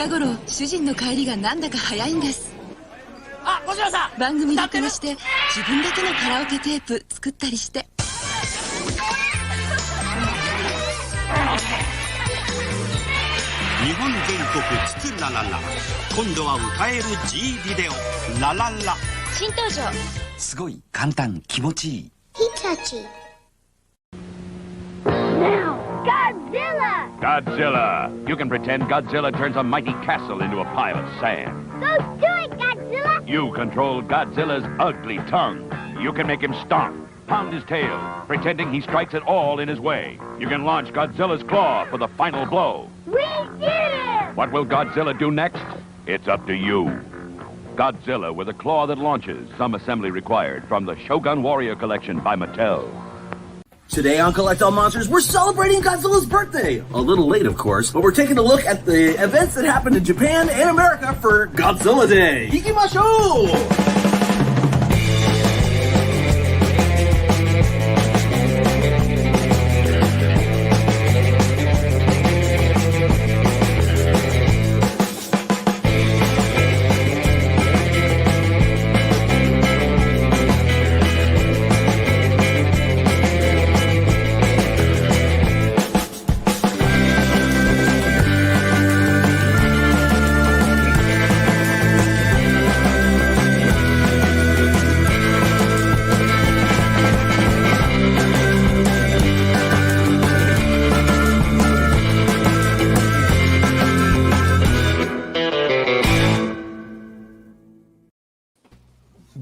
日頃主人の帰りがなんだか早いんです。あ、小島さん、番組録画して自分だけのカラオケテープ作ったりして。日本全国つつららら、今度は歌える G ビデオラララ。新登場。すごい簡単、気持ちいい。Hitachi. Now, Godzilla! Godzilla! You can pretend Godzilla turns a mighty castle into a pile of sand. Go do it, Godzilla! You control Godzilla's ugly tongue. You can make him stomp, pound his tail, pretending he strikes it all in his way. You can launch Godzilla's claw for the final blow. We did it! What will Godzilla do next? It's up to you. Godzilla with a claw that launches, some assembly required, from the Shogun Warrior Collection by Mattel. Today on Collect All Monsters, we're celebrating Godzilla's birthday. A little late, of course, but we're taking a look at the events that happened in Japan and America for Godzilla Day. Ikimashou!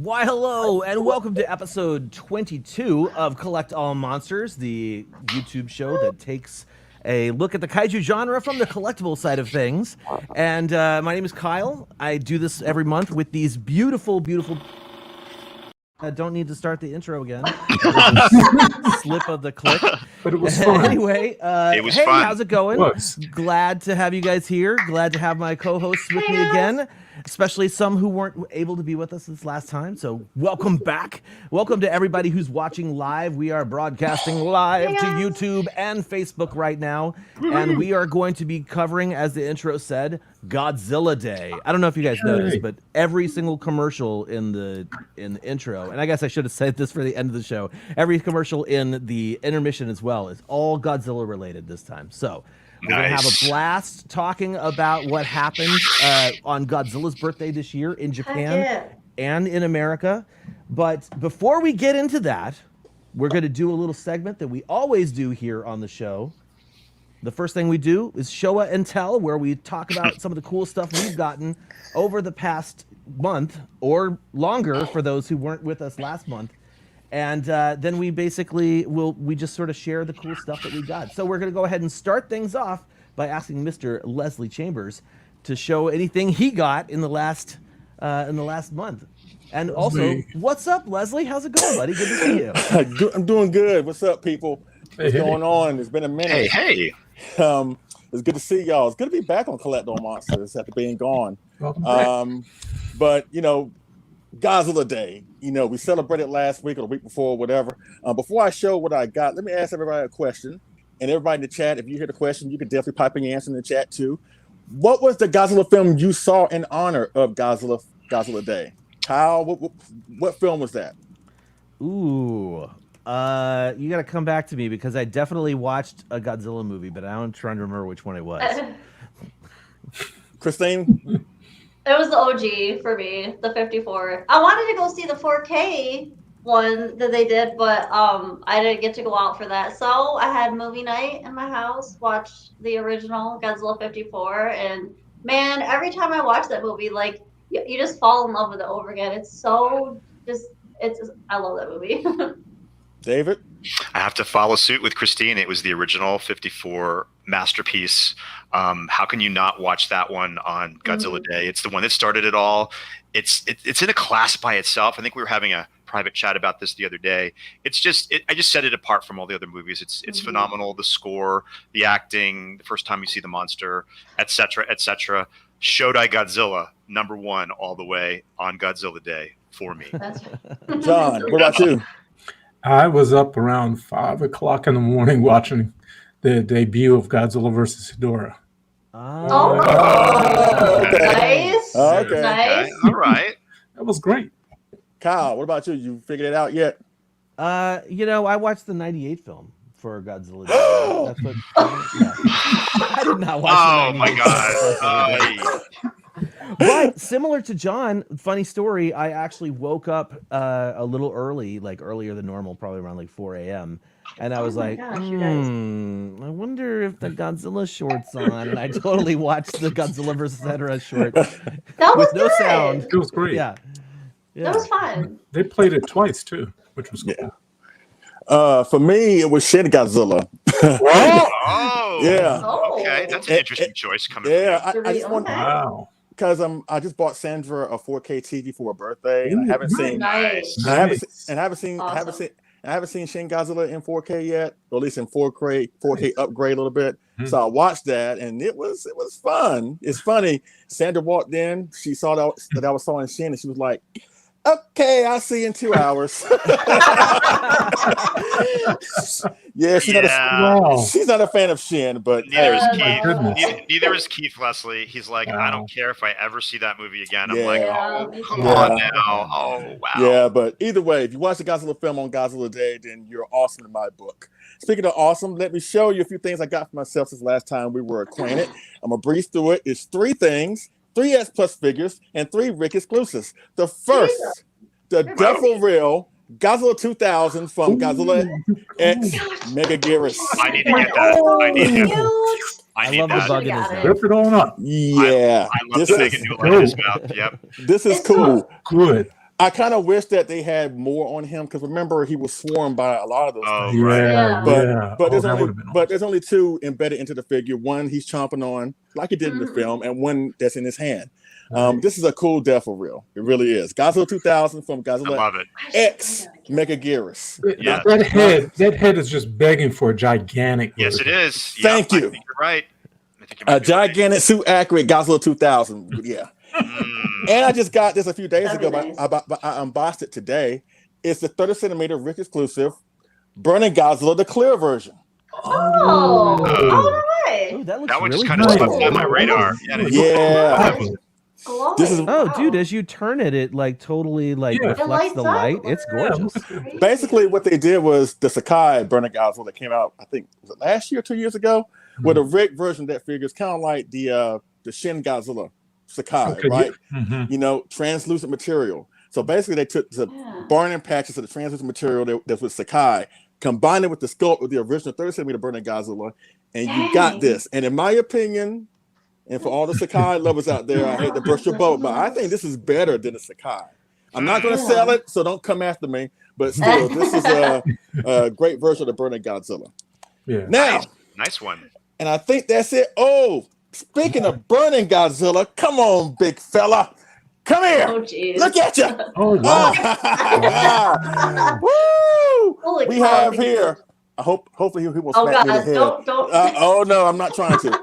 Why, hello, and welcome to episode 22 of Collect All Monsters, the YouTube show that takes a look at the kaiju genre from the collectible side of things. And my name is Kyle. I do this every month with these beautiful, beautiful... I don't need to start the intro again. Slip of the click. But it was fun. Anyway, it was hey, fun. How's it going? Glad to have you guys here. Glad to have my co-hosts with me again. Especially some who weren't able to be with us this last time. So welcome back. Welcome to everybody who's watching live. We are broadcasting live to YouTube and Facebook right now. And we are going to be covering, as the intro said, Godzilla Day. I don't know if you guys noticed, but every single commercial in the intro, and I guess I should have said this for the end of the show, every commercial in the intermission as well is all Godzilla related this time. So we're going to have a blast talking about what happened on Godzilla's birthday this year in Japan and in America. But before we get into that, we're going to do a little segment that we always do here on the show. The first thing we do is Show and Tell, where we talk about some of the cool stuff we've gotten over the past month or longer for those who weren't with us last month. And then we basically we just sort of share the cool stuff that we got. So we're going to go ahead and start things off by asking Mr. Leslie Chambers to show anything he got in the last month. And also, what's up, Leslie? How's it going, buddy? Good to see you. I'm doing good. What's up, people? What's going on? It's been a minute. Hey. It's good to see y'all. It's good to be back on Collect All Monsters after being gone. But Godzilla Day. We celebrated last week or the week before, whatever. Before I show what I got, let me ask everybody a question. And everybody in the chat, if you hear the question, you can definitely pipe in your answer in the chat too. What was the Godzilla film you saw in honor of Godzilla Day? Kyle, what film was that? Ooh, you got to come back to me because I definitely watched a Godzilla movie, but I'm trying to remember which one it was. Christine? It was the OG for me, the 54. I wanted to go see the 4K one that they did, but I didn't get to go out for that. So I had movie night in my house, watched the original Godzilla 54, and man, every time I watch that movie, like you just fall in love with it over again. It's so I love that movie. David? I have to follow suit with Christine. It was the original 54 masterpiece. How can you not watch that one on Godzilla Day? It's the one that started it all. It's in a class by itself. I think we were having a private chat about this the other day. I just set it apart from all the other movies. It's phenomenal. The score, the acting, the first time you see the monster, etc., etc. Shodai Godzilla, #1 all the way on Godzilla Day for me. John, what about you? I was up around 5 o'clock in the morning watching the debut of Godzilla vs. Hedorah. Oh, Okay. nice. Okay. Nice. All right. That was great. Kyle, what about you? You figured it out yet? I watched the '98 film for Godzilla. That's what. Yeah. I did not watch. Oh the my 98 God. But similar to John, funny story. I actually woke up a little early, like earlier than normal, probably around like 4 a.m. And I was like, gosh, you guys. I wonder if the Godzilla short's on. And I totally watched the Godzilla vs. Hedorah short That was with no good. sound. It was great. Yeah. That was fun. They played it twice too, which was cool. For me, it was Shin Godzilla. Oh. Yeah. Okay, that's an interesting choice coming Yeah, from you. I just want Wow. because I just bought Sandra a 4K TV for her birthday, and I haven't seen Nice. I haven't seen Shin Godzilla in 4K yet, or at least in 4K upgrade a little bit. So I watched that, and it was fun. It's funny. Sandra walked in, she saw that I was sawing Shin, and she was like, "Okay, I'll see you in 2 hours." Yeah, she's not a fan of Shin, but Neither is no. Keith. Neither is Keith Leslie. He's like, I don't care if I ever see that movie again. I'm Yeah. like, oh, come on now. Oh, wow. Yeah, but either way, if you watch the Godzilla film on Godzilla Day, then you're awesome in my book. Speaking of awesome, let me show you a few things I got for myself since last time we were acquainted. I'm gonna breeze through it. It's 3 things, 3 S Plus figures, and 3 Rick exclusives. The first, the Duffel Real Godzilla 2000 from Godzilla X Mechagodzilla. I need to get that. I need to get Cute. I need love the that. bug in his Got mouth. Rip it on up. Yeah, I love this that they is can do it in his mouth. Yep. this is It's cool. Good. I kind of wish that they had more on him because remember he was swarmed by a lot of those Oh, things. right. Yeah. But yeah. but there's that only would've been awesome. there's only 2 embedded into the figure. One he's chomping on like he did in the film, and one that's in his hand. This is a cool Duffel Reel. It really is. Godzilla 2000 from I Godzilla love it. X Mechagodzilla. Yeah. That head is just begging for a gigantic. Yes, it is. Yep, Thank I you. think you're right. I think you A might be right. gigantic suit accurate Godzilla 2000. Yeah. And I just got this a few days That'd ago, be but nice. I unboxed it today. It's the 30 centimeter Rick exclusive Burning Godzilla, the clear version. Oh, all Ooh, right. that looks That one really just kind of cool. slipped on my radar. Yeah. Glowing. This is Oh, Wow. dude, as you turn it, it like totally like Yeah. It reflects lights the up. light. It's gorgeous. Crazy. basically what they did was the Sakai Burning Godzilla that came out, I think, was it last year or 2 years ago? Where the Rick version of that figure is kind of like the Shin Godzilla Sakai, Okay, right? yeah. You know, translucent material. So basically, they took the Yeah. burning patches of the translucent material that was Sakai, combined it with the sculpt of the original 30 centimeter Burning Godzilla, and you got Dang. this. And in my opinion, and for all the Sakai lovers out there, I hate to burst your bubble, but I think this is better than the Sakai. I'm not going to sell it, so don't come after me. But still, this is a great version of the Burning Godzilla. Yeah. Now, Nice one. and I think that's it. Oh, speaking of Burning Godzilla, come on, big fella. Come here. Oh, jeez. Look at you. Oh wow. Woo! Holy We cow. have here. Hopefully he will Oh, smack me in God. the head. Don't. Oh no, I'm not trying to.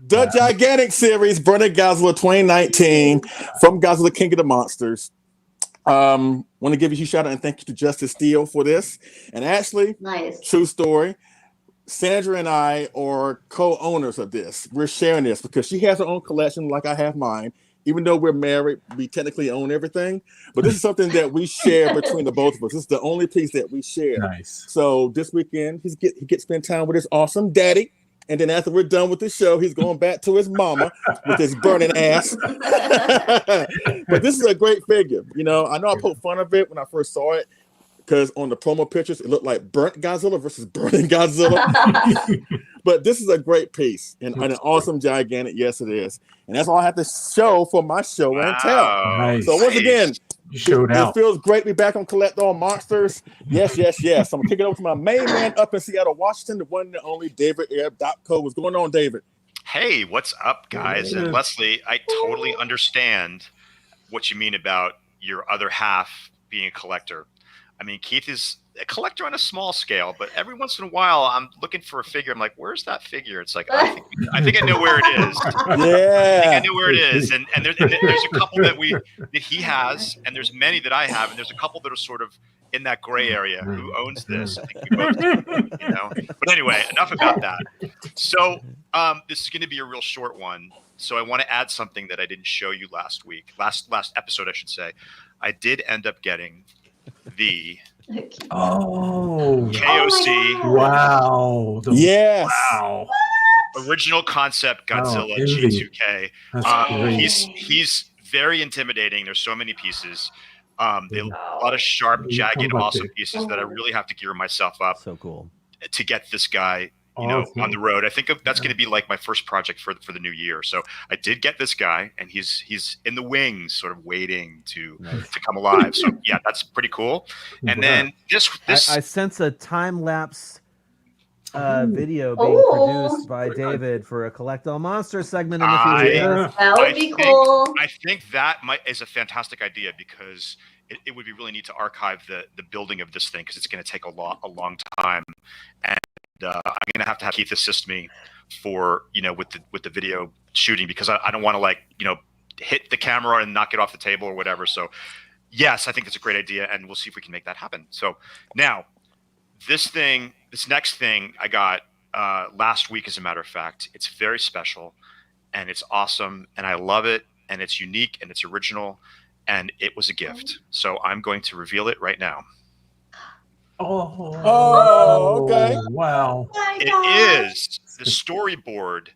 The Gigantic Series, Burning Godzilla 2019 from Godzilla King of the Monsters. Want to give you a huge shout out and thank you to Justice Steele for this. And actually, Nice. true story, Sandra and I are co-owners of this. We're sharing this because she has her own collection like I have mine. Even though we're married, we technically own everything. But this is something that we share between the both of us. This is the only piece that we share. Nice. So this weekend, he gets to spend time with his awesome daddy. And then after we're done with the show, he's going back to his mama with his burning ass. But this is a great figure. You know, I know I poked fun of it when I first saw it because on the promo pictures, it looked like burnt Godzilla versus burning Godzilla. But this is a great piece and an awesome gigantic. Yes, it is. And that's all I have to show for my show and tell. Nice. So once again, You showed out. it feels great to be back on Collect All Monsters. Yes, yes, yes. I'm going to kick it over to my main man up in Seattle, Washington, the one and only David Air. Dopko. What's going on, David? Hey, what's up, guys? And Leslie, I totally understand what you mean about your other half being a collector. I mean, Keith is a collector on a small scale, but every once in a while, I'm looking for a figure. I'm like, "Where's that figure?" It's like, I think I know where it is. I think I Yeah. know where it is. And there's a couple that he has, and there's many that I have, and there's a couple that are sort of in that gray area. Who owns this? I think we both do, you know. But anyway, enough about that. So this is going to be a real short one. So I want to add something that I didn't show you last week, last episode, I should say. I did end up getting the KOC. Wow. Yes. Wow. Original concept Godzilla G2K. He's very intimidating. There's so many pieces. A lot of sharp, jagged, awesome pieces that I really have to gear myself up. So cool to get this guy, you know, on the road. I think that's going to be like my first project for the new year. So I did get this guy, and he's in the wings, sort of waiting to come alive. So yeah, that's pretty cool. And then this I sense a time lapse video being produced by David for a Collect All Monsters segment in the future. That would be cool. I think that is a fantastic idea because it would be really neat to archive the building of this thing because it's going to take a long time, and I'm going to have Keith assist me for with the video shooting because I don't want to hit the camera and knock it off the table or whatever. So yes, I think it's a great idea, and we'll see if we can make that happen. So now this next thing I got last week, as a matter of fact, it's very special and it's awesome and I love it and it's unique and it's original and it was a gift. So I'm going to reveal it right now. Oh, okay. Wow. It is the storyboard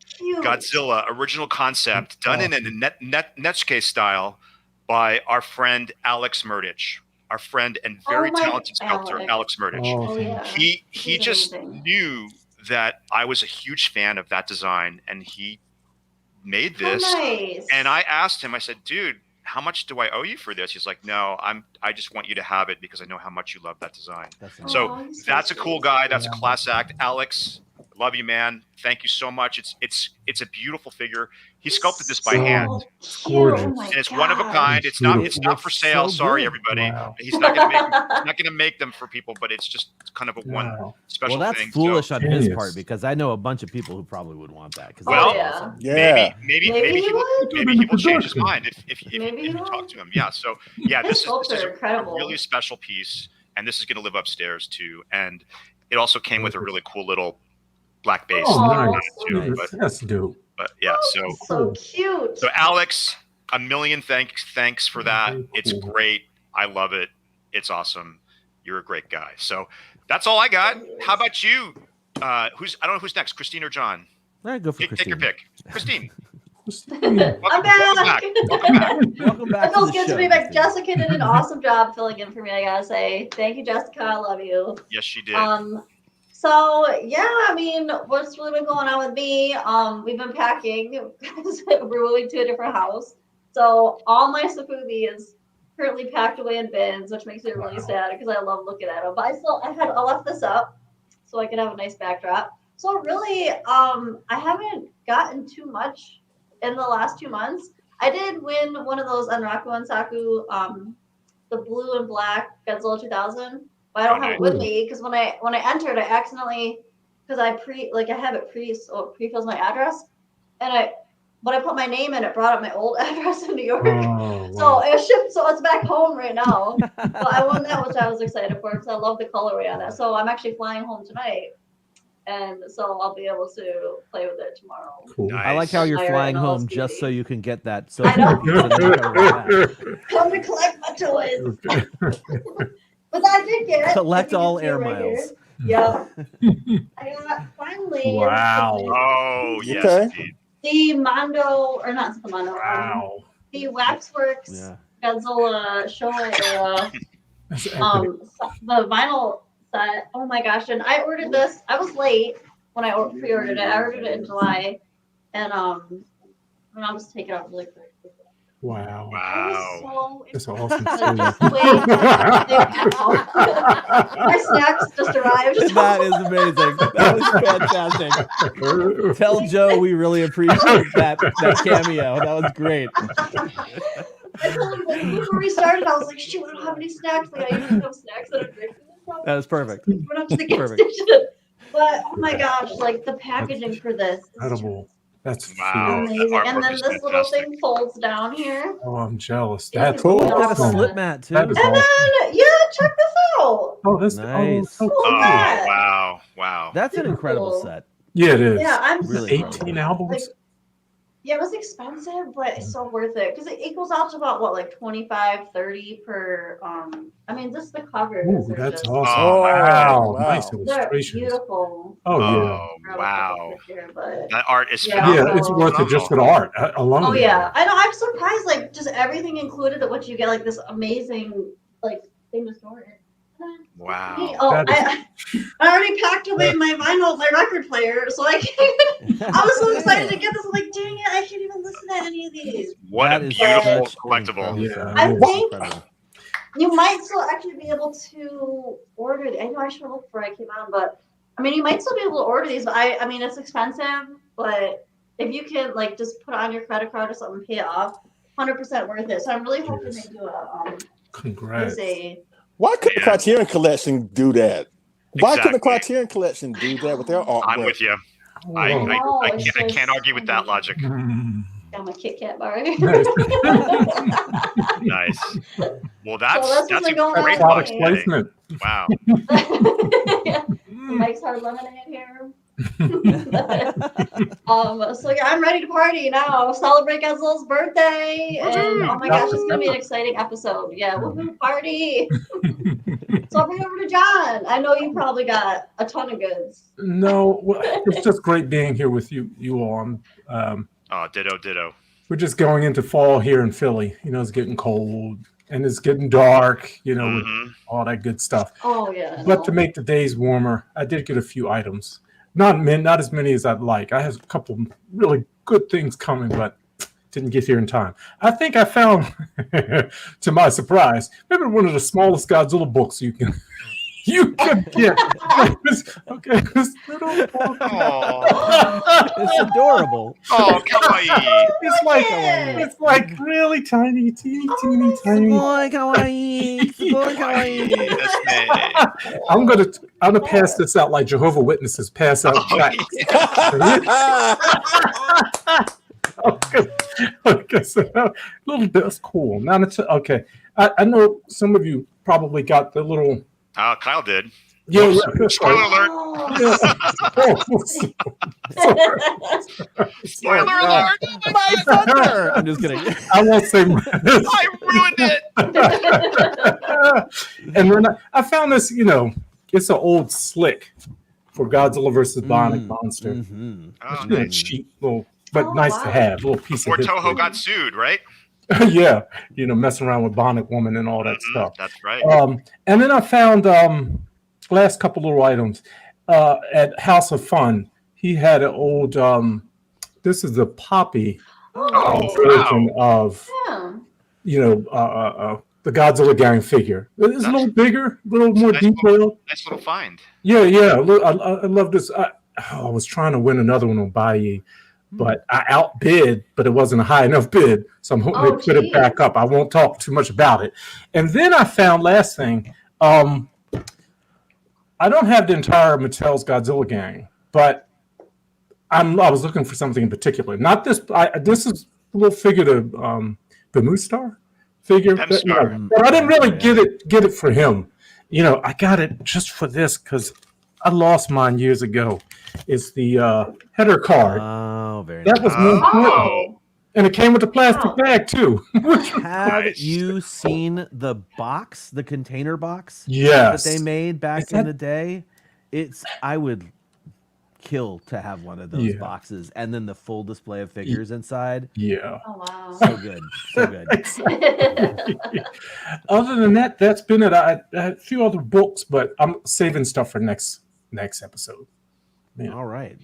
Godzilla original concept done in a Netscape style by our friend Alex Murdich. Our friend and very talented sculptor, Alex Murdich. He just knew that I was a huge fan of that design, and he made this. And I asked him, I said, dude, how much do I owe you for this? He's like, no, I just want you to have it because I know how much you love that design. That's a cool guy. That's a class act. Alex, love you, man. Thank you so much. It's a beautiful figure. He sculpted this by hand. Gorgeous. And it's one of a kind. It's not for sale. Sorry, everybody. He's not gonna make them for people, but it's just kind of a one special thing. Well, that's foolish on his part because I know a bunch of people who probably would want that. Maybe he will change his mind if you talk to him. Yeah. So yeah, this is a really special piece, and this is gonna live upstairs too. And it also came with a really cool little black base. That's dope. But yeah, so cute. So Alex, a million thanks for that. It's great. I love it. It's awesome. You're a great guy. So that's all I got. How about you? I don't know who's next, Christine or John? All right, go for Christine. Take your pick. Christine. I'm back. Welcome back. It feels good to be back. Jessica did an awesome job filling in for me, I gotta say. Thank you, Jessica. I love you. Yes, she did. So yeah, I mean, what's really been going on with me? We've been packing. We're moving to a different house, so all my Safubi is currently packed away in bins, which makes me really sad because I love looking at them. But I left this up so I could have a nice backdrop. So really, I haven't gotten too much in the last 2 months. I did win one of those Anraku and Saku, the blue and black Godzilla 2000. But I don't have it with me because when I entered, I accidentally, because I have it pre-fills my address, and when I put my name in, it brought up my old address in New York. So it shipped, so it's back home right now. But I won that, which I was excited for because I love the colorway on that. So I'm actually flying home tonight, and so I'll be able to play with it tomorrow. Cool. Nice. I like how you're flying home just so you can get that. So I know. Come to collect my toys. But I did get collect all air miles. Yeah. I got finally. Wow. Oh yes. The Mondo, or not the Mondo. Wow. The Waxworks Godzilla Showa the vinyl set. Oh my gosh! And I ordered this. I was late when I pre-ordered it. I ordered it in July, and I'll just take it out really quick. Wow. That's awesome. My snacks just arrived. That is amazing. That was fantastic. Tell Joe we really appreciate that cameo. That was great. Before we started, I was like, shoot, I don't have any snacks. I usually have snacks that are drinking. That was perfect. Went up to the gas station. But oh my gosh, the packaging for this is incredible. That's amazing. And then this little thing folds down here. Oh, I'm jealous. That's cool. Got a slip mat too. And then check this out. Oh, that's Nice. so cool. Cool hat. Wow. That's an incredible Cool. set. Yeah, it is. Yeah, I'm Really 18 albums. like, yeah, it was expensive, but it's so worth it because it equals out to about what, like 25, 30 per. I mean, just the covers. Ooh, are that's just, awesome. Oh, wow. wow. Nice They're illustrations. beautiful. Oh, yeah. Oh, Really wow. picture, but- That art is Yeah. phenomenal. Yeah, it's worth it just for the art alone. Oh yeah, I know. I'm surprised, like just everything included that what you get, like this amazing like thing to store it. Wow. Oh, That I already packed away my vinyl, my record player, so I can't even. I was so excited to get this. I'm like, dang it, I can't even listen to any of these. What That a is beautiful such collectible. an Yeah. I incredible think- incredible. You might still actually be able to order. I know I should have looked before I came on, but I mean, you might still be able to order these. But I mean, it's expensive, but if you can like just put it on your credit card or something, and pay it off, 100% worth it. So I'm really hoping Yes. they do a Congrats. Why couldn't the Criterion Collection do that? Why couldn't the Exactly. Criterion Collection do that with their artwork? I'm with you. I can't argue with that logic. got my Kit Kat bar. Nice. Well, So that's what's a been going great on box today? placement. Wow. Mike's Hard Lemonade here. So yeah, I'm ready to party now. Celebrate Godzilla's birthday, and oh my gosh, it's gonna be an exciting episode. Yeah, woohoo, party! So I'll bring it over to John. I know you probably got a ton of goods. No, well, it's just great being here with you all. Oh, ditto. We're just going into fall here in Philly. You know, it's getting cold and it's getting dark, you know, with all that good stuff. Oh yeah. But to make the days warmer, I did get a few items. Not as many as I'd like. I have a couple really good things coming, but didn't get here in time. I think I found, to my surprise, maybe one of the smallest Godzilla books you can get. Okay, this little book. It's adorable. Oh, kawaii. It's like really tiny, teeny, tiny. Boy, kawaii. Boy, kawaii. I'm gonna pass this out like Jehovah's Witnesses pass out tracts. Okay, so little that's cool. Now it's okay. I know some of you probably got the little. Kyle did. Yeah. Spoiler alert. Spoiler alert. My thunder. I'm just kidding. I won't say. I ruined it. And when I found this, you know, it's an old slick for Godzilla versus Bionic Monster. Oh, It's really nice. cheap, little, but nice to have. Little piece Before of Toho history. got sued, right? Yeah, you know, messing around with Bionic Woman and all that stuff. That's right. And then I found last couple little items at House of Fun. He had an old. This is the Poppy version of you know the Godzilla gang figure. It's a little bigger, a little more detailed. Nice little find. Yeah. Look, I love this. I was trying to win another one on Buyee, but I outbid, but it wasn't a high enough bid. So I'm hoping they put it back up. I won't talk too much about it. And then I found last thing. I don't have the entire Mattel's Godzilla gang, but I was looking for something in particular. Not this. This is a little figure, the Mustar figure. But, you know, but I didn't really get it for him. You know, I got it just for this because I lost mine years ago. It's the header card. Oh, very That was more important. And it came with a plastic bag too. Have you seen the box, the container box? Yes. That they made back Is in that- the day? I would kill to have one of those boxes, and then the full display of figures inside. Yeah. Oh wow. So good. So good. Other than that, that's been it. I had a few other books, but I'm saving stuff for next episode. Yeah. All right.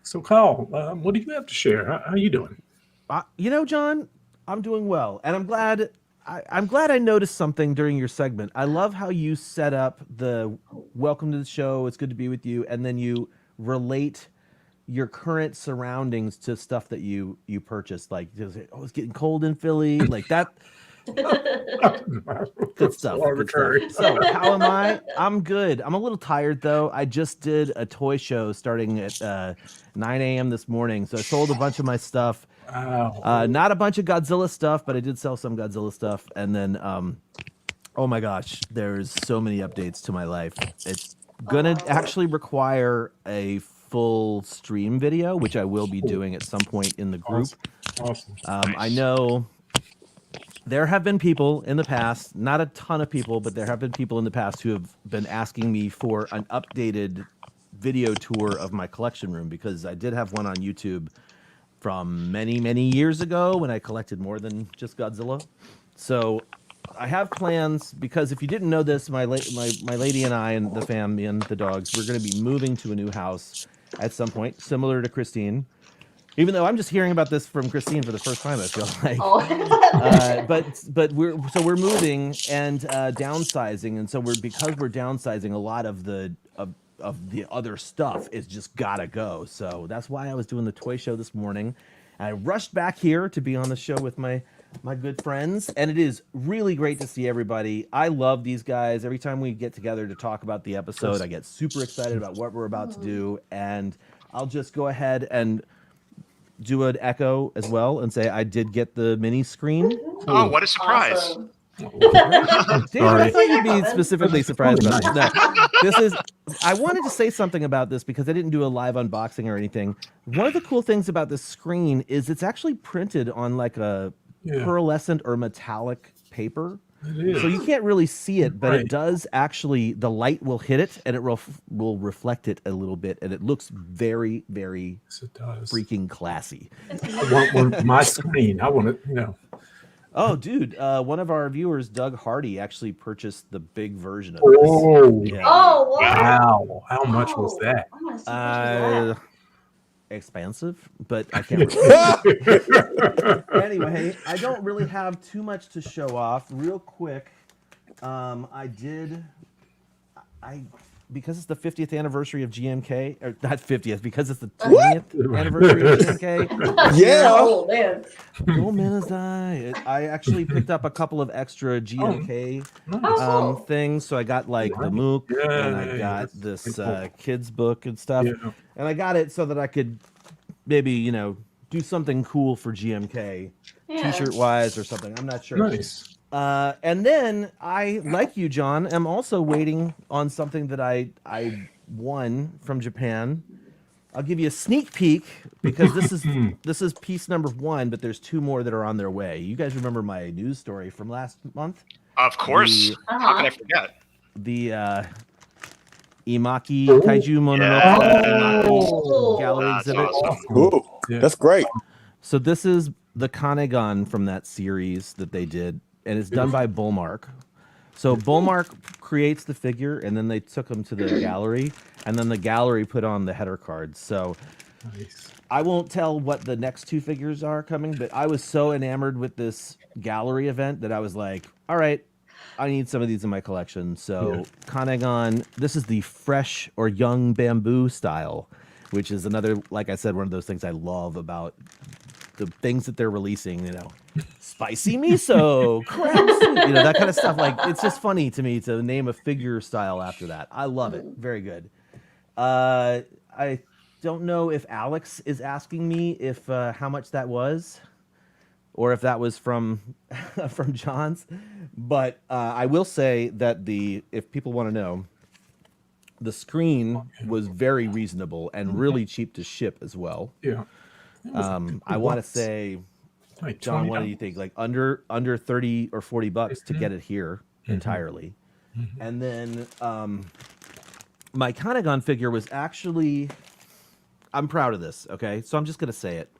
So, Kyle, what do you have to share? How you doing? You know, John, I'm doing well, and I'm glad. I'm glad I noticed something during your segment. I love how you set up the welcome to the show. It's good to be with you, and then you relate your current surroundings to stuff that you purchased. Like, it's getting cold in Philly, like that. Good stuff. Arbitrary. So how am I? I'm good. I'm a little tired though. I just did a toy show starting at 9 a.m. this morning. So I sold a bunch of my stuff. Wow. Not a bunch of Godzilla stuff, but I did sell some Godzilla stuff. And then Oh my gosh, there's so many updates to my life. It's gonna actually require a full stream video, which I will be doing at some point in the group. Awesome. I know there have been people in the past, not a ton of people, but there have been people in the past who have been asking me for an updated video tour of my collection room, because I did have one on YouTube from many, many years ago when I collected more than just Godzilla. So I have plans, because if you didn't know this, my lady and I and the family and the dogs, we're going to be moving to a new house at some point, similar to Christine. Even though I'm just hearing about this from Christine for the first time, I feel like. But we're moving and downsizing, and so because we're downsizing, a lot of the other stuff is just gotta go. So that's why I was doing the toy show this morning. I rushed back here to be on the show with my good friends, and it is really great to see everybody. I love these guys. Every time we get together to talk about the episode, I get super excited about what we're about to do, and I'll just go ahead and do an echo as well and say I did get the mini screen. Oh, what a surprise. Awesome. David, I thought you'd be specifically surprised about this. No, I wanted to say something about this because I didn't do a live unboxing or anything. One of the cool things about this screen is it's actually printed on like a pearlescent or metallic paper. So you can't really see it, but it does actually, the light will hit it and it will reflect it a little bit, and it looks very, very freaking classy. I want one, my screen. I want it, you know. Oh, dude, one of our viewers, Doug Hardy, actually purchased the big version of this. Yeah. Oh, wow. How much was that? Expansive, but I can't remember. Anyway, I don't really have too much to show off. Real quick, because it's the 50th anniversary of GMK, or not 50th, because it's the 20th anniversary of GMK. Yeah. Oh, man. Oh, man, is I actually picked up a couple of extra GMK things. So I got like the MOOC, and I got this kids book and stuff. Yeah. And I got it so that I could maybe, do something cool for GMK, t-shirt wise or something. I'm not sure. Nice. And then I, like you, John, am also waiting on something that I won from Japan. I'll give you a sneak peek because this is piece number 1, but there's 2 more that are on their way. You guys remember my news story from last month? Of course. How can I forget? The Imaki Kaiju Mononoke gallery exhibit. Awesome. Ooh, that's great. So this is the Kanegon from that series that they did, and it's done by Bullmark. So Bullmark creates the figure, and then they took them to the gallery, and then the gallery put on the header cards. So I won't tell what the next 2 figures are coming, but I was so enamored with this gallery event that I was like, all right, I need some of these in my collection. So Kanegon, this is the fresh or young bamboo style, which is another, like I said, one of those things I love about the things that they're releasing, spicy miso, crab soup, that kind of stuff. Like, it's just funny to me to name a figure style after that. I love it. Very good. I don't know if Alex is asking me if how much that was, or if that was from from John's, but I will say that if people want to know, the screen was very reasonable and really cheap to ship as well. Yeah. I want to say, like John, what do you think? Like under 30 or 40 bucks to get it here entirely. And then my Kanegon figure was actually, I'm proud of this, okay? So I'm just going to say it.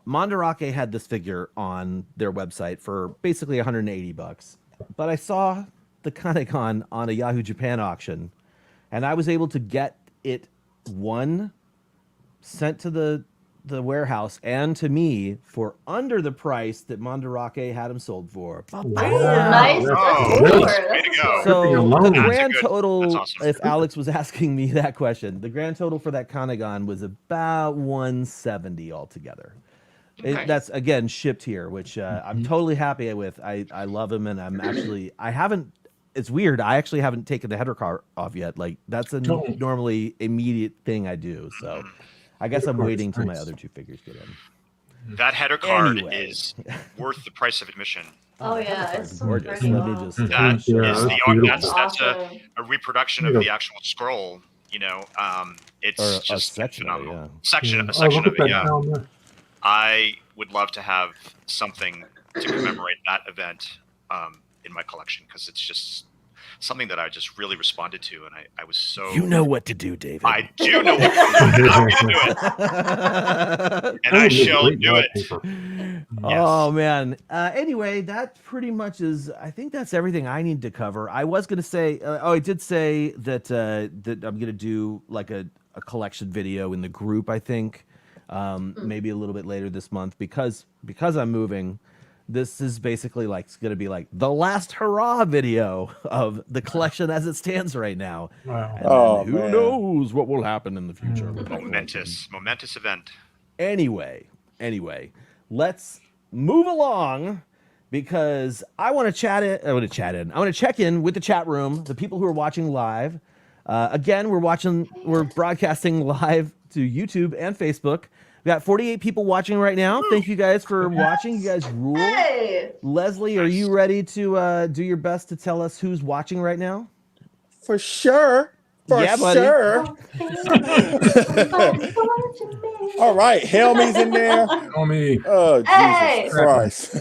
Mandarake had this figure on their website for basically 180 bucks. But I saw the Kanegon on a Yahoo Japan auction, and I was able to get it, sent to the warehouse and to me for under the price that Mandarake had him sold for. Nice. That's Way to go. So the That's grand good. total, That's awesome. if Alex was asking me that question, the grand total for that Kanegon was about 170 altogether. Okay. That's, again, shipped here, which I'm totally happy with. I love him, and it's weird, I actually haven't taken the header card off yet. Like, that's a normally immediate thing I do, so I guess I'm waiting till my other 2 figures get in. That header card Anyway. is worth the price of admission. Oh yeah, it's so gorgeous. pretty. Let me just. That is the art. That's Awesome. a reproduction of the actual scroll. You know, it's Or a just section of it, phenomenal. yeah. Section Oh, of look it. at that Yeah. down there. I would love to have something to commemorate that event in my collection because it's just something that I just really responded to, and I was so. You know what to do, David. I do know what to do. I'm going to do it, and I shall do it. Oh man. Anyway, that pretty much is. I think that's everything I need to cover. I was gonna say. I did say that that I'm gonna do like a collection video in the group. I think maybe a little bit later this month because I'm moving. This is basically like it's gonna be like the last hurrah video of the collection as it stands right now. Wow. And Oh, then who man. knows what will happen in the future? Momentous event. Anyway, let's move along because I want to check in with the chat room, the people who are watching live. Again, we're broadcasting live to YouTube and Facebook. We got 48 people watching right now. Thank you guys for watching. You guys rule. Hey. Leslie, are you ready to do your best to tell us who's watching right now? For sure. Yeah, buddy. Sure. All right, Helmy's in there. Helmy. Oh, Jesus Hey. Christ.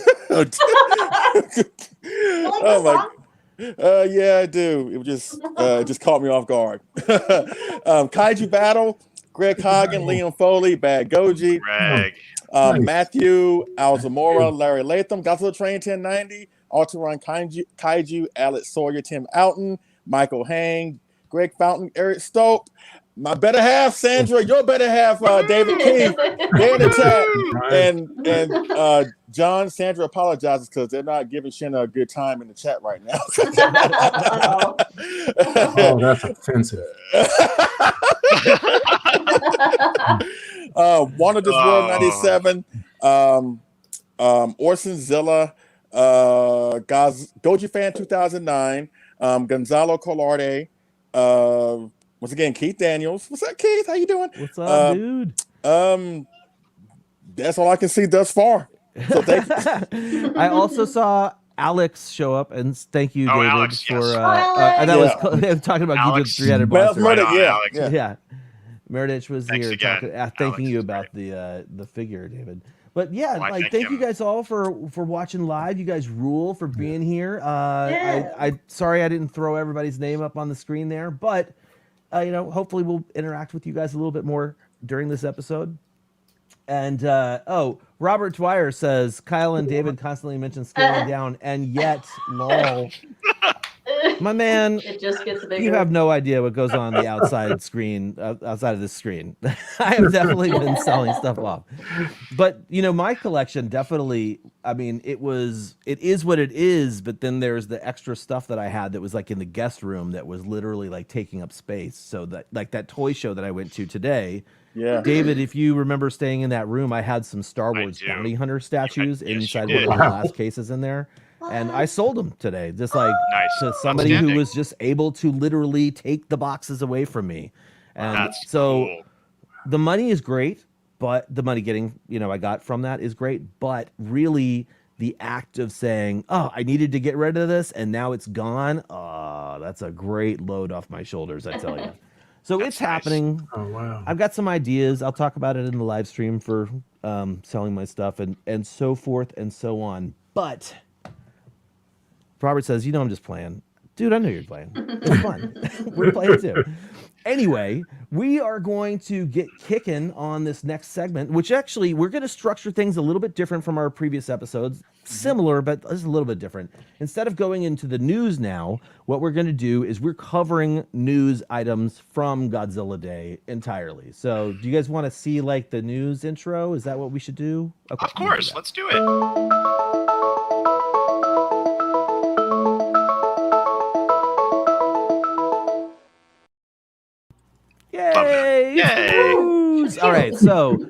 Oh my. Yeah, I do. It just caught me off guard. Kaiju Battle, Greg Hagen, Liam Foley, Bad Goji, Greg. Matthew, Al Zamora, Larry Latham, Godzilla Train 1090, Alteron Kaiju, Alex Sawyer, Tim Alton, Michael Hang, Greg Fountain, Eric Stope, my better half, Sandra, your better half, David Keith, they're in the chat, and John, Sandra apologizes because they're not giving Shanna a good time in the chat right now. Oh, that's offensive. One of this world 97, Orson Zilla, Goji Fan 2009, Gonzalo Collarde, once again Keith Daniels. What's up, Keith? How you doing? What's up, dude? That's all I can see thus far. So thank you. I also saw Alex show up, and thank you, David, Alex, for yes. and that Yeah. was talking about Alex. Gideon's 300 Well, monsters. Meredith, Right on, yeah, Alex. yeah. Meredith was Thanks here again. thanking Alex you is about the figure, David. But yeah, Well, I like thank thank you him. guys all for watching live. You guys rule for being here. Yeah. I sorry I didn't throw everybody's name up on the screen there, but hopefully we'll interact with you guys a little bit more during this episode. And Robert Dwyer says Kyle and David constantly mention scaling down, and yet, lol. My man, It just gets bigger. you have no idea what goes on the outside screen, outside of this screen. I have definitely been selling stuff off. But, my collection definitely, I mean, it is what it is, but then there's the extra stuff that I had that was like in the guest room that was literally like taking up space. So that, like that toy show that I went to today, Yeah. David, if you remember staying in that room, I had some Star I Wars do. bounty hunter statues Yes, you inside did. one of the glass cases in there. And I sold them today, just like Nice. to somebody who Outstanding. was just able to literally take the boxes away from me. And That's so cool. the money is great, but the money I got from that is great. But really, the act of saying, oh, I needed to get rid of this and now it's gone. That's a great load off my shoulders, I tell you. So it's nice. happening. Oh, wow. I've got some ideas. I'll talk about it in the live stream for selling my stuff and so forth and so on. But Robert says, I'm just playing. Dude, I know you're playing. It's fun. We're playing too. Anyway, we are going to get kicking on this next segment, which actually we're going to structure things a little bit different from our previous episodes. Similar, but just a little bit different. Instead of going into the news now, what we're going to do is we're covering news items from Godzilla Day entirely. So do you guys want to see like the news intro? Is that what we should do? Okay, Of course, let's do it. Yay! Yay! News! All right, so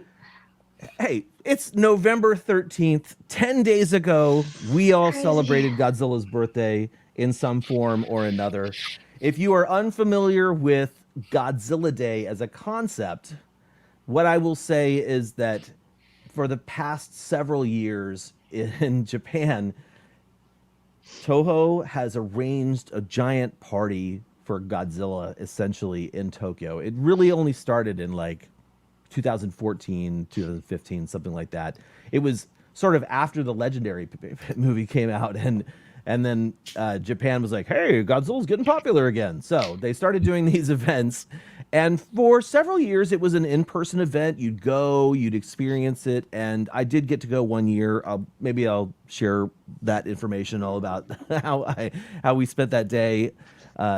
hey, it's November 13th. 10 days ago, we all celebrated Godzilla's birthday in some form or another. If you are unfamiliar with Godzilla Day as a concept, what I will say is that for the past several years in Japan, Toho has arranged a giant party for Godzilla essentially in Tokyo. It really only started in like 2014, 2015, something like that. It was sort of after the Legendary movie came out, and then Japan was like, hey, Godzilla's getting popular again. So they started doing these events, and for several years it was an in-person event. You'd go, you'd experience it, and I did get to go one year. Maybe I'll share that information all about how we spent that day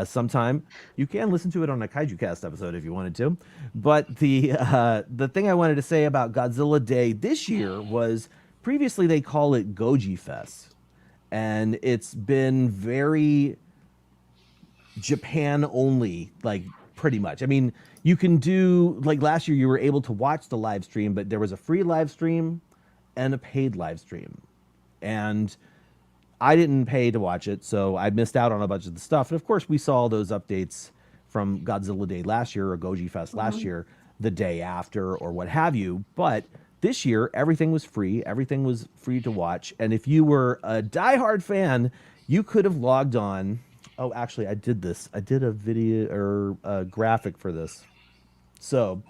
sometime. You can listen to it on a Kaiju Cast episode if you wanted to. But the thing I wanted to say about Godzilla Day this year was previously they call it Goji-Fest. And it's been very Japan only, like pretty much. I mean, you can do, like last year you were able to watch the live stream, but there was a free live stream and a paid live stream. And I didn't pay to watch it, so I missed out on a bunch of the stuff. And of course, we saw those updates from Godzilla Day last year or Goji-Fest last year, the day after or what have you. But this year, everything was free. Everything was free to watch. And if you were a diehard fan, you could have logged on. Oh, actually, I did this. I did a video or a graphic for this. So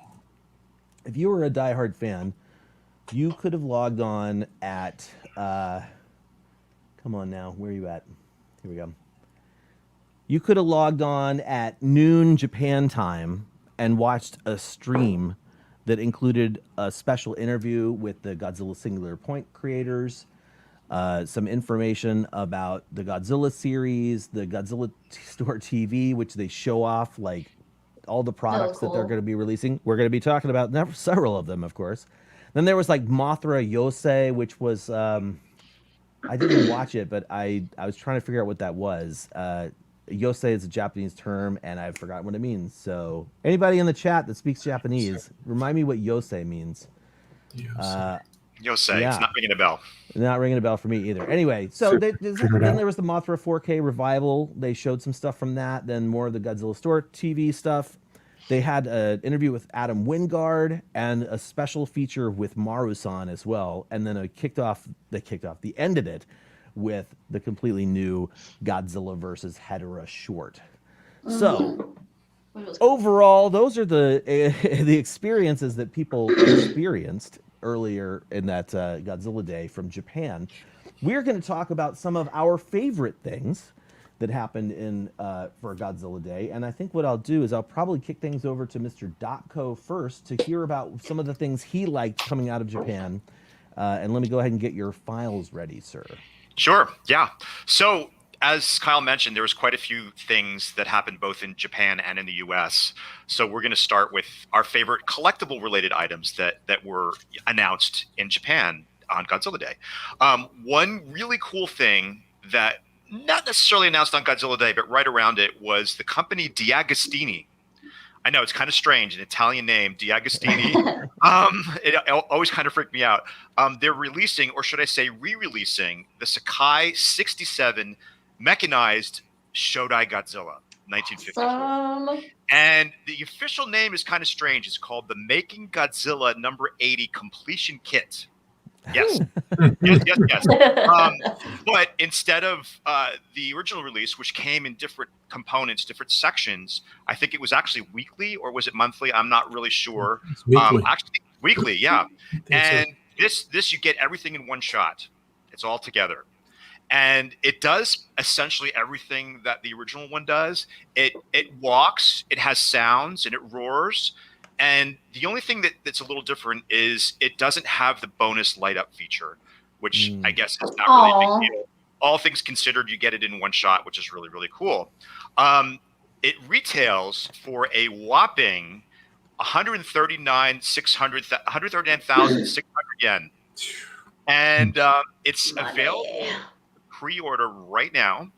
if you were a diehard fan, you could have logged on at... come on now. Where are you at? Here we go. You could have logged on at noon Japan time and watched a stream that included a special interview with the Godzilla Singular Point creators, some information about the Godzilla series, the Godzilla Store TV, which they show off like all the products that they're going to be releasing. We're going to be talking about several of them, of course. Then there was like Mothra Yosei, which was, I didn't watch it, but I was trying to figure out what that was. Yosei is a Japanese term, and I've forgotten what it means. So anybody in the chat that speaks Japanese, remind me what Yosei means. Yosei. Yeah. It's not ringing a bell. Not ringing a bell for me either. Anyway, so then there was the Mothra 4K revival. They showed some stuff from that. Then more of the Godzilla Store TV stuff. They had an interview with Adam Wingard and a special feature with Maru-san as well. And then they ended it with the completely new Godzilla versus Hedorah short. So overall, those are the experiences that people experienced earlier in that Godzilla Day from Japan. We're going to talk about some of our favorite things that happened in for Godzilla Day. And I think what I'll do is I'll probably kick things over to Mr. Dopko first to hear about some of the things he liked coming out of Japan. And let me go ahead and get your files ready, sir. Sure. Yeah. So as Kyle mentioned, there was quite a few things that happened both in Japan and in the US. So we're going to start with our favorite collectible related items that were announced in Japan on Godzilla Day. One really cool thing that not necessarily announced on Godzilla Day, but right around it was the company D'Agostini. I know it's kind of strange, an Italian name, D'Agostini. It always kind of freaked me out. They're releasing, or should I say re-releasing, the Sakai 67 mechanized Shodai Godzilla, 1954. And the official name is kind of strange. It's called the Making Godzilla number 80 Completion Kit. Yes. yes. But instead of the original release, which came in different components, different sections, I think it was actually weekly, or was it monthly? I'm not really sure. It's weekly. Actually, weekly, yeah. And this you get everything in one shot. It's all together. And it does essentially everything that the original one does. It walks, it has sounds, and it roars. And the only thing that's a little different is it doesn't have the bonus light up feature, which I guess is not really a big deal. All things considered, you get it in one shot, which is really, really cool. It retails for a whopping 139,600 yen. And it's available pre-order right now.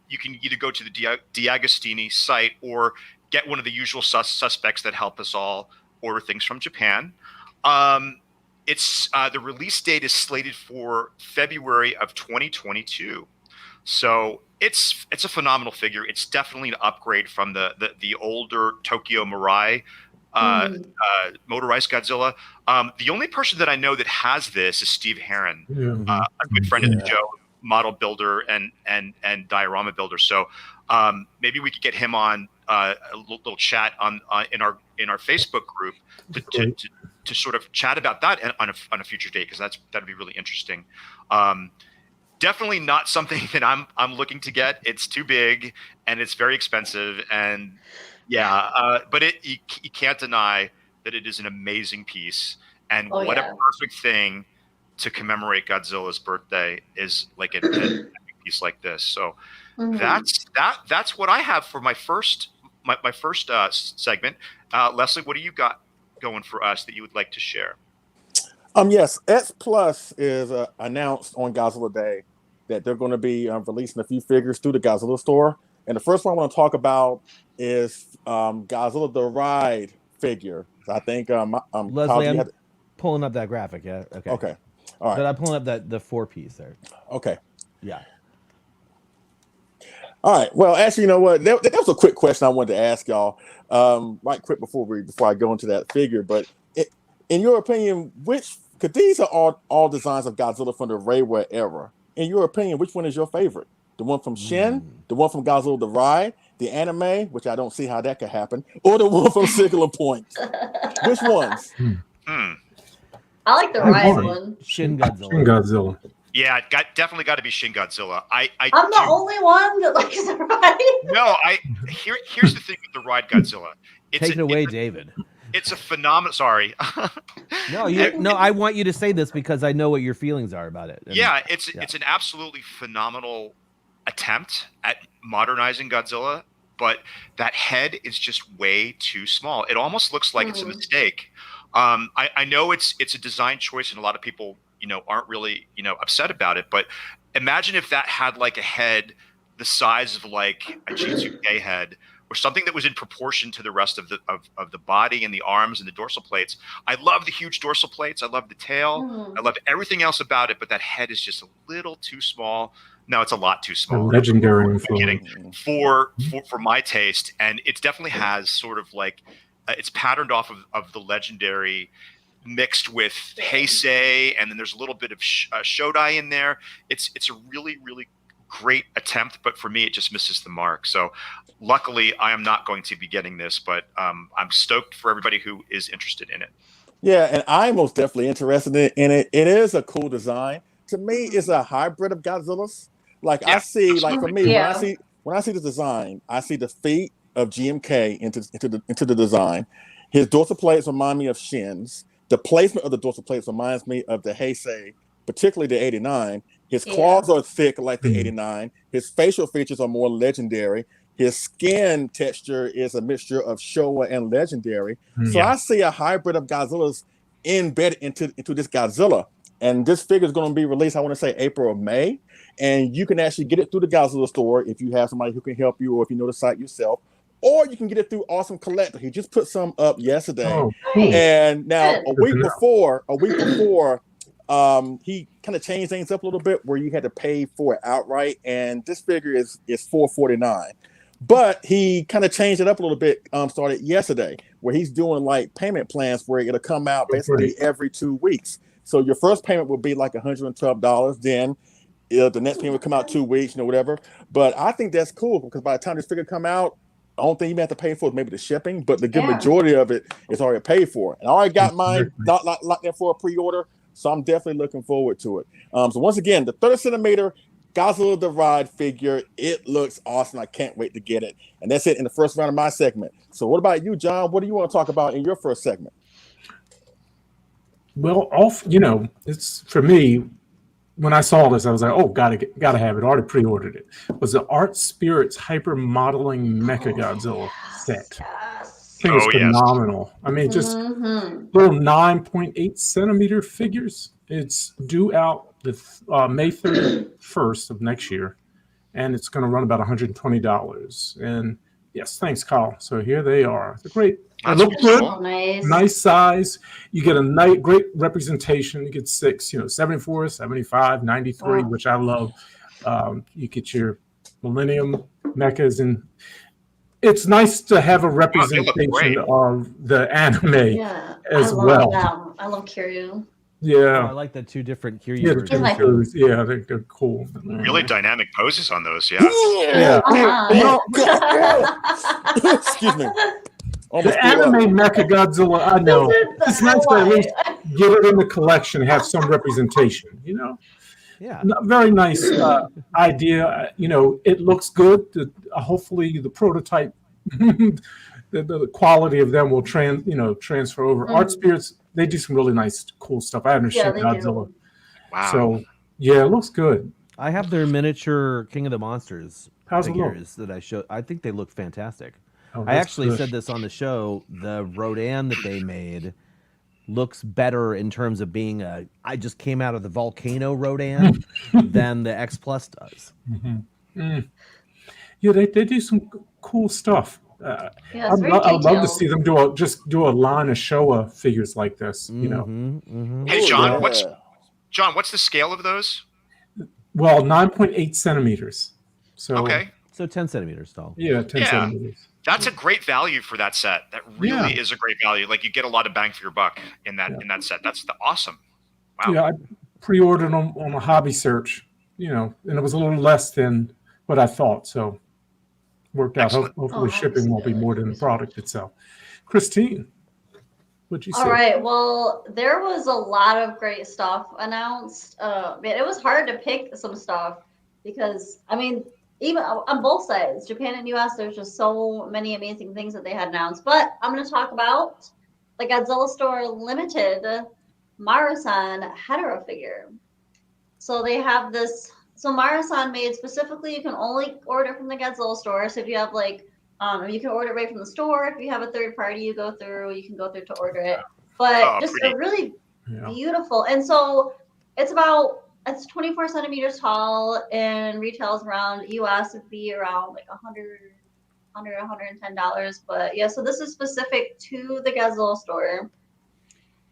You can either go to the D'Agostini site or get one of the usual suspects that help us all order things from Japan. It's the release date is slated for February of 2022. So it's a phenomenal figure. It's definitely an upgrade from the older Tokyo Mirai motorized Godzilla. The only person that I know that has this is Steve Herron, a good friend of the show, model builder and diorama builder. So maybe we could get him on a little chat in our Facebook group to sort of chat about that on a future date, because that'd be really interesting. Definitely not something that I'm looking to get. It's too big and it's very expensive, and but you can't deny that it is an amazing piece, and a perfect thing to commemorate Godzilla's birthday is like a piece like this. So that's what I have for my first segment. Leslie, what do you got going for us that you would like to share? Yes, X Plus is announced on Godzilla Day that they're going to be releasing a few figures through the Godzilla store. And the first one I want to talk about is Godzilla the Ride figure. So I think Leslie, I'm pulling up that graphic. Yeah. Okay. Okay. All right. But I'm pulling up the 4-piece there. Okay. Yeah. All right. Well, actually, you know what? That was a quick question I wanted to ask y'all. Right quick before I go into that figure. But in your opinion, because these are all designs of Godzilla from the Reiwa era. In your opinion, which one is your favorite? The one from Shin, the one from Godzilla the Ride, the anime, which I don't see how that could happen, or the one from Singular Point? Which ones? I like the Ride one. Shin Godzilla. Shin Godzilla. Yeah, definitely got to be Shin Godzilla. I'm the only one that likes the Ride. No, here's the thing with the Ride Godzilla. Take it away, David. It's a phenomenal. Sorry. No, I want you to say this because I know what your feelings are about it. It's an absolutely phenomenal attempt at modernizing Godzilla, but that head is just way too small. It almost looks like it's a mistake. I know it's a design choice, and a lot of people, aren't really, upset about it. But imagine if that had like a head the size of like a G2K head, or something that was in proportion to the rest of the body and the arms and the dorsal plates. I love the huge dorsal plates. I love the tail. I love everything else about it, but that head is just a little too small. No, it's a lot too small. Legendary for my taste, and it definitely has sort of like it's patterned off of the Legendary, mixed with Heisei, and then there's a little bit of Shodai in there. It's a really, really great attempt, but for me, it just misses the mark. So luckily, I am not going to be getting this, but I'm stoked for everybody who is interested in it. Yeah, and I'm most definitely interested in it. It is a cool design. To me, it's a hybrid of Godzilla's. Like I see, like for me, when I see the design, I see the feet of GMK into the design. His dorsal plates remind me of Shin's. The placement of the dorsal plates reminds me of the Heisei, particularly the 89. His claws are thick like the 89. His facial features are more Legendary. His skin texture is a mixture of Showa and Legendary. So I see a hybrid of Godzilla's embedded into this Godzilla. And this figure is going to be released, I want to say, April or May. And you can actually get it through the Godzilla store if you have somebody who can help you, or if you know the site yourself. Or you can get it through Awesome Collector. He just put some up yesterday. And now a week before, he kind of changed things up a little bit where you had to pay for it outright. And this figure is $449. But he kind of changed it up a little bit, started yesterday, where he's doing like payment plans where it'll come out basically every 2 weeks. So your first payment will be like $112. Then the next payment will come out 2 weeks, whatever. But I think that's cool because by the time this figure come out, the only thing you may have to pay for is maybe the shipping, but the good majority of it is already paid for. And I already got mine locked in for a pre-order, so I'm definitely looking forward to it. So once again, the 30 centimeter Godzilla the Ride figure, it looks awesome. I can't wait to get it. And that's it in the first round of my segment. So what about you, John? What do you want to talk about in your first segment? Well, it's for me. When I saw this, I was like, "Oh, gotta have it." Already pre-ordered it. Was the Art Spirits Hyper Modeling Mechagodzilla set? I think it's phenomenal. I mean, just little 9.8 centimeter figures. It's due out the May 31st of next year, and it's going to run about $120. And yes, thanks, Kyle. So here they are. They're great. They look good. Nice size. You get a great representation. You get 6, 74, 75, 93, which I love. You get your Millennium mechas, and it's nice to have a they look representation great. of the anime Yeah, as I love well. them. I love Kiryu. Yeah. I like the two different Kiryu Yeah, the versions. two my shows. Yeah, they're cool. Really dynamic poses on those. Yeah. Yeah. Excuse me. The anime Mechagodzilla, I know. It's nice to at least get it in the collection, have some representation, you know? Yeah. Very nice idea. You know, it looks good. Hopefully the prototype, the quality of them will transfer over. Art Spirits, they do some really nice, cool stuff. I haven't seen Godzilla. Wow. So, yeah, it looks good. I have their miniature King of the Monsters How's it look? figures that I showed. I think they look fantastic. Oh, I that's actually good. said this on the show. The Rodan that they made looks better in terms of being I just came out of the volcano Rodan than the X Plus does. Yeah, they do some cool stuff. Yeah, I'd love to see them do a line of Showa figures like this. You know. Hey, John, what's the scale of those? Well, 9.8 centimeters. So Okay. So 10 centimeters tall. Yeah, 10 centimeters. That's a great value for that set. That really is a great value. Like you get a lot of bang for your buck in that set. That's awesome. Wow. Yeah, I pre-ordered them on a hobby search, you know, and it was a little less than what I thought. So worked out. Hopefully shipping won't be more than the product itself. Christine, what'd you say? All right. Well, there was a lot of great stuff announced. Man, it was hard to pick some stuff because, I mean, even on both sides, Japan and US, there's just so many amazing things that they had announced. But I'm going to talk about the Godzilla Store Limited Mara-san hetero figure. So they have this. So Mara-san made specifically, you can only order from the Godzilla Store. So if you have like, you can order right from the store. If you have a third party you can go through to order it. But just a really beautiful. And so it's 24 centimeters tall and retails around US would be around like $110. But yeah, so this is specific to the Godzilla Store.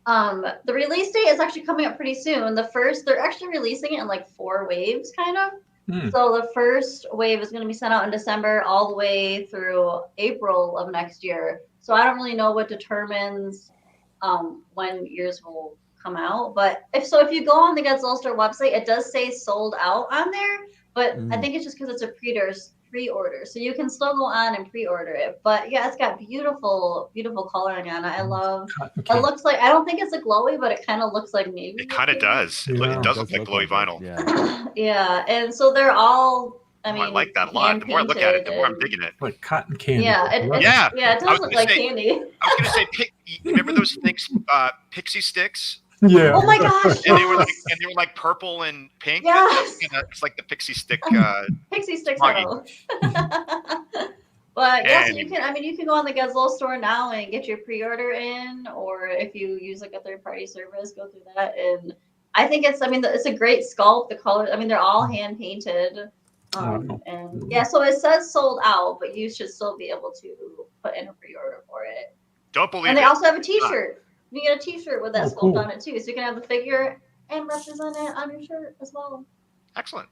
The release date is actually coming up pretty soon. They're actually releasing it in like 4 waves kind of. So the first wave is going to be sent out in December all the way through April of next year. So I don't really know what determines when yours will come out. But if you go on the Godzilla Store website, it does say sold out on there. But I think it's just because it's a pre-order. So you can still go on and pre-order it. But yeah, it's got beautiful, beautiful coloring on it. I love it. Looks like, I don't think it's a glowy, but it kind of looks like navy. It kind of does. It does look like glowy vinyl. Yeah. And so they're all, I mean, I like that a lot. The more I look at it, the more I'm digging it. Like cotton candy. Yeah, it does look like candy. I was going to say, remember those things, pixie sticks? Yeah. Oh my gosh. And they were like purple and pink. Yes. It's like the pixie stick. Pixie stick model. But yeah, so you can go on the Godzilla Store now and get your pre-order in, or if you use like a third-party service, go through that. And I think it's a great sculpt. The colors, they're all hand painted. And yeah, so it says sold out, but you should still be able to put in a pre-order for it. Don't believe it. And they also have a T-shirt. You get a T-shirt with that sculpt on it too, so you can have the figure and represent it on your shirt as well. Excellent.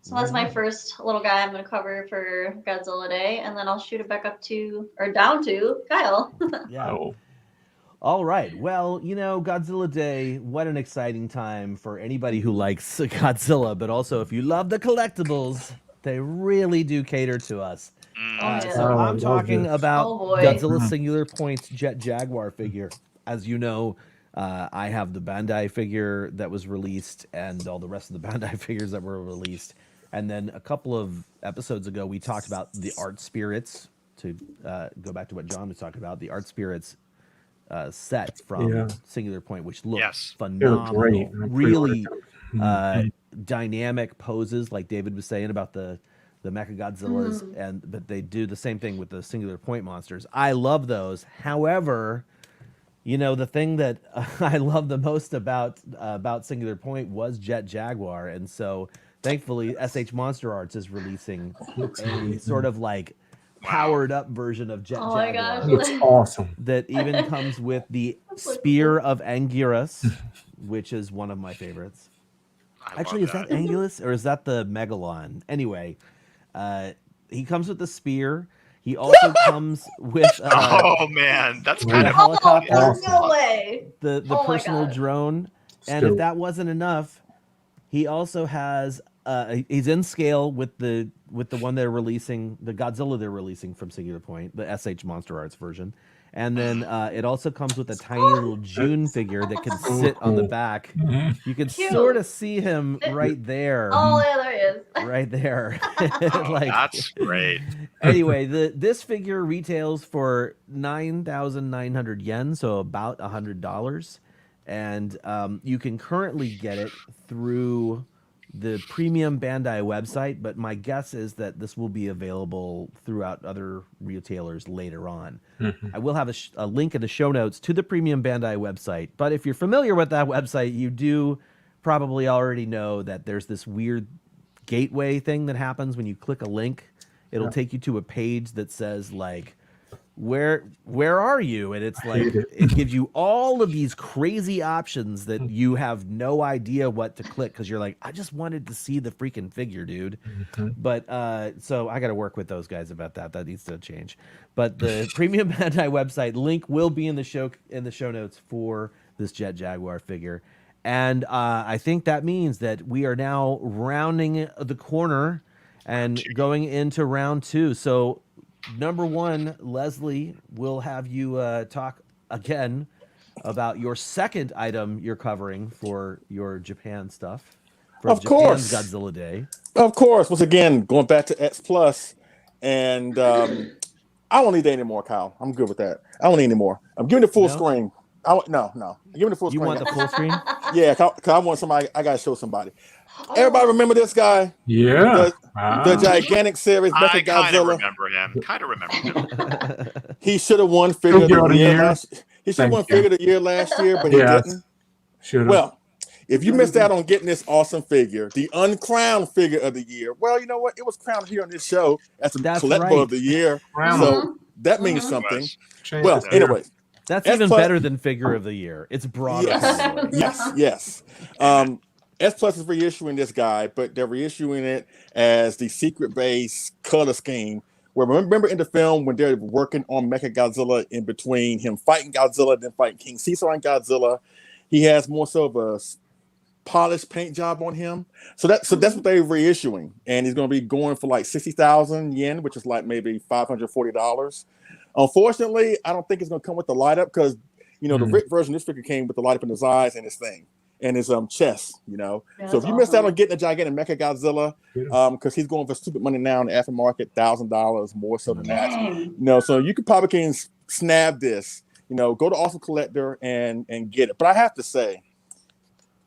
So that's my first little guy I'm going to cover for Godzilla Day, and then I'll shoot it back up to, or down to, Kyle. Yeah. All right. Well, Godzilla Day, what an exciting time for anybody who likes Godzilla, but also if you love the collectibles, they really do cater to us. So I'm talking about Godzilla Singular Point's Jet Jaguar figure. As you know, I have the Bandai figure that was released and all the rest of the Bandai figures that were released. And then a couple of episodes ago, we talked about the Art Spirits, to go back to what John was talking about, the Art Spirits set from Singular Point, which looks phenomenal. Really dynamic poses, like David was saying about the Mechagodzillas, but they do the same thing with the Singular Point monsters. I love those. However, the thing that I love the most about Singular Point was Jet Jaguar, and so thankfully SH Monster Arts is releasing a sort of like powered up version of Jet Jaguar. My gosh, it's awesome. That even comes with the Spear of Anguirus, which is one of my favorites. Actually, is that Anguirus or is that the Megalon? Anyway, he comes with the spear. He also comes with oh man, that's kind the of helicopter, No way. the Oh my personal God. drone, and if that wasn't enough, he also has he's in scale with the one they're releasing, the Godzilla they're releasing from Singular Point, the SH Monster Arts version. And then it also comes with a tiny little June figure that can sit on the back. You can Cute. sort of see him right there. Oh yeah, there he is. Right there. oh, that's great. Anyway, this figure retails for 9,900 yen, so about $100. And you can currently get it through the premium Bandai website, but my guess is that this will be available throughout other retailers later on. I will have a link in the show notes to the premium Bandai website, but if you're familiar with that website, you do probably already know that there's this weird gateway thing that happens when you click a link. It'll take you to a page that says like, where are you? And it's like it gives you all of these crazy options that you have no idea what to click because you're like, I just wanted to see the freaking figure, dude. But so I got to work with those guys about that. That needs to change. But the premium Bandai website link will be in the show notes for this Jet Jaguar figure. And I think that means that we are now rounding the corner and going into round 2. So number 1, Leslie, will have you talk again about your second item you're covering for your Japan stuff. For Of course. Japan's Godzilla Day. Of course. Once again, going back to X Plus, and I don't need that anymore, Kyle. I'm good with that. I don't need any more. I'm giving it full screen. No. Give me the full screen. You want the full screen? Yeah, cause I want somebody. I gotta show somebody. Everybody remember this guy? Yeah. The gigantic series, I kind of Mechagodzilla. remember him. He should have won figure of the year. He should have won figure of the year last year, but he didn't. Should've. Well, if you missed out on getting this awesome figure, the uncrowned figure of the year, well, you know what? It was crowned here on this show as the collectible of the year. So that means something. Well, anyway. That's even better than figure of the year. It's broader. Yes. S Plus is reissuing this guy, but they're reissuing it as the secret base color scheme. Where remember in the film when they're working on Mechagodzilla in between him fighting Godzilla and then fighting King Caesar and Godzilla, he has more so of a polished paint job on him. So that's what they're reissuing, and he's going to be going for like 60,000 yen, which is like maybe $540. Unfortunately, I don't think it's going to come with the light up because the RIP version of this figure came with the light up in his eyes and his thing and his chest. So if you missed out on getting a gigantic Mechagodzilla, because he's going for stupid money now in the aftermarket, $1,000 more so than that. So you could probably snap this. Go to Awesome Collector and get it. But I have to say,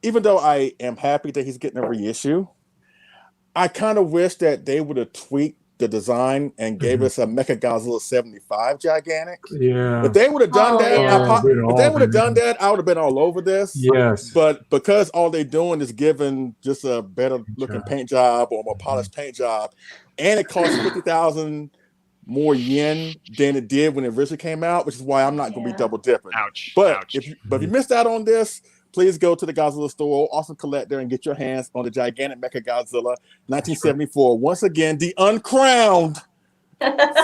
even though I am happy that he's getting a reissue, I kind of wish that they would have tweaked the design and gave us a Mechagodzilla 75 gigantic. Yeah. If they would have done that, I would have been all over this. Yes. But because all they're doing is giving just a better looking paint job or a more polished paint job, and it costs 50,000 more yen than it did when it originally came out, which is why I'm not going to be double dipping. If you missed out on this, please go to the Godzilla store, Awesome Collector, and get your hands on the gigantic Mechagodzilla 1974. Once again, the uncrowned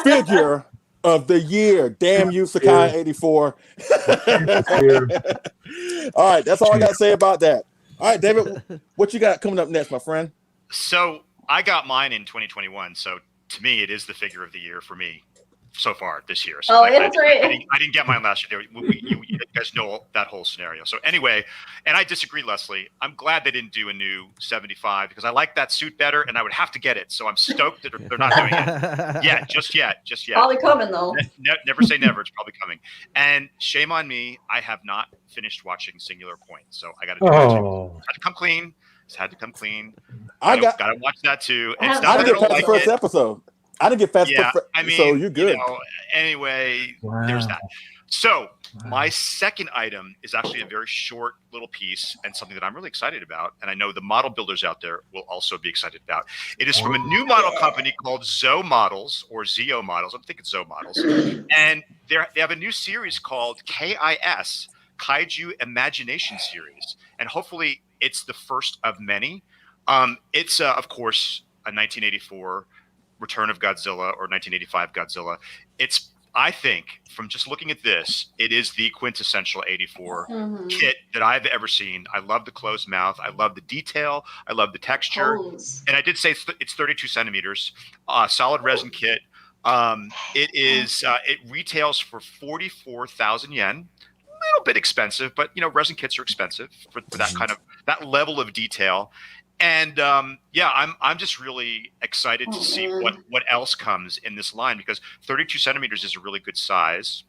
figure of the year. Damn you, Sakai 84. All right, that's all I got to say about that. All right, David, what you got coming up next, my friend? So I got mine in 2021. So to me, it is the figure of the year for me so far this year. So I didn't get mine last year. You guys know that whole scenario. So anyway, and I disagree, Leslie. I'm glad they didn't do a new 75 because I like that suit better, and I would have to get it. So I'm stoked that they're not doing it. Just yet. Probably coming though. Never say never. It's probably coming. And shame on me, I have not finished watching Singular Point. So I got to do it too. Had to come clean. It's had to come clean. I got to watch that too. And I didn't get past the first episode. I didn't get past so you're good. Anyway, there's that. So my second item is actually a very short little piece and something that I'm really excited about. And I know the model builders out there will also be excited about. It is from a new model company called Zo Models or ZO Models. I think it's Zo Models. And they have a new series called KIS, Kaiju Imagination Series. And hopefully it's the first of many. It's, of course, a 1984 Return of Godzilla or 1985 Godzilla. I think from just looking at this, it is the quintessential 84 kit that I've ever seen. I love the closed mouth. I love the detail. I love the texture. And I did say it's 32 centimeters, solid resin kit. It retails for 44,000 yen. A little bit expensive, but resin kits are expensive for that level of detail. And I'm just really excited to see what else comes in this line, because 32 centimeters is a really good size.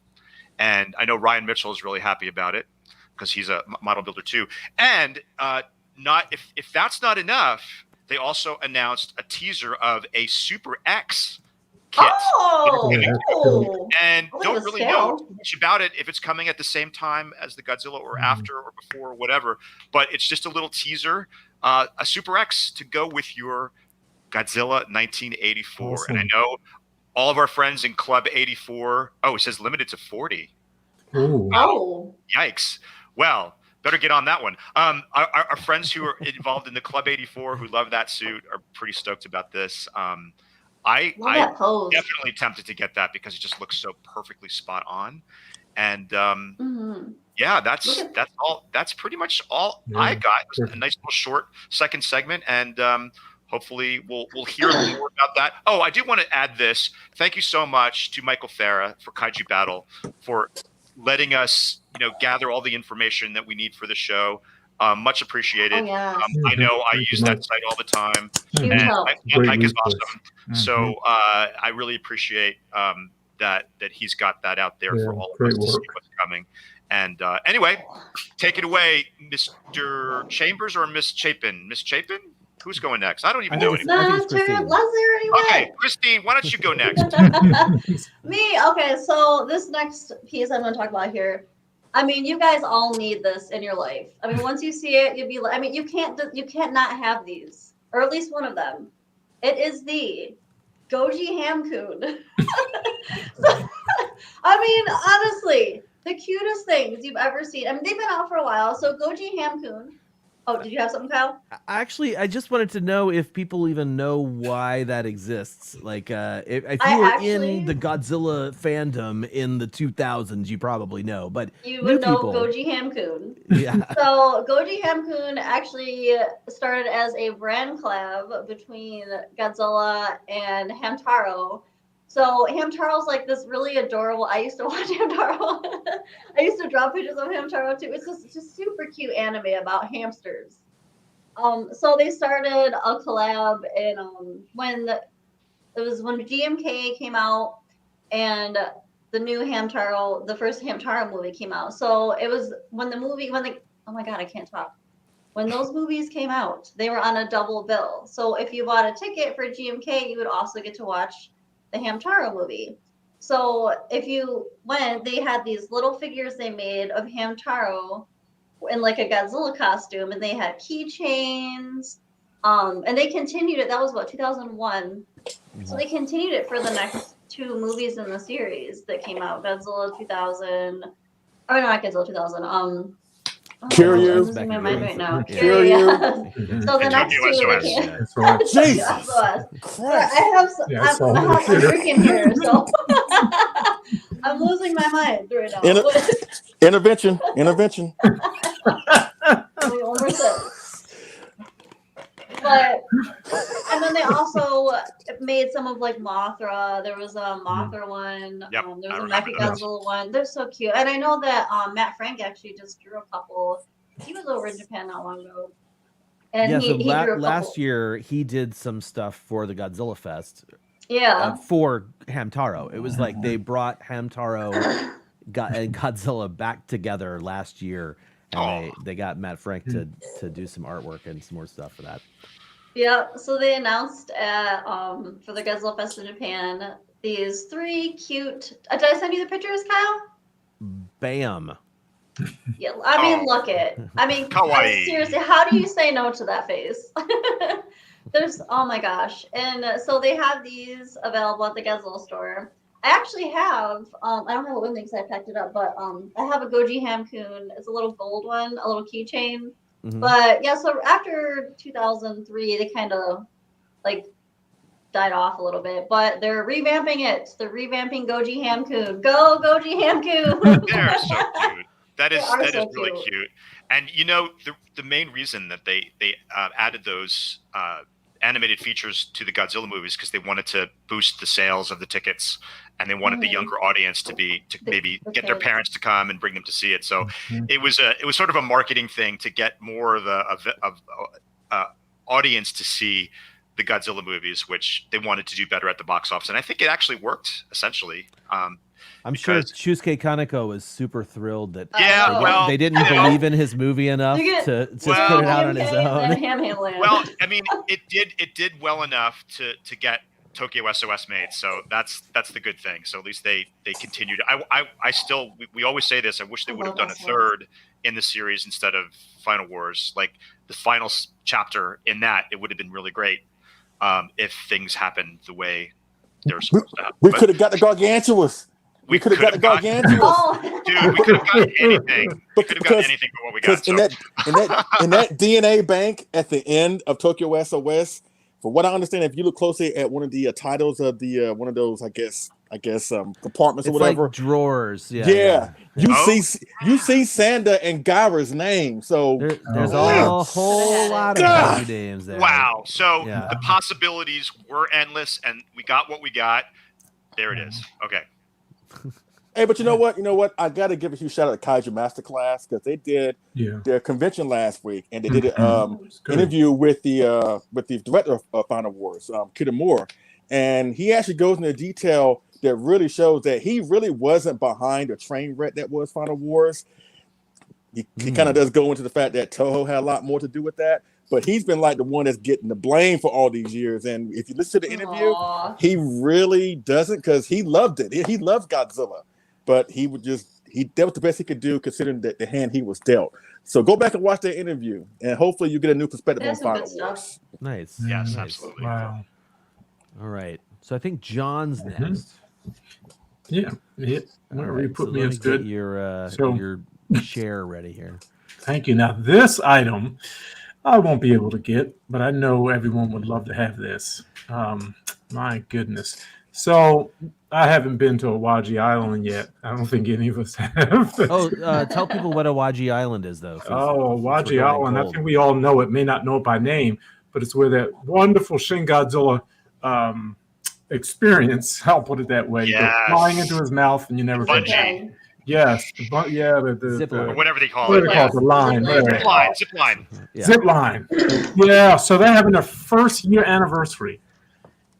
And I know Ryan Mitchell is really happy about it because he's a model builder too. And if that's not enough, they also announced a teaser of a Super X kit. And don't really know much about it, if it's coming at the same time as the Godzilla or after or before or whatever. But it's just a little teaser. A Super X to go with your Godzilla 1984. Awesome. And I know all of our friends in Club 84. Oh, it says limited to 40. Ooh. Oh. Yikes. Well, better get on that one. Our friends who are involved in the Club 84 who love that suit are pretty stoked about this. I'm definitely tempted to get that because it just looks so perfectly spot on. And that's all. That's pretty much all I got. It was a nice little short second segment, and hopefully we'll hear more about that. Oh, I do want to add this. Thank you so much to Michael Farah for Kaiju Battle for letting us, gather all the information that we need for the show. Much appreciated. I know I use that site all the time, and Mike is awesome. So I really appreciate that he's got that out there for all of us to see what's coming. And anyway, take it away, Mr. Chambers or Miss Chapin? Miss Chapin? Who's going next? I don't even know anymore. Okay, Christine, why don't you go next? Me? Okay, so this next piece I'm going to talk about here, I mean, you guys all need this in your life. I mean, once you see it, you'll be like, I mean, you can't not have these, or at least one of them. It is the Goji Hamcoon. So, I mean, honestly, the cutest things you've ever seen. I mean, they've been out for a while. So Goji Hamcoon. Oh, did you have something, Kyle? Actually, I just wanted to know if people even know why that exists. Like, if you were in the Godzilla fandom in the 2000s, you probably know. But you would know Goji Hamcoon. Yeah. So Goji Hamcoon actually started as a brand collab between Godzilla and Hamtaro. So Hamtaro's like this really adorable. I used to watch Hamtaro. I used to draw pictures of Hamtaro too. It's just super cute anime about hamsters. So they started a collab, and when GMK came out, and the new Hamtaro, the first Hamtaro movie came out. So it was when oh my god, I can't talk. When those movies came out, they were on a double bill. So if you bought a ticket for GMK, you would also get to watch the Hamtaro movie. So if you went, they had these little figures they made of Hamtaro in like a Godzilla costume, and they had keychains. And they continued it. That was what, 2001. So they continued it for the next two movies in the series that came out. Godzilla 2000, or not Godzilla 2000. Kiryu. I'm losing my mind right now. Kiryu. So the next two. Jesus Christ. I'm drinking here, so I'm losing my mind right now. Intervention. One more sip. But and then they also made some of like Mothra. There was a Mothra one. Yep, there was a Mechagodzilla one. They're so cute. And I know that Matt Frank actually just drew a couple. He was over in Japan not long ago. And yeah, he so drew a couple. last year he did some stuff for the Godzilla Fest. Yeah. For Hamtaro. It was like they brought Hamtaro and Godzilla back together last year. And they got Matt Frank to do some artwork and some more stuff for that. Yeah, so they announced at for the Godzilla Fest in Japan these three cute. Did I send you the pictures, Kyle? Bam. Yeah, I mean, look it. I mean, seriously, how do you say no to that face? There's, oh my gosh, and so they have these available at the Godzilla store. I actually have, I don't have it with me because I packed it up, but I have a Goji Hamcoon. It's a little gold one, a little keychain. But yeah, so after 2003, they kind of like died off a little bit, but they're revamping it. They're revamping Goji Hamcoon. Go Goji Hamcoon! They're so cute. That is so really cute. And you know, the main reason that they added those animated features to the Godzilla movies because they wanted to boost the sales of the tickets, and they wanted the younger audience to maybe get their parents to come and bring them to see it. So it was sort of a marketing thing to get more of the audience to see the Godzilla movies, which they wanted to do better at the box office, and I think it actually worked essentially. I'm sure Shusuke Kaneko was super thrilled that they didn't believe in his movie enough to just put it out on his own. Well, I mean, it did well enough to get Tokyo SOS made, so that's the good thing. So at least they continued. I still we always say this. I wish they would have done a third in the series instead of Final Wars. Like the final chapter in that, it would have been really great if things happened the way they're supposed to happen. We could have got the Gargantuous. We could have got the Gargantuous. Dude, we could have gotten anything. We could have gotten anything for what we got. In that DNA bank at the end of Tokyo SOS, for what I understand, if you look closely at one of the titles of the one of those, I guess compartments or whatever, like drawers. Yeah. You see Sanda and Gaira's name. So there's a whole lot of names there. Wow. So the possibilities were endless, and we got what we got. There it is. Okay. Hey, but you know what? I got to give a huge shout out to Kaiju Masterclass because they did their convention last week, and they did an interview with the director of Final Wars, Kitamura, and he actually goes into detail that really shows that he really wasn't behind the train wreck that was Final Wars. He kind of does go into the fact that Toho had a lot more to do with that, but he's been like the one that's getting the blame for all these years. And if you listen to the interview, he really doesn't, because he loved it. He loves Godzilla, but that was the best he could do considering the hand he was dealt. So go back and watch that interview, and hopefully you get a new perspective on Final Wars. Nice. Yes, absolutely. Wow. All right. So I think John's next. Yeah. Wherever you put me is good. Get your share ready here. Thank you. Now this item I won't be able to get, but I know everyone would love to have this. My goodness. So I haven't been to Awaji Island yet. I don't think any of us have. Tell people what Awaji Island is, though. Awaji Island. I think we all know it. May not know it by name, but it's where that wonderful Shin Godzilla experience. I'll put it that way. Yes. You go flying into his mouth, and you never Bungee. Yes, the zip line. Or whatever they call it. The line. Zip line. Zip line. Yeah, so they're having their first year anniversary.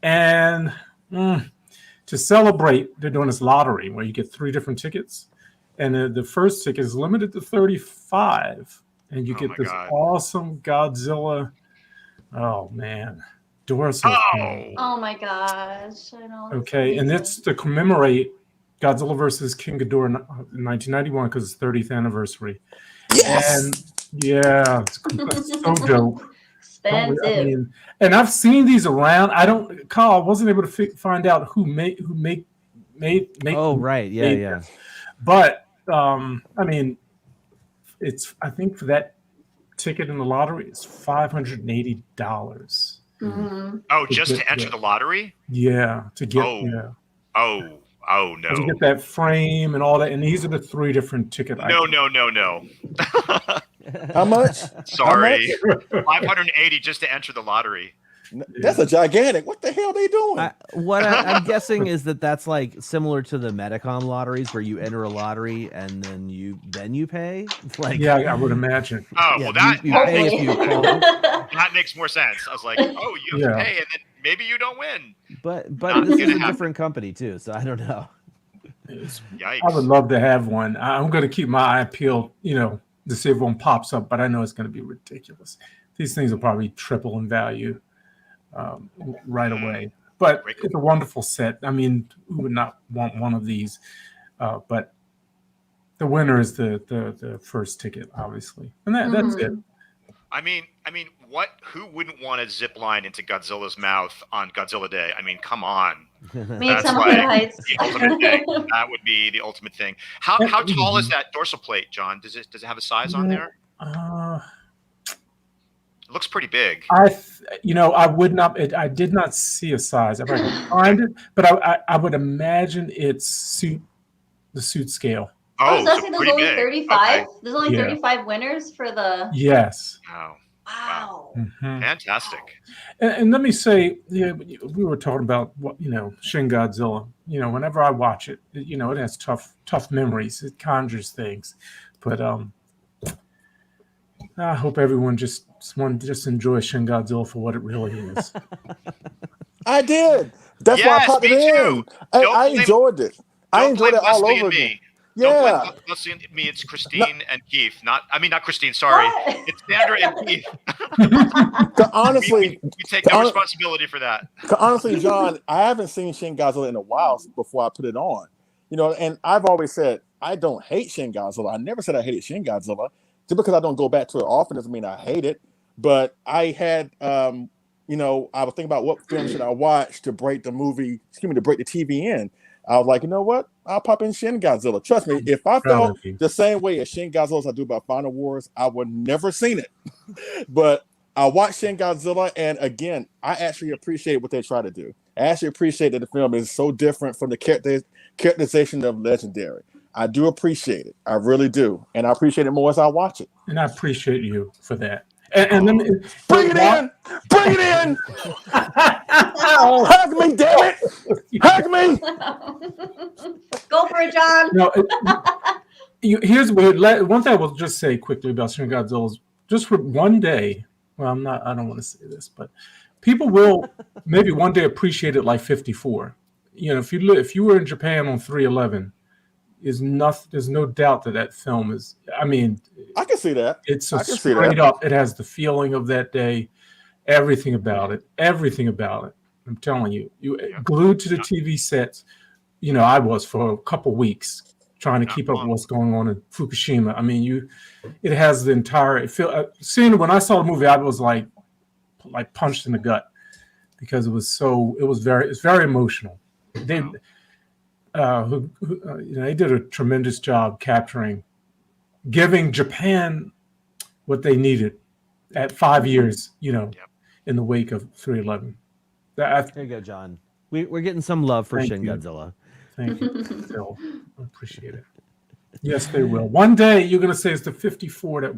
And to celebrate, they're doing this lottery where you get 3 different tickets. And the first ticket is limited to 35. And you get this awesome Godzilla. Oh, man. Dorsal. Oh, my gosh. I know. Okay, and it's to commemorate Godzilla versus King Ghidorah in 1991 because it's 30th anniversary. Yes. And it's so dope. Expensive. And I've seen these around. I wasn't able to find out who made. Oh, right. Yeah. But I think for that ticket in the lottery, it's $580. Mm-hmm. Oh, just to enter the lottery? Yeah, to get. Oh no! You get that frame and all that, and these are the 3 different ticket items. No. How much? Sorry, 580 just to enter the lottery. That's a gigantic. What the hell are they doing? I'm guessing is that's like similar to the Medicon lotteries where you enter a lottery and then you pay. Like, yeah, I would imagine. Oh, well, that pay if you call. That makes more sense. I was like, you have to pay, and then maybe you don't win. But this is a different company too, so I don't know. Yikes. I would love to have one. I'm going to keep my eye peeled, to see if one pops up, but I know it's going to be ridiculous. These things will probably triple in value right away. But it's a wonderful set. I mean, who would not want one of these? But the winner is the first ticket, obviously, and that's it. I mean, who wouldn't want to zip line into Godzilla's mouth on Godzilla Day? I mean, come on. That's like the ultimate thing. That would be the ultimate thing. How tall is that dorsal plate, John? Does it have a size on there? It looks pretty big. I would not. I did not see a size. If I could find it, but I would imagine it's the suit scale. Oh, so so there's pretty only big. 35. Okay. There's only 35 winners for the. Yes. Wow. Wow. Mm-hmm. Fantastic. And let me say, we were talking about Shin Godzilla. Whenever I watch it, it has tough memories. It conjures things, but I hope everyone just enjoy Shin Godzilla for what it really is. I did. That's why I popped it in. I enjoyed it. I enjoyed it all over again. Don't Yeah. blame Leslie and me. It's Christine and Keith. Not Christine. Sorry, it's Sandra and Keith. Honestly, we take no responsibility for that. Honestly, John, I haven't seen Shin Godzilla in a while before I put it on. And I've always said I don't hate Shin Godzilla. I never said I hated Shin Godzilla. Just because I don't go back to it often doesn't mean I hate it. But I had, I was thinking about what film should I watch to break the TV in. I was like, you know what? I'll pop in Shin Godzilla. Trust me, if I felt the same way as Shin Godzilla as I do about Final Wars, I would never seen it. But I watched Shin Godzilla, and again, I actually appreciate what they try to do. I actually appreciate that the film is so different from the characterization of Legendary. I do appreciate it. I really do. And I appreciate it more as I watch it. And I appreciate you for that. And let me bring it in. Bring it in. Hug me, damn it. Hug me. Go for it, John. No, here's one thing I will just say quickly about Shin Godzilla is just for one day. Well, I don't want to say this, but people will maybe one day appreciate it like 54. If you were in Japan on 3/11, there's no doubt that film is. I mean, I can see that. It's straight up. It has the feeling of that day. Everything about it. I'm telling you, glued to the TV sets. I was for a couple weeks trying to keep up with what's going on in Fukushima. I mean, it has the entire. Seeing when I saw the movie, I was like punched in the gut because it's very emotional. They did a tremendous job giving Japan what they needed at 5 years, in the wake of 3/11. There you go, John. We're getting some love for Shin Godzilla. Thank you, Phil. I appreciate it. Yes, they will. One day you're going to say it's the 54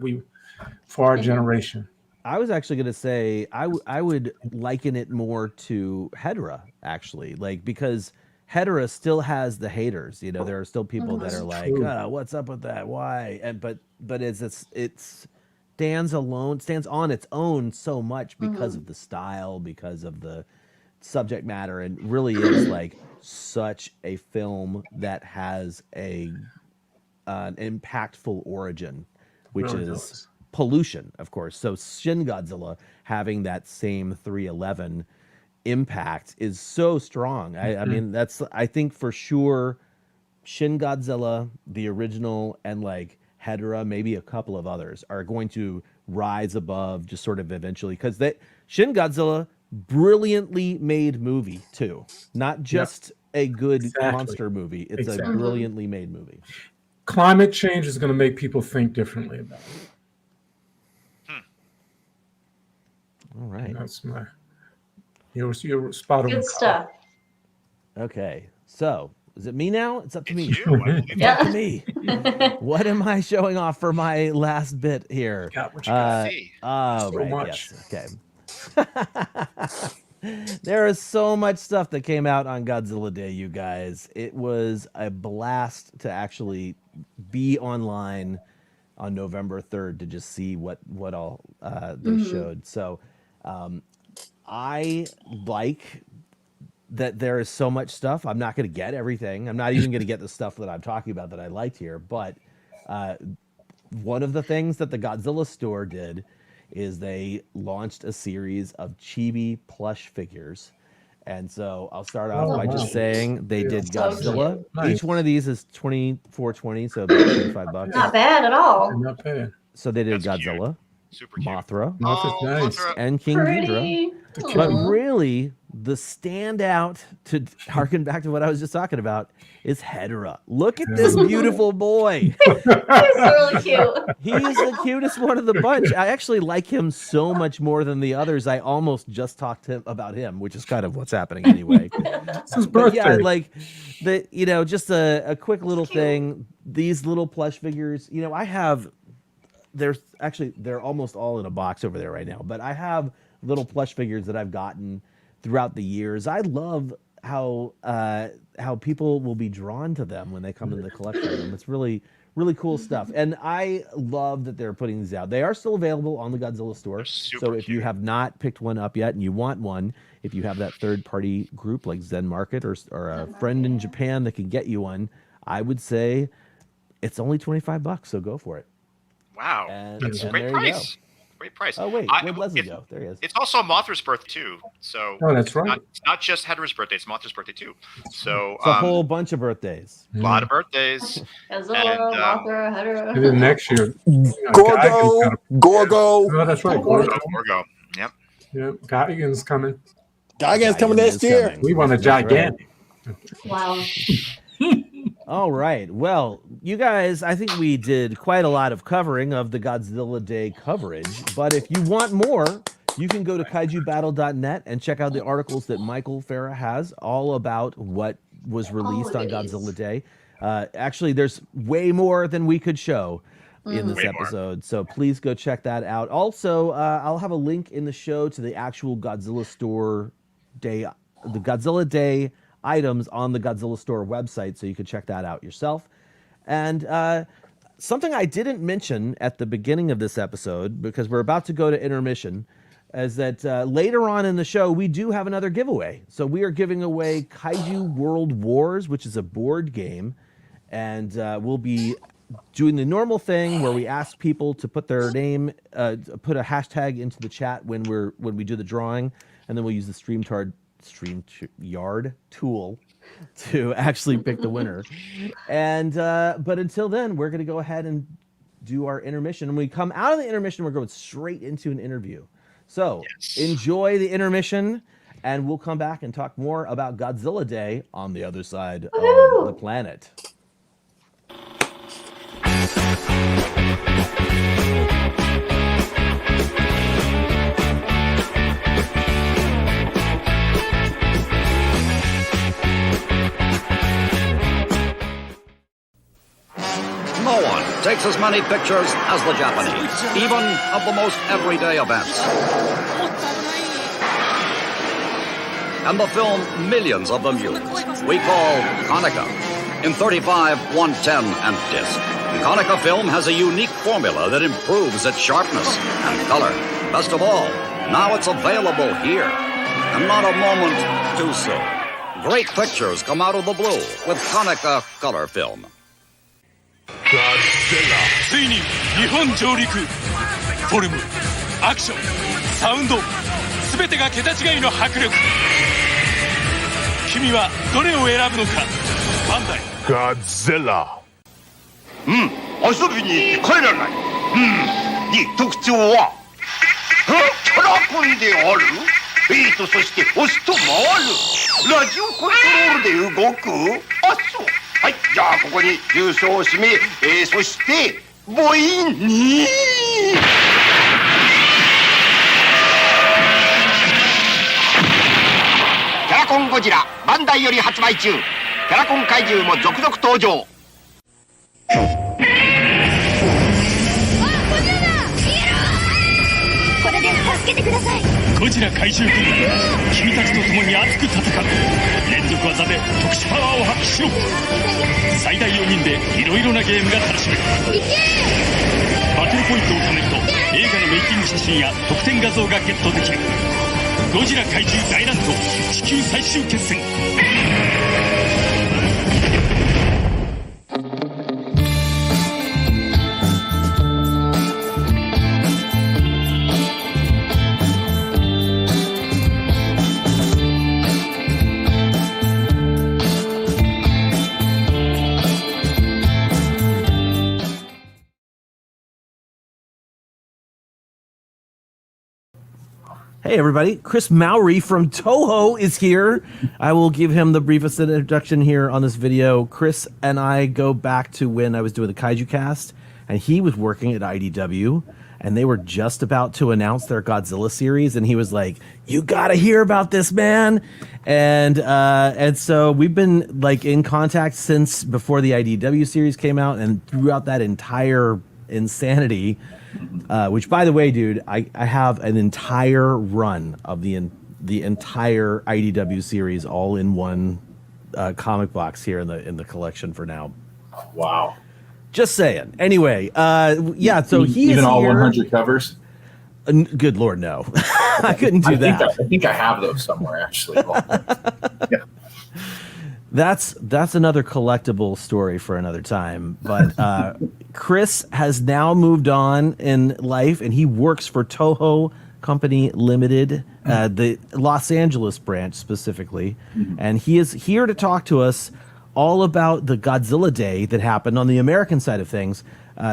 for our generation. I was actually going to say I would liken it more to Hedorah, actually, because Hedorah still has the haters. There are still people that are like, "What's up with that? Why?" And but it stands on its own so much because of the style, because of the subject matter, and really is such a film that has an impactful origin, which is pollution, of course. So Shin Godzilla having that same 3/11 impact is so strong. I mean, I think for sure Shin Godzilla, the original, and Hedorah, maybe a couple of others, are going to rise above just sort of eventually, because Shin Godzilla, brilliantly made movie too, not just a good monster movie. It's a brilliantly made movie. Climate change is going to make people think differently about it. All right, that's you're spot on. Good stuff. Okay, so is it me now? It's up to me. It's up to me. What am I showing off for my last bit here? Got what you got. Oh, so right. much. Yes. Okay. There is so much stuff that came out on Godzilla Day, you guys. It was a blast to actually be online on November 3rd to just see what all they showed. So I like that there is so much stuff. I'm not going to get everything. I'm not even going to get the stuff that I'm talking about that I liked here. But one of the things that the Godzilla store did is they launched a series of chibi plush figures. And so I'll start off by just saying they did Godzilla. Nice. Each one of these is $24.20, so about $25. Not bad at all. Not bad. So they did Godzilla, Super cute. Mothra, Mothra's nice. Mothra. and King Pretty. Ghidorah. But really, the standout, to harken back to what I was just talking about, is Hedera. Look at this beautiful boy. He's really cute. He's the cutest one of the bunch. I actually like him so much more than the others. I almost just talked about him, which is kind of what's happening anyway. It's his birthday. Yeah, like just a quick little thing. These little plush figures, I have. They're almost all in a box over there right now. But I have little plush figures that I've gotten throughout the years. I love how people will be drawn to them when they come into the collection room. It's really, really cool stuff. And I love that they're putting these out. They are still available on the Godzilla store. So if you have not picked one up yet and you want one, if you have that third-party group like Zen Market or a friend in Japan that can get you one, I would say it's only $25, so go for it. Wow, that's a great price. Great price. Oh wait, where'd Leslie go? There he is. It's also Mothra's birthday too. So that's right. It's not just Hedera's birthday; it's Mothra's birthday too. So it's a whole bunch of birthdays. A lot of birthdays. Godzilla, Mothra, Hedera. And then next year, Gorgo. Oh, that's right. Gorgo. Yep. Yep. Gigan's coming. Gigan's coming next year. We want a gigantic. Wow. All right. Well, you guys, I think we did quite a lot of covering of the Godzilla Day coverage. But if you want more, you can go to kaijubattle.net and check out the articles that Michael Farah has all about what was released on Godzilla Day. Actually, there's way more than we could show in this episode. So please go check that out. Also, I'll have a link in the show to the actual Godzilla Store Day, the Godzilla Day items on the Godzilla Store website, so you can check that out yourself. And something I didn't mention at the beginning of this episode, because we're about to go to intermission, is that later on in the show, we do have another giveaway. So we are giving away Kaiju World Wars, which is a board game. And we'll be doing the normal thing where we ask people to put their name, put a hashtag into the chat when we do the drawing. And then we'll use the StreamYard tool to actually pick the winner. And but until then, we're going to go ahead and do our intermission. And when we come out of the intermission, we're going straight into an interview. So enjoy the intermission, and we'll come back and talk more about Godzilla Day on the other side of the planet. No one takes as many pictures as the Japanese, even of the most everyday events. And the film millions of them use, we call Konica, in 35, 110, and disc. Konica film has a unique formula that improves its sharpness and color. Best of all, now it's available here, and not a moment too soon. Great pictures come out of the blue with Konica color film. Godzilla ついに日本上陸フォルム、アクション、サウンド全てが桁違いの迫力君はどれを選ぶのかバンダイ Godzilla 遊びに行って帰らないで特徴はキャラコンであるそして押すと回るラジオコントロールで動くそうはい、じゃあここに重曹を締め、そして母音にキャラコンゴジラバンダイより発売中キャラコン怪獣も続々登場これで助けてくださいゴジラ怪獣軍君たちと共に熱く戦う連続技で特殊パワーを発揮しろ最大4人でいろいろなゲームが楽しめるバトルポイントを貯めると映画のメイキング写真や特典画像がゲットできるゴジラ怪獣大乱闘地球最終決戦 Hey, everybody. Chris Mowry from Toho is here. I will give him the briefest introduction here on this video. Chris and I go back to when I was doing the Kaiju Cast, and he was working at IDW, and they were just about to announce their Godzilla series, and he was like, "You got to hear about this, man." And so we've been like in contact since before the IDW series came out, and throughout that entire insanity. Which, by the way, dude, I have an entire run of the entire IDW series all in one comic box here in the collection for now. Wow. Just saying. Anyway, yeah. So he even is all here. 100 covers. Good Lord, no. I couldn't do that. I think I have those somewhere actually. Yeah. That's another collectible story for another time. But Chris has now moved on in life, and he works for Toho Company Limited, the Los Angeles branch specifically. And he is here to talk to us all about the Godzilla Day that happened on the American side of things.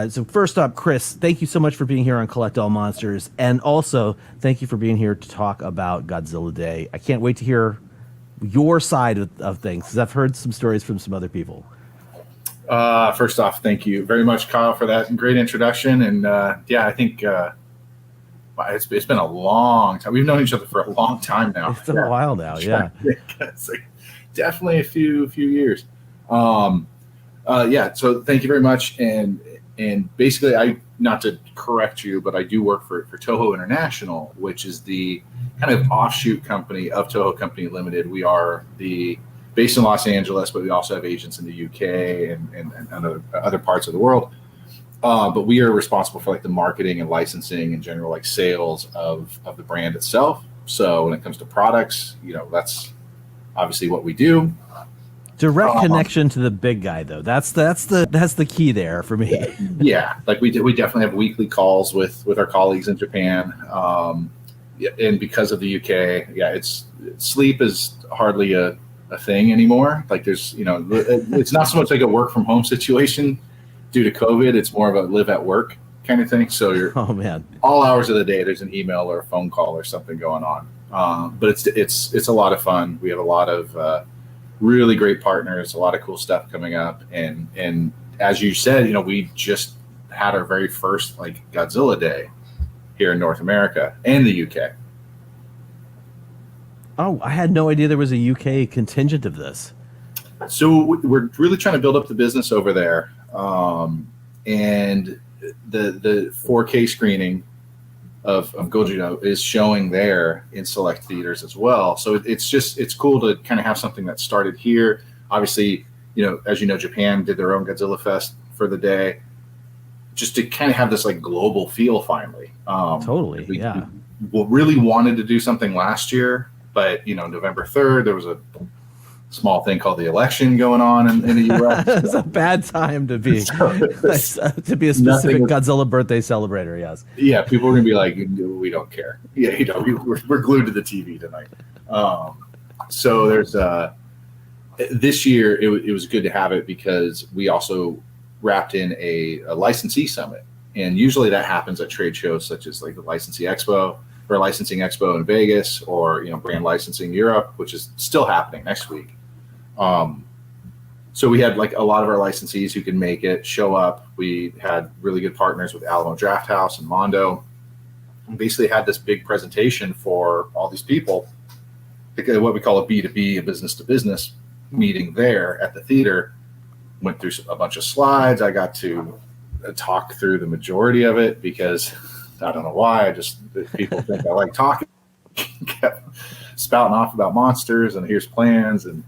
So first up, Chris, thank you so much for being here on Collect All Monsters. And also, thank you for being here to talk about Godzilla Day. I can't wait to hear your side of things, because I've heard some stories from some other people. First off, thank you very much, Kyle, for that great introduction. And yeah, I think it's been a long time. We've known each other for a long time now. It's been a while now, yeah. It's like definitely a few years. Yeah, so thank you very much. And basically, not to correct you, but I do work for Toho International, which is the kind of offshoot company of Toho Company Limited. We are based in Los Angeles, but we also have agents in the UK and other parts of the world. But we are responsible for like the marketing and licensing and general like sales of the brand itself. So when it comes to products, that's obviously what we do. Direct connection to the big guy, though. That's the key there for me. Yeah, like we definitely have weekly calls with our colleagues in Japan. And because of the UK, yeah, sleep is hardly a thing anymore. Like there's, it's not so much like a work from home situation due to COVID. It's more of a live at work kind of thing. So you're all hours of the day, there's an email or a phone call or something going on. But it's a lot of fun. We have a lot of really great partners, a lot of cool stuff coming up. And as you said, we just had our very first like Godzilla Day here in North America and the UK. Oh, I had no idea there was a UK contingent of this. So we're really trying to build up the business over there. And the 4K screening of Goji is showing there in select theaters as well. So it's cool to kind of have something that started here. Obviously, as you know, Japan did their own Godzilla Fest for the day, just to kind of have this like global feel finally. Totally, We really wanted to do something last year, but November 3rd, there was a small thing called the election going on in the U.S. It's a bad time to be to be a specific Godzilla birthday celebrator. Yes. Yeah, people are gonna be like, we don't care. Yeah, we're glued to the TV tonight. So there's this year it was good to have it because we also wrapped in a licensee summit, and usually that happens at trade shows such as like the Licensing Expo in Vegas, or Brand Licensing Europe, which is still happening next week. So we had like a lot of our licensees who can make it show up. We had really good partners with Alamo Drafthouse and Mondo. And basically had this big presentation for all these people, because what we call a B2B, a business to business meeting there at the theater. Went through a bunch of slides. I got to talk through the majority of it because I don't know why. People think I like talking. Kept spouting off about monsters and here's plans and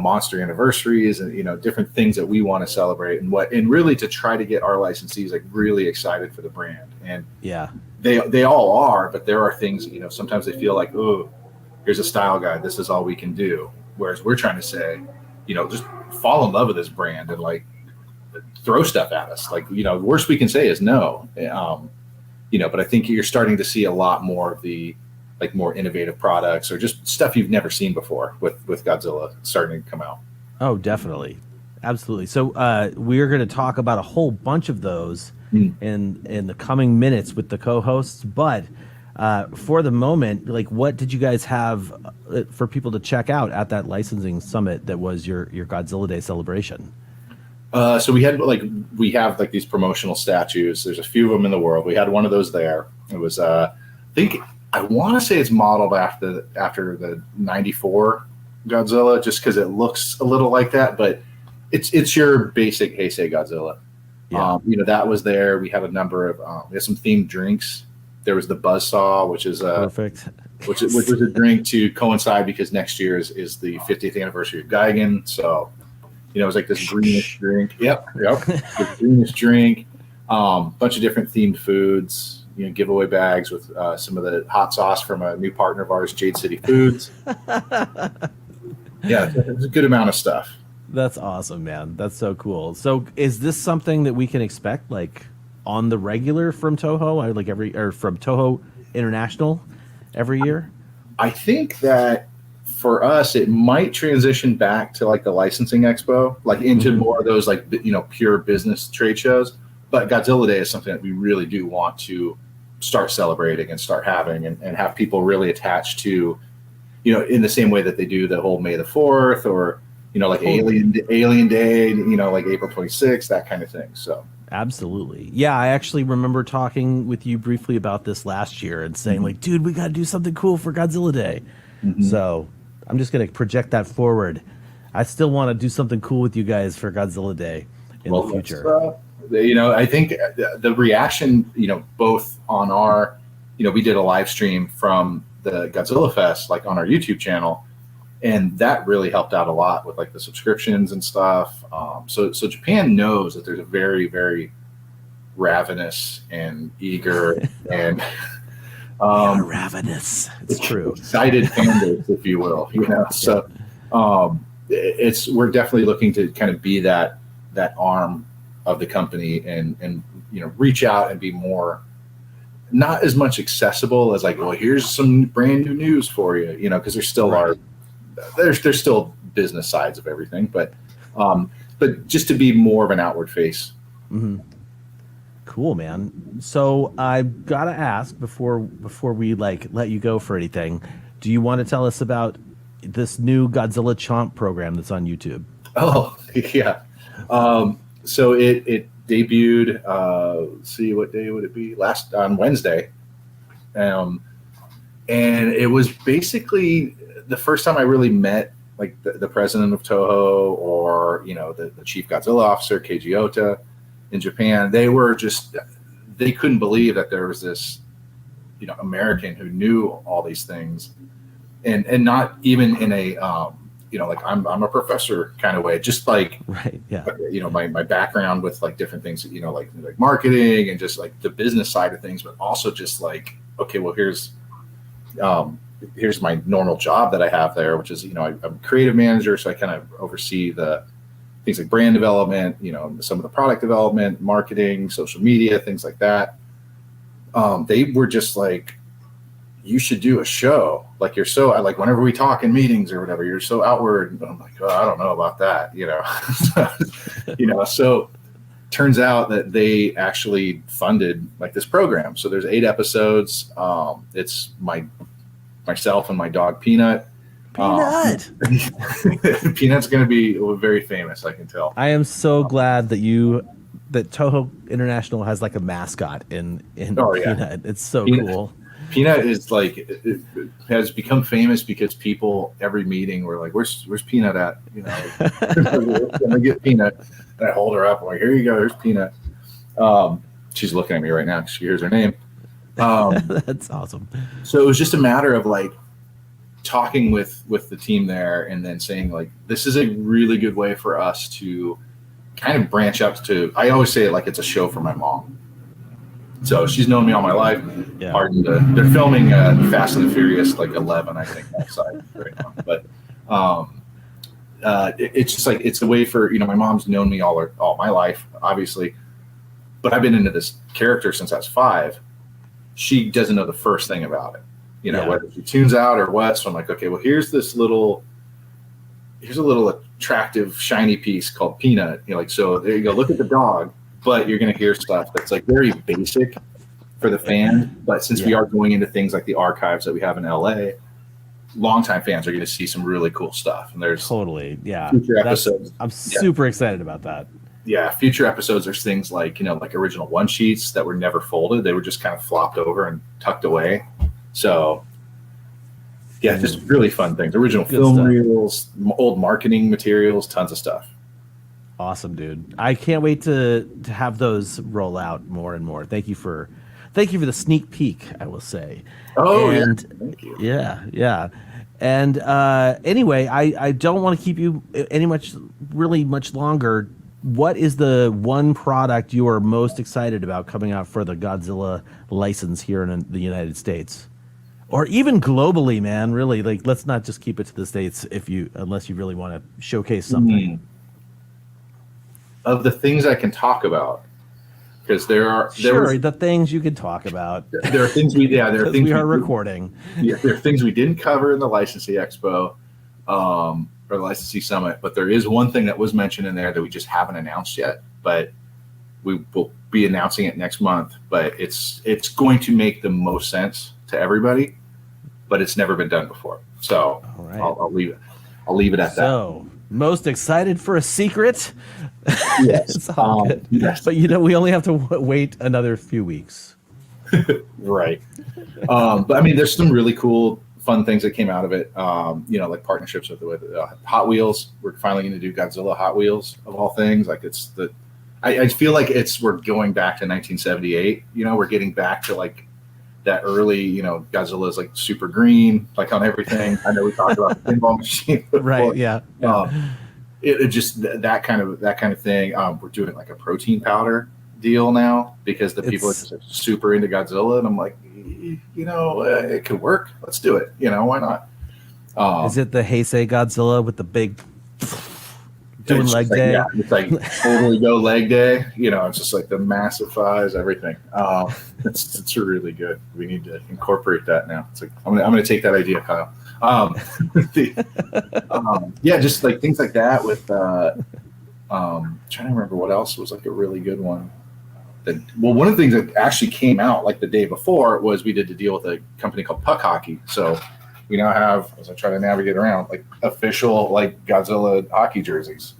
monster anniversaries and different things that we want to celebrate and really to try to get our licensees like really excited for the brand. And yeah, they all are, but there are things sometimes they feel like, oh, here's a style guide. This is all we can do. Whereas we're trying to say, just fall in love with this brand and like throw stuff at us. Like the worst we can say is no. But I think you're starting to see a lot more of the like more innovative products or just stuff you've never seen before with Godzilla starting to come out. Oh, definitely. Absolutely. So we're going to talk about a whole bunch of those in the coming minutes with the co-hosts. But For the moment, like, what did you guys have for people to check out at that licensing summit that was your Godzilla Day celebration? So we have like these promotional statues. There's a few of them in the world. We had one of those there. It was I want to say it's modeled after the '94 Godzilla, just because it looks a little like that, but it's your basic Heisei Godzilla. Yeah. That was there. We had a number of we had some themed drinks. There was the Buzzsaw, which is perfect, which was a drink to coincide because next year is the 50th anniversary of Gigan. So it was like this greenish drink. Yep. This greenish drink. Bunch of different themed foods. Giveaway bags with some of the hot sauce from a new partner of ours, Jade City Foods. Yeah, it's a good amount of stuff. That's awesome, man. That's so cool. So is this something that we can expect like on the regular from Toho, or from Toho International every year? I think that for us, it might transition back to like the licensing expo, like into more of those like, pure business trade shows. But Godzilla Day is something that we really do want to start celebrating and start having and have people really attached to, in the same way that they do the whole May the 4th or, like Alien Day, like April 26th, that kind of thing. So absolutely. Yeah, I actually remember talking with you briefly about this last year and saying like, dude, we got to do something cool for Godzilla Day. So I'm just going to project that forward. I still want to do something cool with you guys for Godzilla Day in the future. I think the reaction, both on our, we did a live stream from the Godzilla Fest, like on our YouTube channel, and that really helped out a lot with like the subscriptions and stuff. So Japan knows that there's a very, very ravenous and eager and ravenous. It's true. Excited fan base, if you will. So we're definitely looking to kind of be that arm of the company and reach out and be more, not as much accessible as like, well, here's some brand new news for you, because there still are, there's still business sides of everything, but just to be more of an outward face. Cool, man. So I've got to ask before we like let you go for anything, do you want to tell us about this new Godzilla Chomp program that's on YouTube? Oh yeah. So it debuted, see, what day would it be? On Wednesday. And it was basically the first time I really met like the president of Toho or, the chief Godzilla officer, Keiji Ota in Japan. They couldn't believe that there was this, American who knew all these things and not even in a, like I'm a professor kind of way, just like, right. Yeah. My background with like different things, like marketing and just like the business side of things, but also just like, okay, well, here's my normal job that I have there, which is, I'm a creative manager. So I kind of oversee the things like brand development, some of the product development, marketing, social media, things like that. They were just like, you should do a show. Like you're so like whenever we talk in meetings or whatever, you're so outward. And I'm like, oh, I don't know about that, So turns out that they actually funded like this program. So there's 8 episodes. It's myself and my dog Peanut. Peanut. Peanut's going to be very famous, I can tell. I am so glad that Toho International has like a mascot in Peanut. It's so cool. Peanut is like it has become famous because people every meeting were like, "Where's Peanut at?" I get Peanut, and I hold her up. I'm like, "Here you go. Here's Peanut." She's looking at me right now. She hears her name. That's awesome. So it was just a matter of like talking with the team there, and then saying like, "This is a really good way for us to kind of branch out to." I always say it like it's a show for my mom. So she's known me all my life. Yeah. They're filming Fast and the Furious like 11, I think, outside right now. But it's just like it's a way for my mom's known me all my life, obviously, but I've been into this character since I was 5. She doesn't know the first thing about it, whether she tunes out or what. So I'm like, okay, well, here's a little attractive shiny piece called Peanut. So there you go. Look at the dog. But you're going to hear stuff that's like very basic for the fan. But since we are going into things like the archives that we have in LA, longtime fans are going to see some really cool stuff. And there's future episodes. I'm super excited about that. Yeah, future episodes. There's things like, you know, like original one sheets that were never folded. They were just kind of flopped over and tucked away. So yeah, just really fun things. Original film reels, old marketing materials, tons of stuff. Awesome, dude. I can't wait to have those roll out more and more. Thank you for the sneak peek, I will say. Oh, and thank you. Yeah. And anyway, I don't want to keep you really much longer. What is the one product you are most excited about coming out for the Godzilla license here in the United States? Or even globally, man, really, like, let's not just keep it to the States unless you really want to showcase something. Of the things I can talk about, because the things you can talk about. There are things we recording. Yeah, there are things we didn't cover in the Licensee Expo or the Licensee Summit, but there is one thing that was mentioned in there that we just haven't announced yet, but we will be announcing it next month. But it's going to make the most sense to everybody, but it's never been done before. So I'll leave it at that. So most excited for a secret. Yes. It's all good. Yes. But we only have to wait another few weeks. Right. But I mean, there's some really cool, fun things that came out of it. Like partnerships with Hot Wheels. We're finally going to do Godzilla Hot Wheels of all things. Like I feel like we're going back to 1978. We're getting back to like that early, Godzilla's like super green, like on everything. I know we talked about the pinball machine before. Right. Yeah. It just that kind of thing. We're doing like a protein powder deal now because the people are just super into Godzilla, and I'm like, it could work. Let's do it. Why not? Is it the Heisei Godzilla with the big doing leg day? Yeah, it's like totally go leg day. It's just like the massive thighs, everything. It's really good. We need to incorporate that now. It's like I'm gonna take that idea, Kyle. Just like things like that with trying to remember what else was like a really good one. One of the things that actually came out like the day before was we did the deal with a company called Puck Hockey. So we now have, as I try to navigate around, like official like Godzilla hockey jerseys.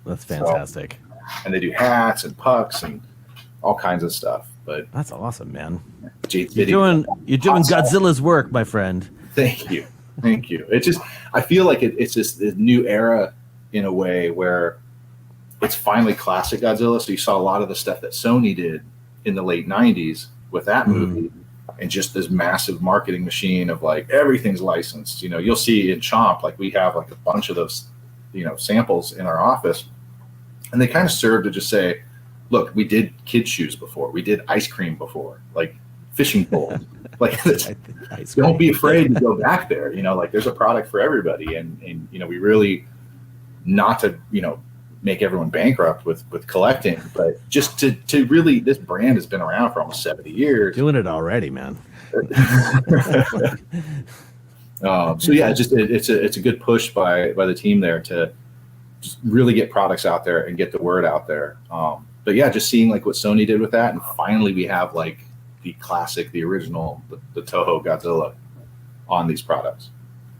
That's fantastic. And they do hats and pucks and all kinds of stuff. But that's awesome, man. You're doing Godzilla's work, my friend. Thank you. It's just, I feel like it's just this new era in a way where it's finally classic Godzilla. So you saw a lot of the stuff that Sony did in the late 90s with that movie and just this massive marketing machine of like everything's licensed. You'll see in Chomp, like we have like a bunch of those, samples in our office, and they kind of serve to just say, look, we did kids shoes before. We did ice cream before, like fishing poles. Like, don't be afraid to go back there. Like there's a product for everybody, and we really, not to make everyone bankrupt with collecting, but just to really, this brand has been around for almost 70 years. Doing it already, man. So yeah, it's a good push by the team there to just really get products out there and get the word out there. But yeah, just seeing like what Sony did with that, and finally we have like the classic, the original, the Toho Godzilla on these products.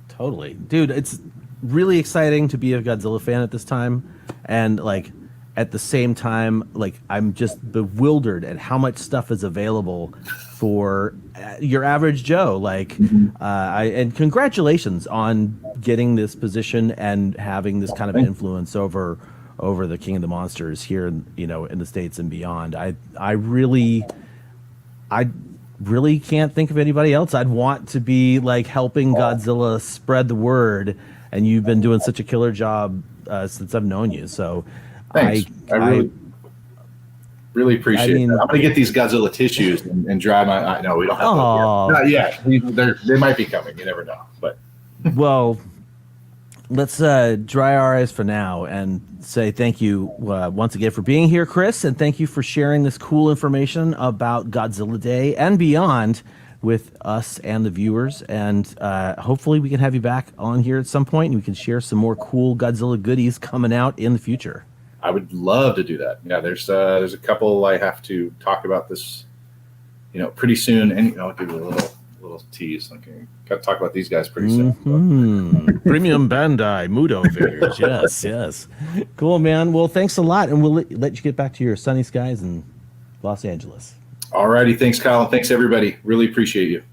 Totally. Dude, it's really exciting to be a Godzilla fan at this time. And like at the same time, like I'm just bewildered at how much stuff is available for your average Joe. Like, and congratulations on getting this position and having this kind of influence over the King of the Monsters here, in the States and beyond. I really can't think of anybody else I'd want to be like helping Godzilla spread the word, and you've been doing such a killer job since I've known you. So thanks. I really appreciate it. I'm gonna get these Godzilla tissues and dry my. I know we don't have those yet. Not yet. They might be coming. You never know. But well, let's dry our eyes for now and say thank you once again for being here, Chris, and thank you for sharing this cool information about Godzilla Day and beyond with us and the viewers. And hopefully we can have you back on here at some point and we can share some more cool Godzilla goodies coming out in the future. I would love to do that. Yeah, there's a couple I have to talk about this pretty soon, and I'll give you a little tease. Okay, got to talk about these guys pretty soon. Premium Bandai Muto figures. Yes. Cool, man. Well, thanks a lot, and we'll let you get back to your sunny skies in Los Angeles. All righty. Thanks, Kyle. Thanks, everybody. Really appreciate you.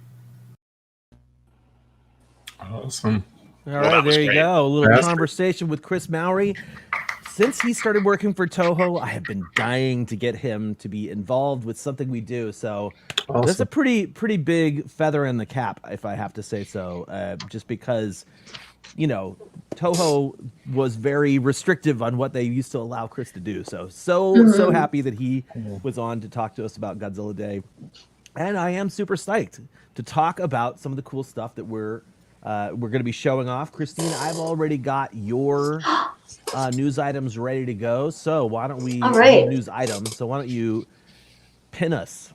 Awesome. All right, there you go. A little conversation with Chris Mowry. Since he started working for Toho, I have been dying to get him to be involved with something we do. So that's a pretty big feather in the cap, if I have to say so. Just because, Toho was very restrictive on what they used to allow Chris to do. So happy that he was on to talk to us about Godzilla Day. And I am super psyched to talk about some of the cool stuff that we're going to be showing off. Christine, I've already got your news items ready to go. So why don't we news items? So why don't you pin us?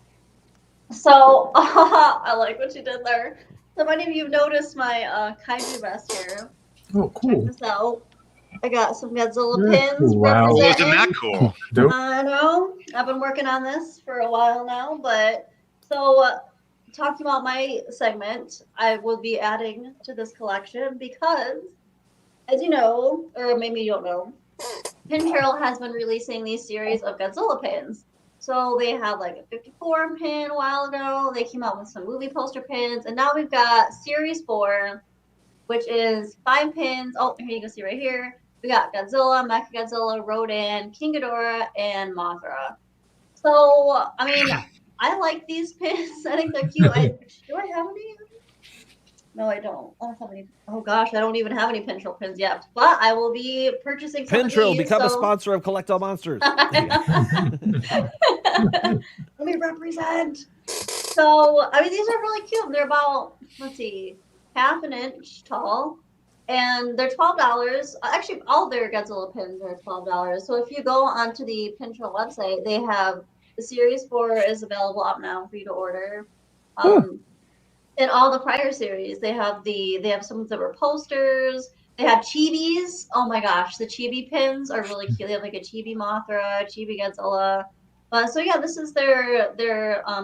So I like what you did there. So many of you have noticed my kaiju vest here. Oh, cool. Check this out. I got some Godzilla pins. Wow. Isn't that cool? I know. I've been working on this for a while now, but talking about my segment, I will be adding to this collection because, as you know, or maybe you don't know, Pin Carol has been releasing these series of Godzilla pins. So they had like a 54 pin a while ago. They came out with some movie poster pins, and now we've got Series 4, which is 5 pins. Oh, here you can see right here. We got Godzilla, Mechagodzilla, Rodan, King Ghidorah, and Mothra. So, I mean, I like these pins. I think they're cute. Do I have any? No, I don't. I don't have any. Oh gosh, I don't even have any Pintrill pins yet. But I will be purchasing some Pintrill, of these, become a sponsor of Collect All Monsters. Let me represent. So, I mean, these are really cute. They're about, let's see, half an inch tall. And they're $12. Actually, all their Godzilla pins are $12. So if you go onto the Pintrill website, they have the Series 4 is available up now for you to order. In all the prior series, they have some that were posters. They have chibis. Oh my gosh, the chibi pins are really cute. They have like a chibi Mothra, chibi Godzilla. So yeah, this is their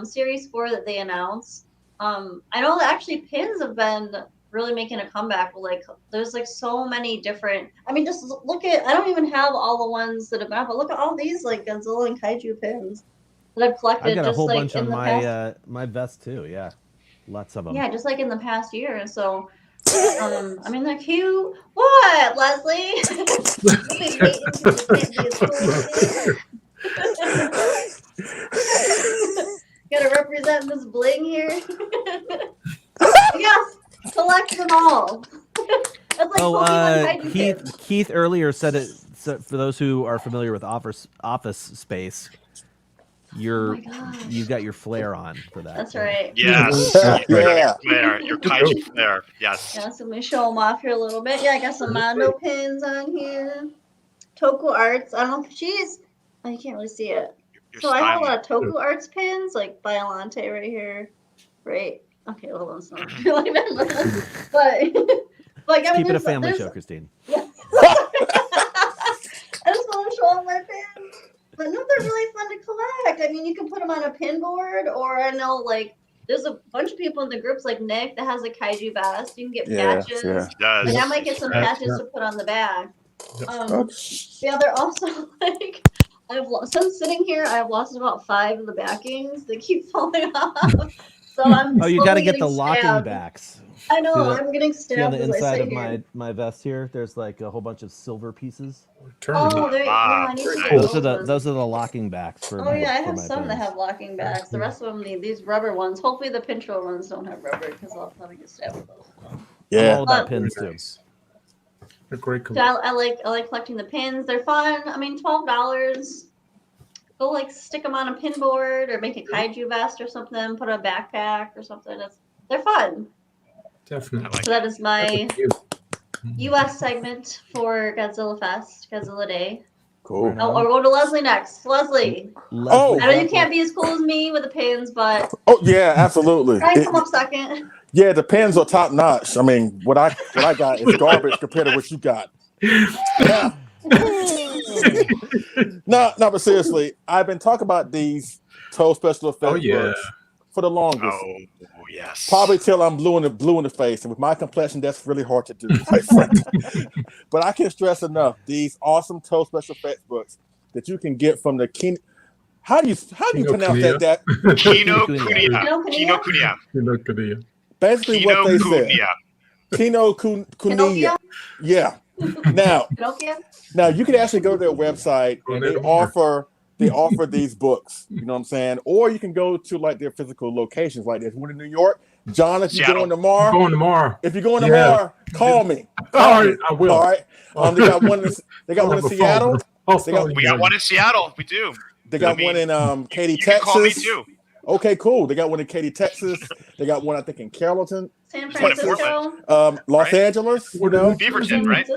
Series 4 that they announced. I know that actually pins have been really making a comeback. Like there's like so many different. I mean, just look at. I don't even have all the ones that have been out, but look at all these like Godzilla and Kaiju pins that I've collected. I got a whole bunch in on my vest too. Yeah, lots of them. Yeah, just like in the past year. So, I mean, they're cute. What, Leslie? Gotta represent this bling here. Yes, collect them all. That's like Keith earlier said it. So for those who are familiar with Office Space, you've got your flare on for that. That's right. Yes. Your kaiju flare. Yes. Yeah, so let me show them off here a little bit. Yeah, I got some Mondo pins on here. Toku Arts. I don't know if you can't really see it. So I have a lot of Toku Arts pins, like Biolante right here. Right. Okay, hold on. But I mean, keep it a family show, Christine. Yeah. I just want to show off my pins. But no, they're really fun to collect. I mean, you can put them on a pin board, or I know, like, there's a bunch of people in the groups, like Nick, that has a kaiju vest. You can get patches. And I might get some patches to put on the back. Yeah, they're also, like, since sitting here, I've lost about 5 of the backings. They keep falling off. So I'm you got to get the locking backs. I know, I'm getting stabbed. See on the inside of my vest here, there's like a whole bunch of silver pieces. I need to those are the locking backs for. I have some that have locking backs. The rest of them need these rubber ones. Hopefully, the Pintrill ones don't have rubber because I'll probably get stabbed with those. Yeah, I'm all about pins too. They're great. So I like collecting the pins. They're fun. I mean, $12. Go like stick them on a pin board or make a kaiju vest or something. Put a backpack or something. They're fun. Definitely. So that is my U.S. segment for Godzilla Fest, Godzilla Day. Cool. Oh, or go to Leslie next. Leslie. I know you can't be as cool as me with the pins, but yeah, absolutely. Try and come up second. Yeah, the pins are top notch. I mean, what I got is garbage compared to what you got. Yeah. No, but seriously, I've been talking about these Toho special effects books for the longest. Oh, yes. Probably till I'm blue in the face, and with my complexion, that's really hard to do, quite frankly. But I can't stress enough these awesome Toe special effects books that you can get from the How do you pronounce that? Kinokuniya. Basically, what they said. Kinokuniya. Yeah. Now you can actually go to their website and they offer these books. You know what I'm saying? Or you can go to like their physical locations. Like there's one in New York. John, if you're going tomorrow, if you're going tomorrow, call me. All right, I will. All right. They got one. They got one in Seattle. We got one in Seattle. We do. They got one in Katy, Texas. Call me too. Okay, cool. They got one in Katy, Texas. They got one, I think, in Carrollton, San Francisco, Los Angeles. You know, Beaverton, right?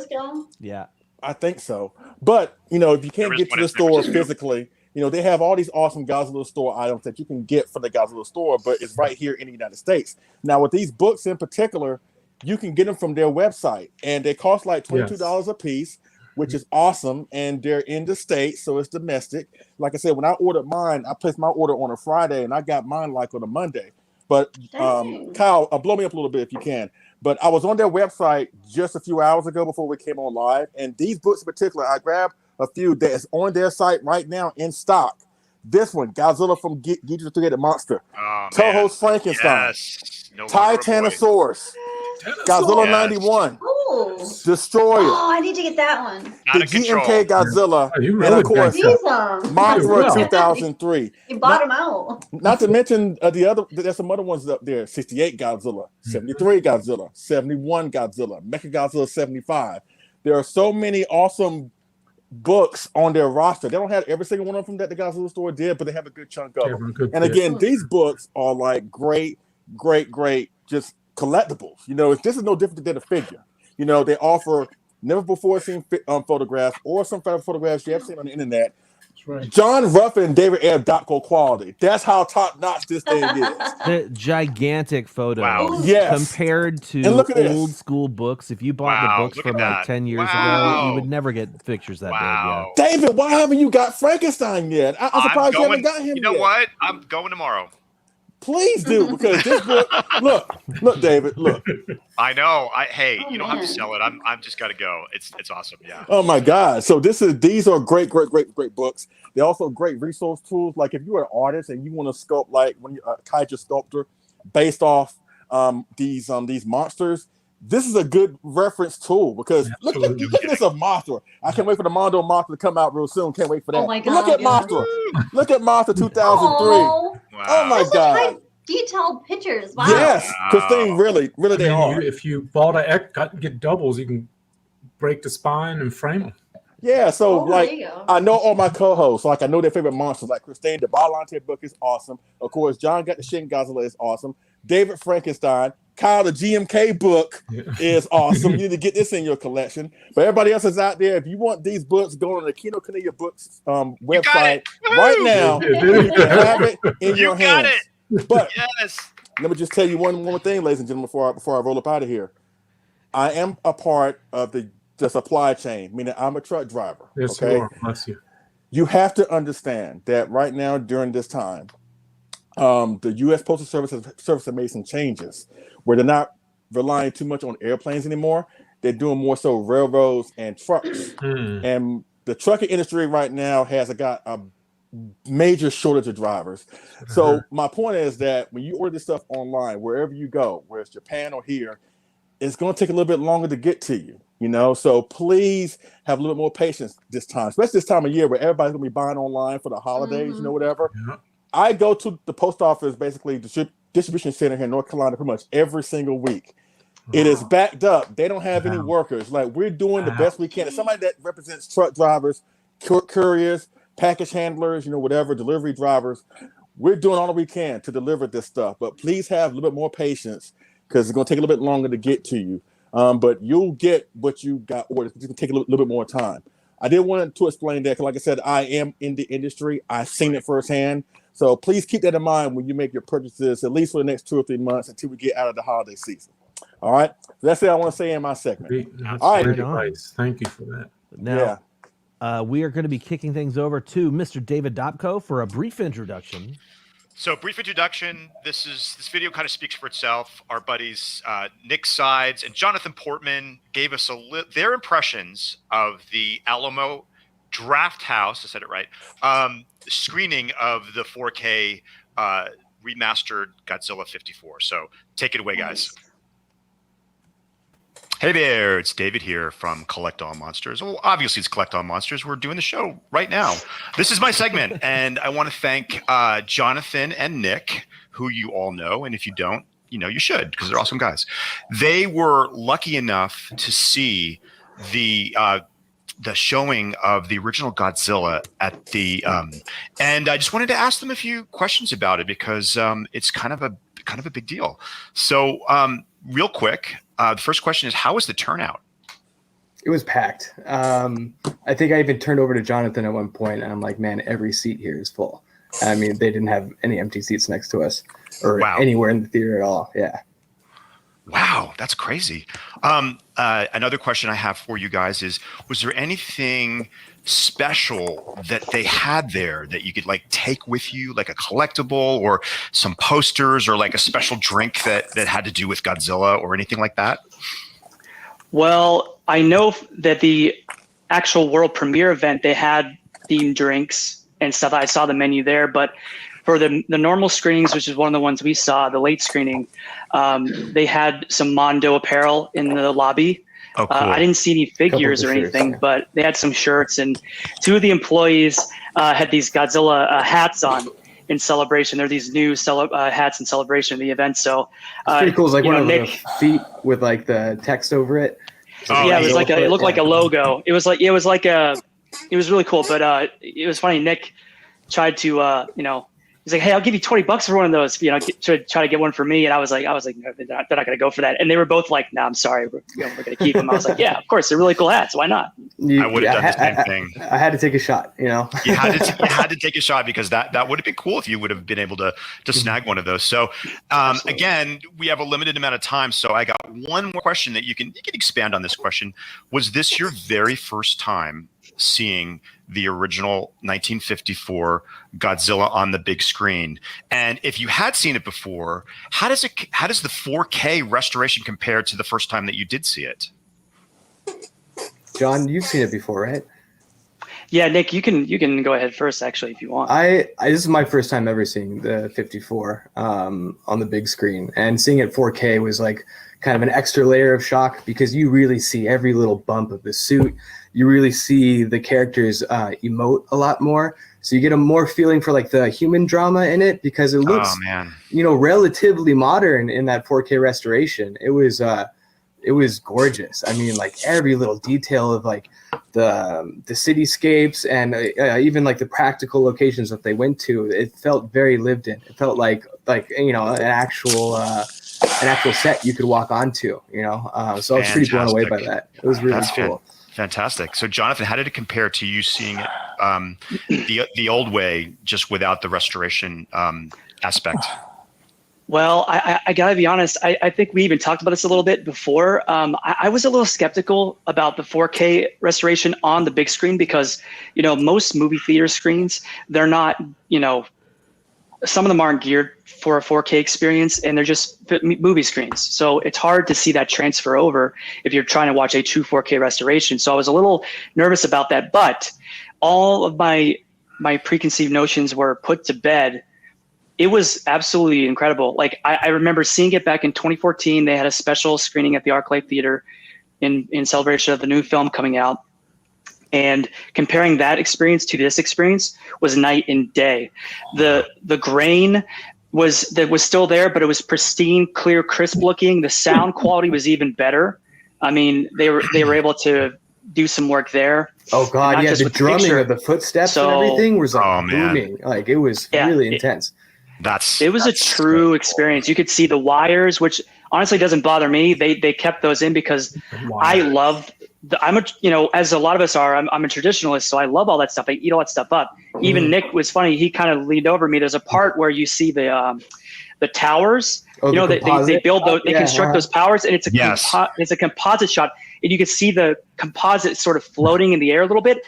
Yeah, I think so. But if you can't get to the store physically, they have all these awesome Godzilla store items that you can get from the Godzilla store, but it's right here in the United States. Now, with these books in particular, you can get them from their website, and they cost like $22 a piece, which is awesome, and they're in the States, so it's domestic. Like I said, when I ordered mine, I placed my order on a Friday, and I got mine like on a Monday. But Kyle, blow me up a little bit if you can. But I was on their website just a few hours ago before we came on live, and these books in particular, I grabbed a few that's on their site right now in stock. This one, Godzilla from Ghidorah the Three-Headed Monster, Toho's Frankenstein, Titanosaurus, Godzilla 91, Destroyer. Oh, I need to get that one. The GMK Godzilla, and of course, Mothra 2003. You bought them out. Not to mention there's some other ones up there. 68 Godzilla, 73 Godzilla, 71 Godzilla, Mechagodzilla 75. There are so many awesome books on their roster. They don't have every single one of them that the Godzilla store did, but they have a good chunk of them. And again, these books are like great, just collectibles. This is no different than a figure. They offer never before seen photographs or some photographs you have seen on the internet. That's right. John Ruffin, David Air Dopko quality. That's how top notch this thing is. The gigantic photos. Wow. Yes. Compared to old school books. If you bought the books from like 10 years ago, you would never get pictures that big. Yeah. David, why haven't you got Frankenstein yet? I'm surprised you haven't got him yet. You know what? I'm going tomorrow. Please do, because this book. Look, David. Look. I know. You don't have to sell it. I'm just got to go. It's awesome. Yeah. Oh my God. So these are great books. They're also great resource tools. Like if you're an artist and you want to sculpt like when you're a kaiju sculptor based off these monsters, this is a good reference tool because look at this Mothra. I can't wait for the Mondo Mothra to come out real soon. Can't wait for that. Oh my God, look at Mothra. Look at Mothra 2003. Oh my God. Detailed pictures. Wow. Yes, Christine, really they are. If you bought get doubles, you can break the spine and frame them. Yeah, so I know all my co-hosts, I know their favorite monsters. Like Christine, the Biollante book is awesome. Of course, John got the Shin Godzilla is awesome. David Frankenstein, Kyle, the GMK book is awesome. You need to get this in your collection. But everybody else is out there. If you want these books, go on the Kinokuniya Books website right now. You can have it in your hands. But let me just tell you one more thing, ladies and gentlemen, before I roll up out of here. I am a part of the supply chain, meaning I'm a truck driver. Yes, okay? you are. Bless you. You have to understand that right now during this time, the U.S. Postal Service has made some changes where they're not relying too much on airplanes anymore. They're doing more so railroads and trucks. And the trucking industry right now has got a major shortage of drivers. So my point is that when you order this stuff online, wherever you go, whether it's Japan or here, it's going to take a little bit longer to get to you. So please have a little bit more patience this time, especially this time of year where everybody's going to be buying online for the holidays, whatever. I go to the post office, basically distribution center here in North Carolina, pretty much every single week. It is backed up. They don't have any workers. Like we're doing the best we can. As somebody that represents truck drivers, couriers, package handlers, whatever, delivery drivers, we're doing all that we can to deliver this stuff. But please have a little bit more patience because it's going to take a little bit longer to get to you. But you'll get what you got ordered. It's going to take a little bit more time. I did want to explain that because, like I said, I am in the industry. I've seen it firsthand. So please keep that in mind when you make your purchases, at least for the next 2 or 3 months until we get out of the holiday season. All right. That's it I want to say in my segment. All right. Advice. Thank you for that. Now, we are going to be kicking things over to Mr. David Dopko for a brief introduction So, brief introduction. This video kind of speaks for itself. Our buddies Nick Sides and Jonathan Portman gave us their impressions of the Alamo Draft House. I said it right. Screening of the 4K remastered Godzilla 54. So, take it away, guys. Hey there, it's David here from Collect All Monsters. Well, obviously it's Collect All Monsters. We're doing the show right now. This is my segment, and I want to thank Jonathan and Nick, who you all know, and if you don't, you should, because they're awesome guys. They were lucky enough to see the showing of the original Godzilla at the and I just wanted to ask them a few questions about it because it's kind of a big deal. So real quick, the first question is, how was the turnout? It was packed. I think I even turned over to Jonathan at one point, and I'm like, man, every seat here is full. I mean, they didn't have any empty seats next to us or anywhere in the theater at all. Yeah. Wow, that's crazy. Another question I have for you guys is, was there anything special that they had there that you could like take with you, like a collectible or some posters or like a special drink that had to do with Godzilla or anything like that? Well, I know that the actual world premiere event, they had themed drinks and stuff. I saw the menu there, but for the normal screenings, which is one of the ones we saw, the late screening, they had some Mondo apparel in the lobby. Oh, cool. I didn't see any figures or anything, but they had some shirts, and two of the employees had these Godzilla hats on in celebration. They're these new hats in celebration of the event. So it's pretty cool. It's like one of the feet with like the text over it. Yeah, it was like it looked like a logo. It was really cool. But it was funny. Nick tried to he's like, hey, I'll give you $20 for one of those, try to get one for me. And I was like, no, they're not going to go for that. And they were both like, no, I'm sorry. We're going to keep them. I was like, yeah, of course. They're really cool hats. Why not? I would have done the same thing. I had to take a shot, You had to take a shot because that would have been cool if you would have been able to snag one of those. So again, we have a limited amount of time. So I got one more question that you can expand on this question. Was this your very first time seeing the original 1954 Godzilla on the big screen? And if you had seen it before, how does the 4K restoration compare to the first time that you did see it? John, you've seen it before, right? Yeah, Nick, you can go ahead first, actually, if you want. This is my first time ever seeing the 54 on the big screen, and seeing it 4K was like kind of an extra layer of shock because you really see every little bump of the suit. You really see the characters emote a lot more. So you get a more feeling for like the human drama in it because it looks, relatively modern in that 4K restoration. It was gorgeous. I mean, like every little detail of like the cityscapes and even like the practical locations that they went to, it felt very lived in. It felt like an actual set you could walk onto. So I was pretty blown away by that. It was really cool. Fantastic. So, Jonathan, how did it compare to you seeing it the old way, just without the restoration aspect? Well, I gotta be honest. I think we even talked about this a little bit before. I was a little skeptical about the 4K restoration on the big screen because, most movie theater screens, they're not, some of them aren't geared for a 4K experience, and they're just movie screens. So it's hard to see that transfer over if you're trying to watch a true 4K restoration. So I was a little nervous about that, but all of my preconceived notions were put to bed. It was absolutely incredible. Like I remember seeing it back in 2014. They had a special screening at the ArcLight Theater in celebration of the new film coming out. And comparing that experience to this experience was night and day. The grain was still there, but it was pristine, clear, crisp looking. The sound quality was even better. I mean, they were able to do some work there. Oh God, yeah, the drumming of the footsteps and everything was like booming. Like it was really intense. It was a true experience. You could see the wires, which honestly doesn't bother me. They kept those in because I love. As a lot of us are, I'm a traditionalist, so I love all that stuff. I eat all that stuff up. Even Nick was funny. He kind of leaned over me. There's a part where you see the towers. They build those, they construct those towers, and it's a composite shot. and you could see the composite sort of floating in the air a little bit.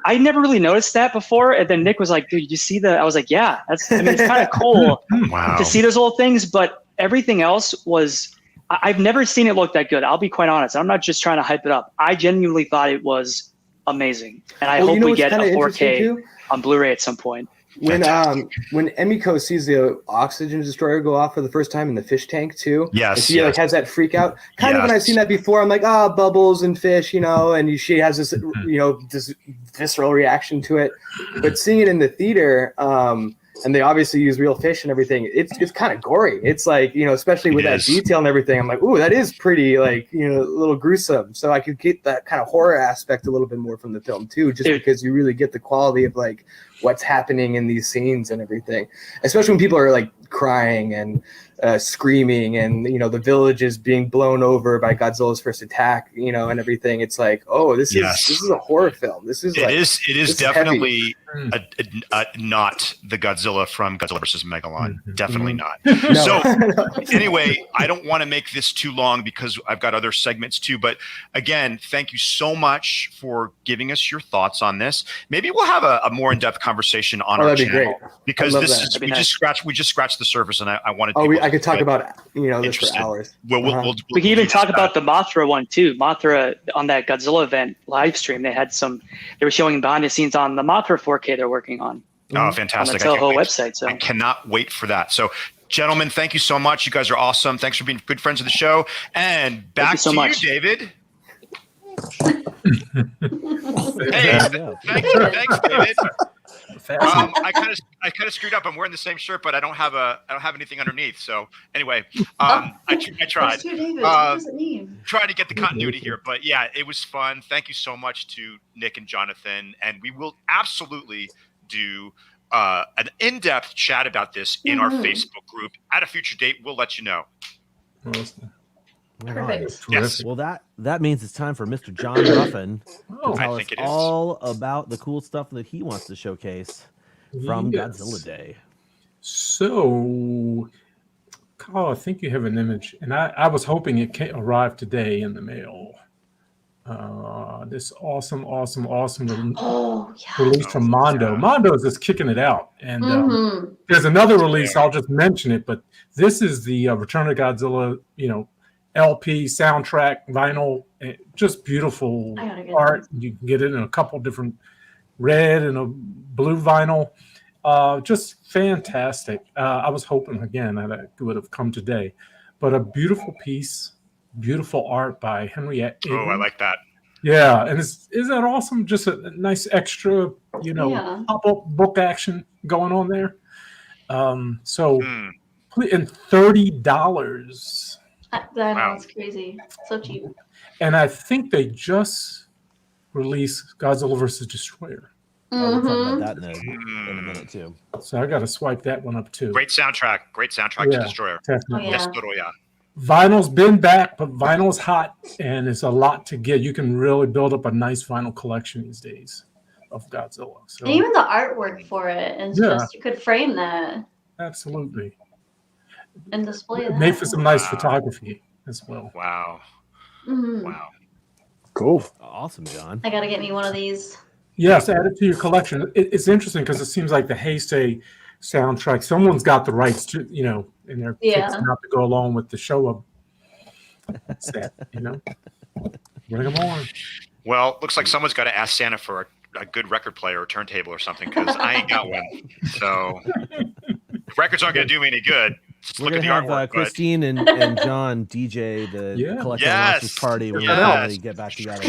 I never really noticed that before, and then Nick was like, "Dude, you see the?" I was like, "Yeah, that's. I mean, it's kind of cool to see those little things, but everything else was." I've never seen it look that good. I'll be quite honest. I'm not just trying to hype it up. I genuinely thought it was amazing, and I hope we get a 4K on Blu-ray at some point. When Emiko sees the oxygen destroyer go off for the first time in the fish tank too, and she like has that freak out. Kind of when I've seen that before, I'm like, bubbles and fish, and she has this, this visceral reaction to it. But seeing it in the theater, and they obviously use real fish and everything, it's kind of gory. It's like, especially with that detail and everything, I'm like, ooh, that is pretty, like, a little gruesome. So I could get that kind of horror aspect a little bit more from the film too, just because you really get the quality of like what's happening in these scenes and everything, especially when people are like crying and screaming, and the village is being blown over by Godzilla's first attack, and everything. It's like, oh, this is a horror film. It is definitely not the Godzilla from Godzilla vs. Megalon. Definitely not. So anyway, I don't want to make this too long because I've got other segments too. But again, thank you so much for giving us your thoughts on this. Maybe we'll have a more in-depth conversation on our channel, because we just scratched the surface, and I wanted. I could talk about this for hours. We can even talk about the Mothra one too. Mothra on that Godzilla event live stream, they were showing behind the scenes on the Mothra 4K they're working on. Oh, fantastic! On the Toho website. So I cannot wait for that. So, gentlemen, thank you so much. You guys are awesome. Thanks for being good friends of the show. And back to you, David. Hey, thanks, David. I kind of screwed up. I'm wearing the same shirt, but I don't have anything underneath. So anyway, I tried. Trying to get the continuity here, but yeah, it was fun. Thank you so much to Nick and Jonathan, and we will absolutely do an in-depth chat about this in our Facebook group at a future date. We'll let you know. Perfect. Yes. Well, that means it's time for Mr. John Ruffin to tell us all about the cool stuff that he wants to showcase from Godzilla Day. So, Kyle, I think you have an image, and I was hoping it arrived today in the mail. This awesome release from Mondo. Mondo is just kicking it out. And there's another release, I'll just mention it, but this is the Return of Godzilla, LP, soundtrack, vinyl, just beautiful art. You can get it in a couple different red and a blue vinyl. Just fantastic. I was hoping, again, that it would have come today. But a beautiful piece, beautiful art by Henry Abram. Oh, I like that. Yeah, and isn't that awesome? Just a nice extra, pop-up book action going on there. And $30. That's crazy. So cheap. And I think they just released Godzilla vs. Destroyer. We'll talk about that in a minute too. So I got to swipe that one up too. Great soundtrack to Destroyer. Definitely. Destroyer. Vinyl's been back, but vinyl's hot, and it's a lot to get. You can really build up a nice vinyl collection these days of Godzilla. So, and even the artwork for it, and just you could frame that. Absolutely. And display that. Made for some nice photography as well. Wow. Wow. Cool. Awesome, John. I gotta get me one of these. Yes, add it to your collection. It's interesting because it seems like the Heisei soundtrack, someone's got the rights to, and they're fixing out to go along with the show set, Bring them on. Well, looks like someone's got to ask Santa for a good record player or turntable or something, because I ain't got one. So records aren't going to do me any good. Just We're look at gonna the have artwork. Christine and John DJ the Collectible Monsters party. We're gonna really get back together.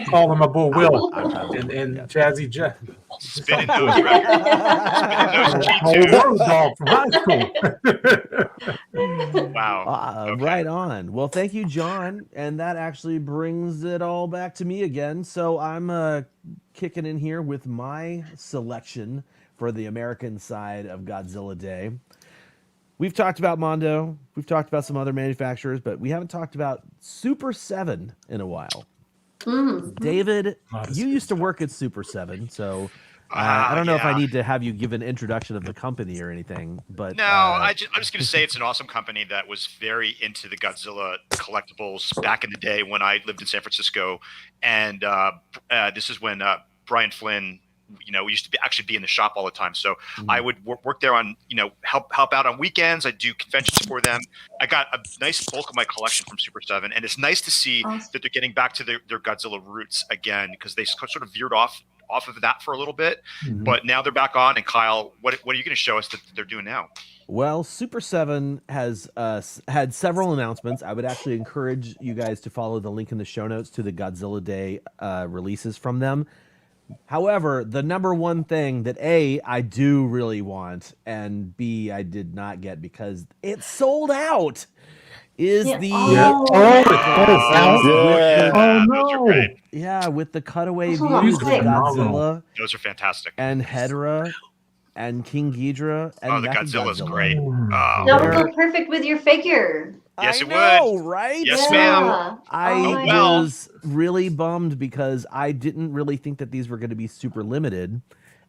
Call them my boy Will and Jazzy Jeff. Spinning those records. Dog from high school. Wow. Right on. Well, thank you, John. And that actually brings it all back to me again. So I'm kicking in here with my selection for the American side of Godzilla Day. We've talked about Mondo. We've talked about some other manufacturers, but we haven't talked about Super 7 in a while. David, you used to work at Super 7, so I don't know if I need to have you give an introduction of the company or anything, but no, I'm just going to say it's an awesome company that was very into the Godzilla collectibles back in the day when I lived in San Francisco, and this is when Brian Flynn, we used to actually be in the shop all the time. So I would work there on, help out on weekends. I do conventions for them. I got a nice bulk of my collection from Super 7, and it's nice to see that they're getting back to their Godzilla roots again, because they sort of veered off of that for a little bit, but now they're back on. And Kyle, what are you going to show us that they're doing now? Well, Super 7 has had several announcements. I would actually encourage you guys to follow the link in the show notes to the Godzilla Day releases from them. However, the number one thing that A, I do really want, and B, I did not get because it's sold out, is with the cutaway views of Godzilla. Those are fantastic. And Hedorah and King Ghidorah and the Godzilla's great. That would go perfect with your figure. Yes, it would. would. Right? Yes, ma'am. I was really bummed because I didn't really think that these were going to be super limited.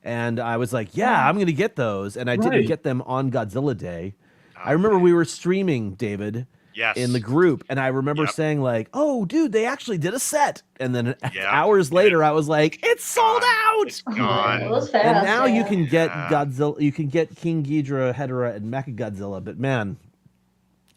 And I was like, I'm going to get those. And I didn't get them on Godzilla Day. I remember we were streaming, David, in the group. And I remember saying like, oh, dude, they actually did a set. And then hours later, I was like, it's sold out. It's gone. It was fast, and now you can get Godzilla. You can get King Ghidorah, Hedorah, and Mechagodzilla. But man,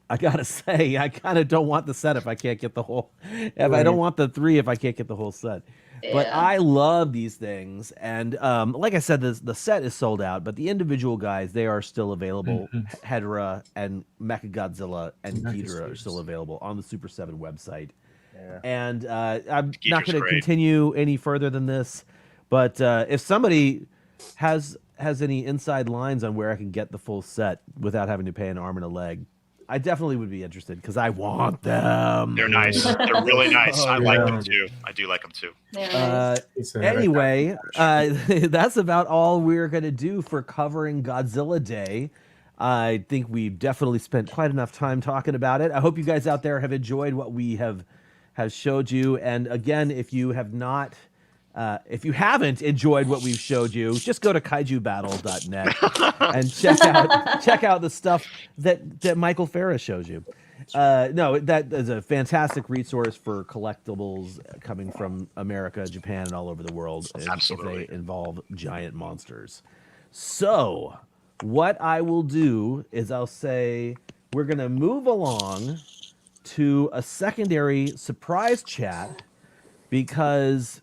I gotta say, I kind of don't want the set if I can't get the whole. I don't want the 3 if I can't get the whole set. But I love these things, and like I said, the set is sold out, but the individual guys, they are still available. Hedorah and Mechagodzilla and Ghidorah are still available on the Super 7 website. And I'm not going to continue any further than this, but if somebody has any inside lines on where I can get the full set without having to pay an arm and a leg, I definitely would be interested because I want them. They're nice. They're really nice. I like them too. I do like them too. Anyway, that's about all we're going to do for covering Godzilla Day. I think we've definitely spent quite enough time talking about it. I hope you guys out there have enjoyed what we have showed you. And again, if you haven't enjoyed what we've showed you, just go to kaijubattle.net and check out the stuff that Michael Farah shows you. No, that is a fantastic resource for collectibles coming from America, Japan, and all over the world. Absolutely. If they involve giant monsters. So what I will do is I'll say we're going to move along to a secondary surprise chat because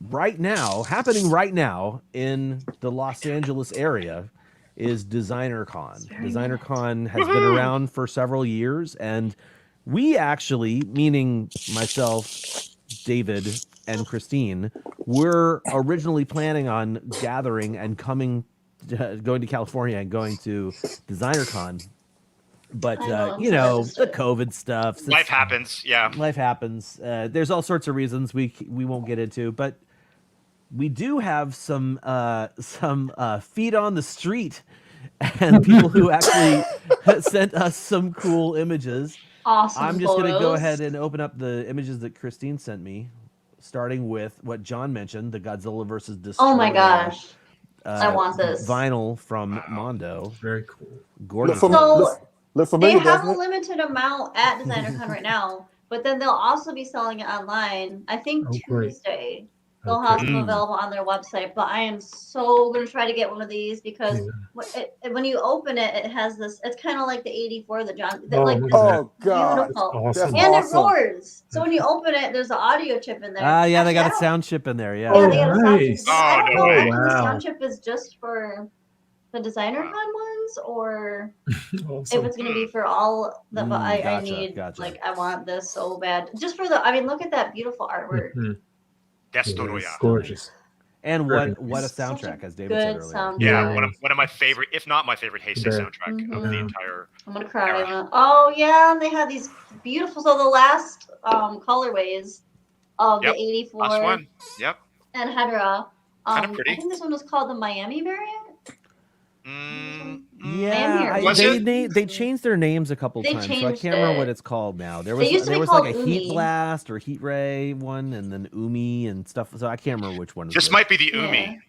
happening right now in the Los Angeles area is Designer Con. Designer Con has been around for several years, and we actually, meaning myself, David, and Christine, were originally planning on gathering and going to California and going to Designer Con. But, the COVID stuff. Life happens, Life happens. There's all sorts of reasons we won't get into, but we do have some feet on the street and people who actually sent us some cool images. Awesome. I'm just going to go ahead and open up the images that Christine sent me, starting with what John mentioned, the Godzilla versus Destroyer. Oh my gosh. I want this. Vinyl from Mondo. Very cool. Gorgeous. Look familiar, they have a doesn't it? limited amount at DesignerCon right now, but then they'll also be selling it online. I think Tuesday. They'll have them available on their website, but I am so going to try to get one of these because when you open it, it has this, it's kind of like the 84, the John, God. Beautiful. Awesome. And it roars. So when you open it, there's an audio chip in there. Yeah, they got a sound chip in there, yeah. Yeah, they got a sound chip. Oh, I don't no know way. if the sound chip is just for the DesignerCon ones or if it's going to be for all the, but I need, I want this so bad. Just for look at that beautiful artwork. Destoroya. Gorgeous. And what a soundtrack, as David said earlier. Yeah, one of my favorite, if not my favorite, Heisei soundtrack of the entire. I'm gonna cry. Oh yeah, and they have these beautiful. So the last colorways of the 84. Last one. Yep. And Hedorah. Kind of pretty. I think this one was called the Miami variant. Yeah, they changed their names a couple times, so I can't remember what it's called now. There was like a Umi. Heat Blast or Heat Ray one, and then Umi and stuff. So I can't remember which one. This might be the Umi.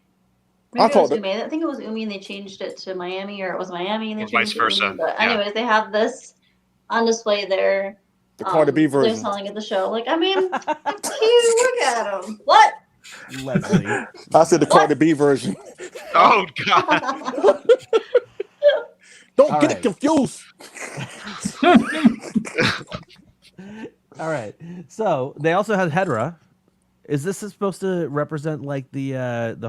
Maybe it was Umi. I think it was Umi and they changed it to Miami, or it was Miami and they Or vice changed it to versa. Umi. But Yeah. anyways, they have this on display there. The Cardi B They're version. selling at the show. Like, I mean, cute. Look at them. What? Leslie. I said the Cardi B version. Oh God. Don't All get right. it confused. All right. So they also had Hedra. Is this supposed to represent like the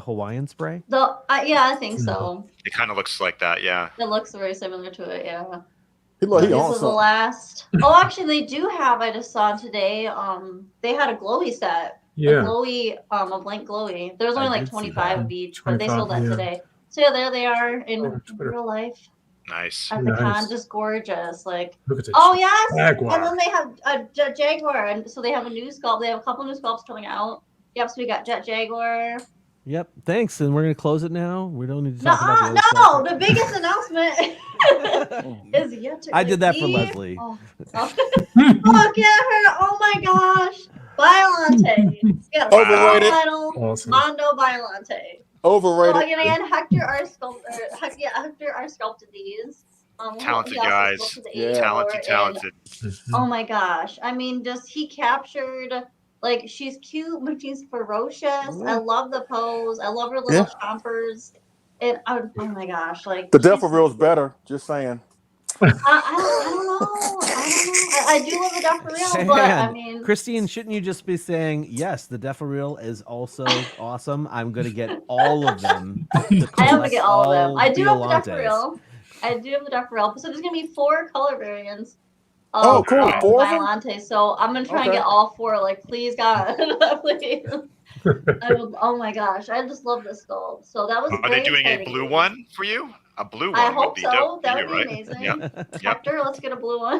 Hawaiian spray? Yeah, I think so. It kind of looks like that. Yeah. It looks very similar to it. Yeah. He This is awesome. the last. Oh, actually, they do have. I just saw today. They had a glowy set. Yeah. A glowy, a blank glowy. There was only I like did see 25 that. of each, but they 25, sold that yeah. today. So yeah, there they are in Twitter. real life Nice. at the Nice. con. Just gorgeous. Like, Look at this. oh yes, Jaguar. and then they have a Jet Jaguar, and so they have a new sculpt. They have a couple new sculpts coming out. Yep. So we got Jet Jaguar. Yep. Thanks. And we're gonna close it now. We don't need to No, talk about the other stuff. the biggest announcement is yet to I did that for be- Leslie. Oh. Look at her! Oh my gosh, Violante. Yeah, Overrated. Awesome. Mondo Violante. Overrated. So again, Hector R sculpted these. Talented he also guys. sculpted the Yeah. A4, Talented, and- talented. Oh my gosh! I mean, just he captured. Like, she's cute, but she's ferocious. I love the pose. I love her little chompers. And oh my gosh, like The Death of Real's better. Just saying. I don't know. I do love the Death for Real, but I mean, Christine, shouldn't you just be saying, yes, the Deferil is also awesome. I'm going to get all of them. I am gonna get all of them. I do have the Death for Violantes. Real. I do have the Death for Real. So there's gonna be 4 color variants. Oh, cool. 4 of them? Violante. So I'm gonna try and Okay. get all 4. Like, please, God, please. Oh my gosh, I just love this sculpt. So that was. Are they very doing a exciting. blue one for you? A blue one I would hope be so. dope. That for would you, be right? amazing. Yep. Yep. Hector, let's get a blue one.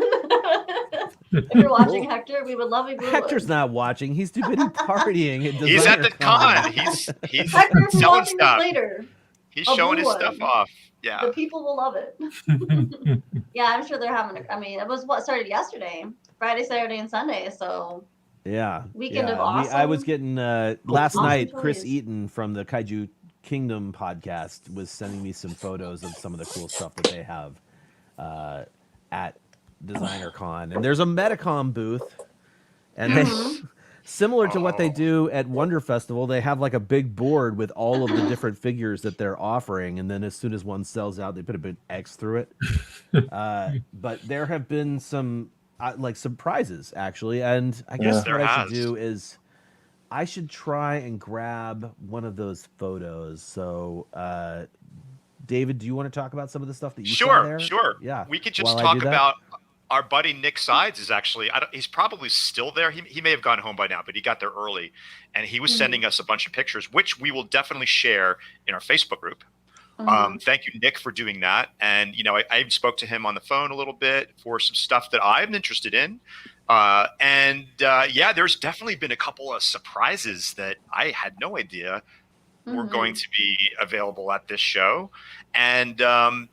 If you're watching, Hector, we would love a blue Hector's one. not watching. He's too busy partying. At He's at Designer the con. He's Hector, if you're selling watching this stuff. later, He's a showing blue his stuff one. off. Yeah. the people will love it. Yeah, I'm sure they're having. I mean, it was what started yesterday, Friday, Saturday, and Sunday. So Yeah. Weekend of I was awesome. getting last Awesome night. Chris toys. Eaton from the Kaiju Kingdom podcast was sending me some photos of some of the cool stuff that they have at Designer Con, and there's a Metacom booth, and they, similar to what they do at Wonder Festival, they have like a big board with all of the different figures that they're offering, and then as soon as one sells out, they put a big X through it. But there have been some like surprises actually, and I guess there what I should has. do is I should try and grab one of those photos. So, David, do you want to talk about some of the stuff that you saw there? Sure. Yeah. We could just while I talk do that. about our buddy Nick Sides is actually, he's probably still there. He may have gone home by now, but he got there early. And he was sending us a bunch of pictures, which we will definitely share in our Facebook group. Thank you, Nick, for doing that. And, you know, I even spoke to him on the phone a little bit for some stuff that I'm interested in. Yeah, there's definitely been a couple of surprises that I had no idea were going to be available at this show. And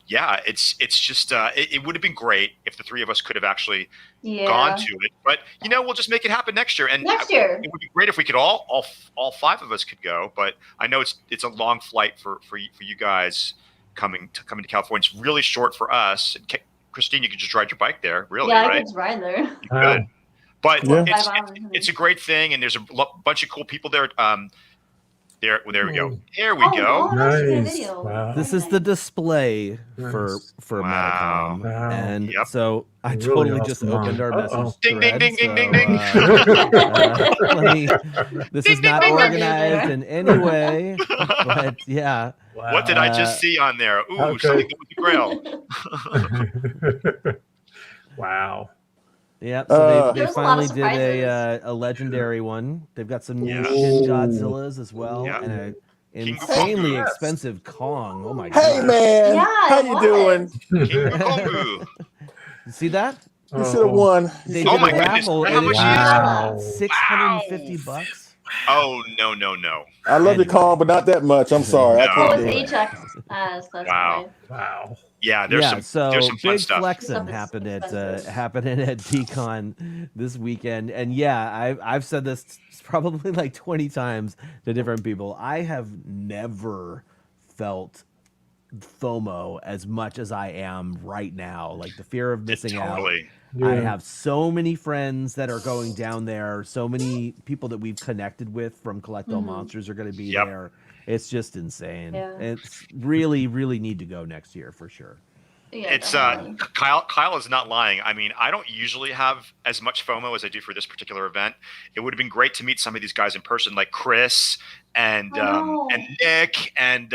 yeah, it's just it would have been great if the three of us could have actually gone to it. But you know, we'll just make it happen next year. And Next year. it would be great if we could all 5 of us could go. But I know it's a long flight for you guys coming to California. It's really short for us. And Christine, you could just ride your bike there, really, yeah, I right? could just ride there. You could. But Yeah. it's a great thing, and there's a bunch of cool people there. There we go. There we Oh, go. oh, nice. You got a Nice. video. Wow. This is the display for Wow. Metacom, Wow. and Yep. so I Really totally just awesome opened our line. message Uh-oh. Ding, ding, thread, ding, ding, so, ding, ding. this Ding, is not ding, ding, ding. organized in any way, but yeah. Wow. What did I just see on there? Ooh, Okay. something with the Grail. Wow. Yeah, so they There's a lot finally of did surprises. a legendary one. They've got some new Yeah. Shin Godzillas as well, Yeah. and an King insanely Kongu. expensive Kong. Oh my god! Hey man, Yeah, how it you was. doing? King Kongu. You see that? You should have won. They Oh did my a goodness, raffle, how and much it is was it? Wow. $650. Oh no. I love your Kong, but not that much. I'm sorry. I No. Oh, can't do it. it's HX. That's Wow. why. Wow. Yeah, there's Yeah, so some fun big stuff. flexing Stuff is happening expensive. at DCon this weekend, and yeah, I've said this probably like 20 times to different people. I have never felt FOMO as much as I am right now. Like the fear of missing out. I have so many friends that are going down there. So many people that we've connected with from Collect All Monsters are going to be there. It's just insane. Yeah. It's really, really need to go next year for sure. Yeah, It's Kyle is not lying. I mean, I don't usually have as much FOMO as I do for this particular event. It would have been great to meet some of these guys in person, like Chris and Nick and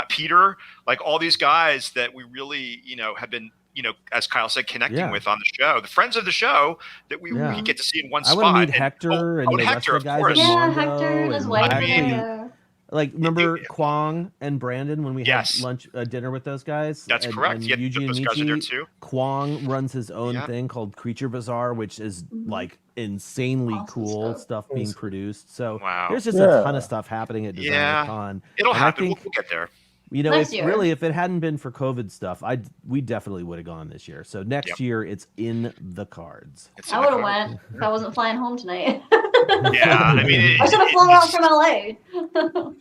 Peter, like all these guys that we really, have been, as Kyle said, connecting with on the show, the friends of the show that we get to see in one spot. I want to meet Hector and the rest of the guys. Yeah, Hector and his wife. Like, remember Kwong and Brandon when we had dinner with those guys? That's correct. And Yeah, Yuji those and guys are there Michi. too. Kwong runs his own thing called Creature Bazaar, which is like insanely cool stuff being produced. So there's just a ton of stuff happening at DesignerCon. It'll And happen. I think, We'll get there. Next year. Really, if it hadn't been for COVID stuff, we definitely would have gone this year. So next year, it's in the cards. I would have went if I wasn't flying home tonight. Yeah, I mean, I should have flown out from LA.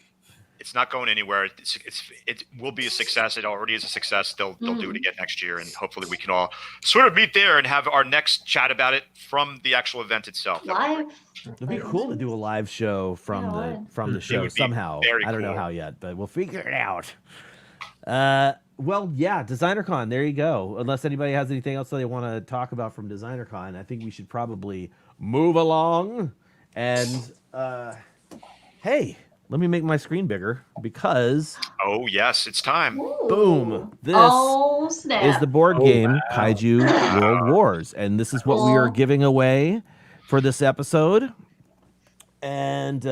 It's not going anywhere. It will be a success. It already is a success. They'll do it again next year, and hopefully we can all sort of meet there and have our next chat about it from the actual event itself. Live. It'd be cool to do a live show from the show would be somehow. very I don't know cool. how yet, but we'll figure it out. Well, yeah, DesignerCon. There you go. Unless anybody has anything else that they want to talk about from DesignerCon, I think we should probably move along. And hey, let me make my screen bigger because Oh yes, it's time. boom, this snap. is the board game Kaiju World Wars, and this is what we are giving away for this episode. And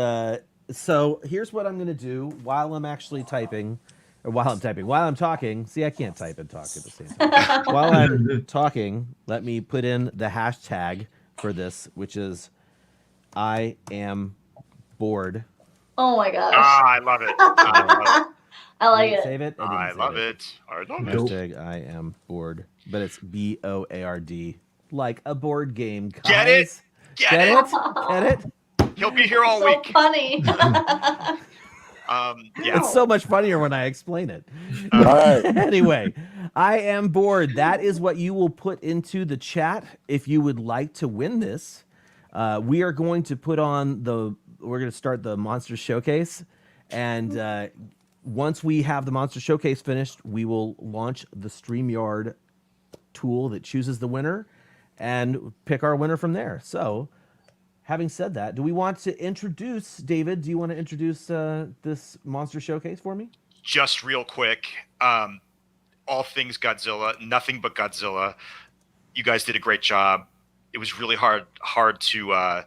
so here's what I'm going to do while I'm actually typing, or while I'm talking. See, I can't type and talk at the same time. While I'm talking, let me put in the hashtag for this, which is I am bored. Oh my gosh. I love it. I like it. Save it. I love it. Hashtag I am bored, but it's BOARD, like a board game. Guys. Get it? Get it? Get it? He'll be here all So week. funny. Yeah. It's so much funnier when I explain it. Right. Anyway, I am bored. That is what you will put into the chat if you would like to win this. We are going to put on we're going to start the Monster Showcase. And once we have the Monster Showcase finished, we will launch the StreamYard tool that chooses the winner and pick our winner from there. So, having said that, do we want to introduce, David, do you want to introduce this Monster Showcase for me? Just real quick, all things Godzilla, nothing but Godzilla. You guys did a great job. It was really hard to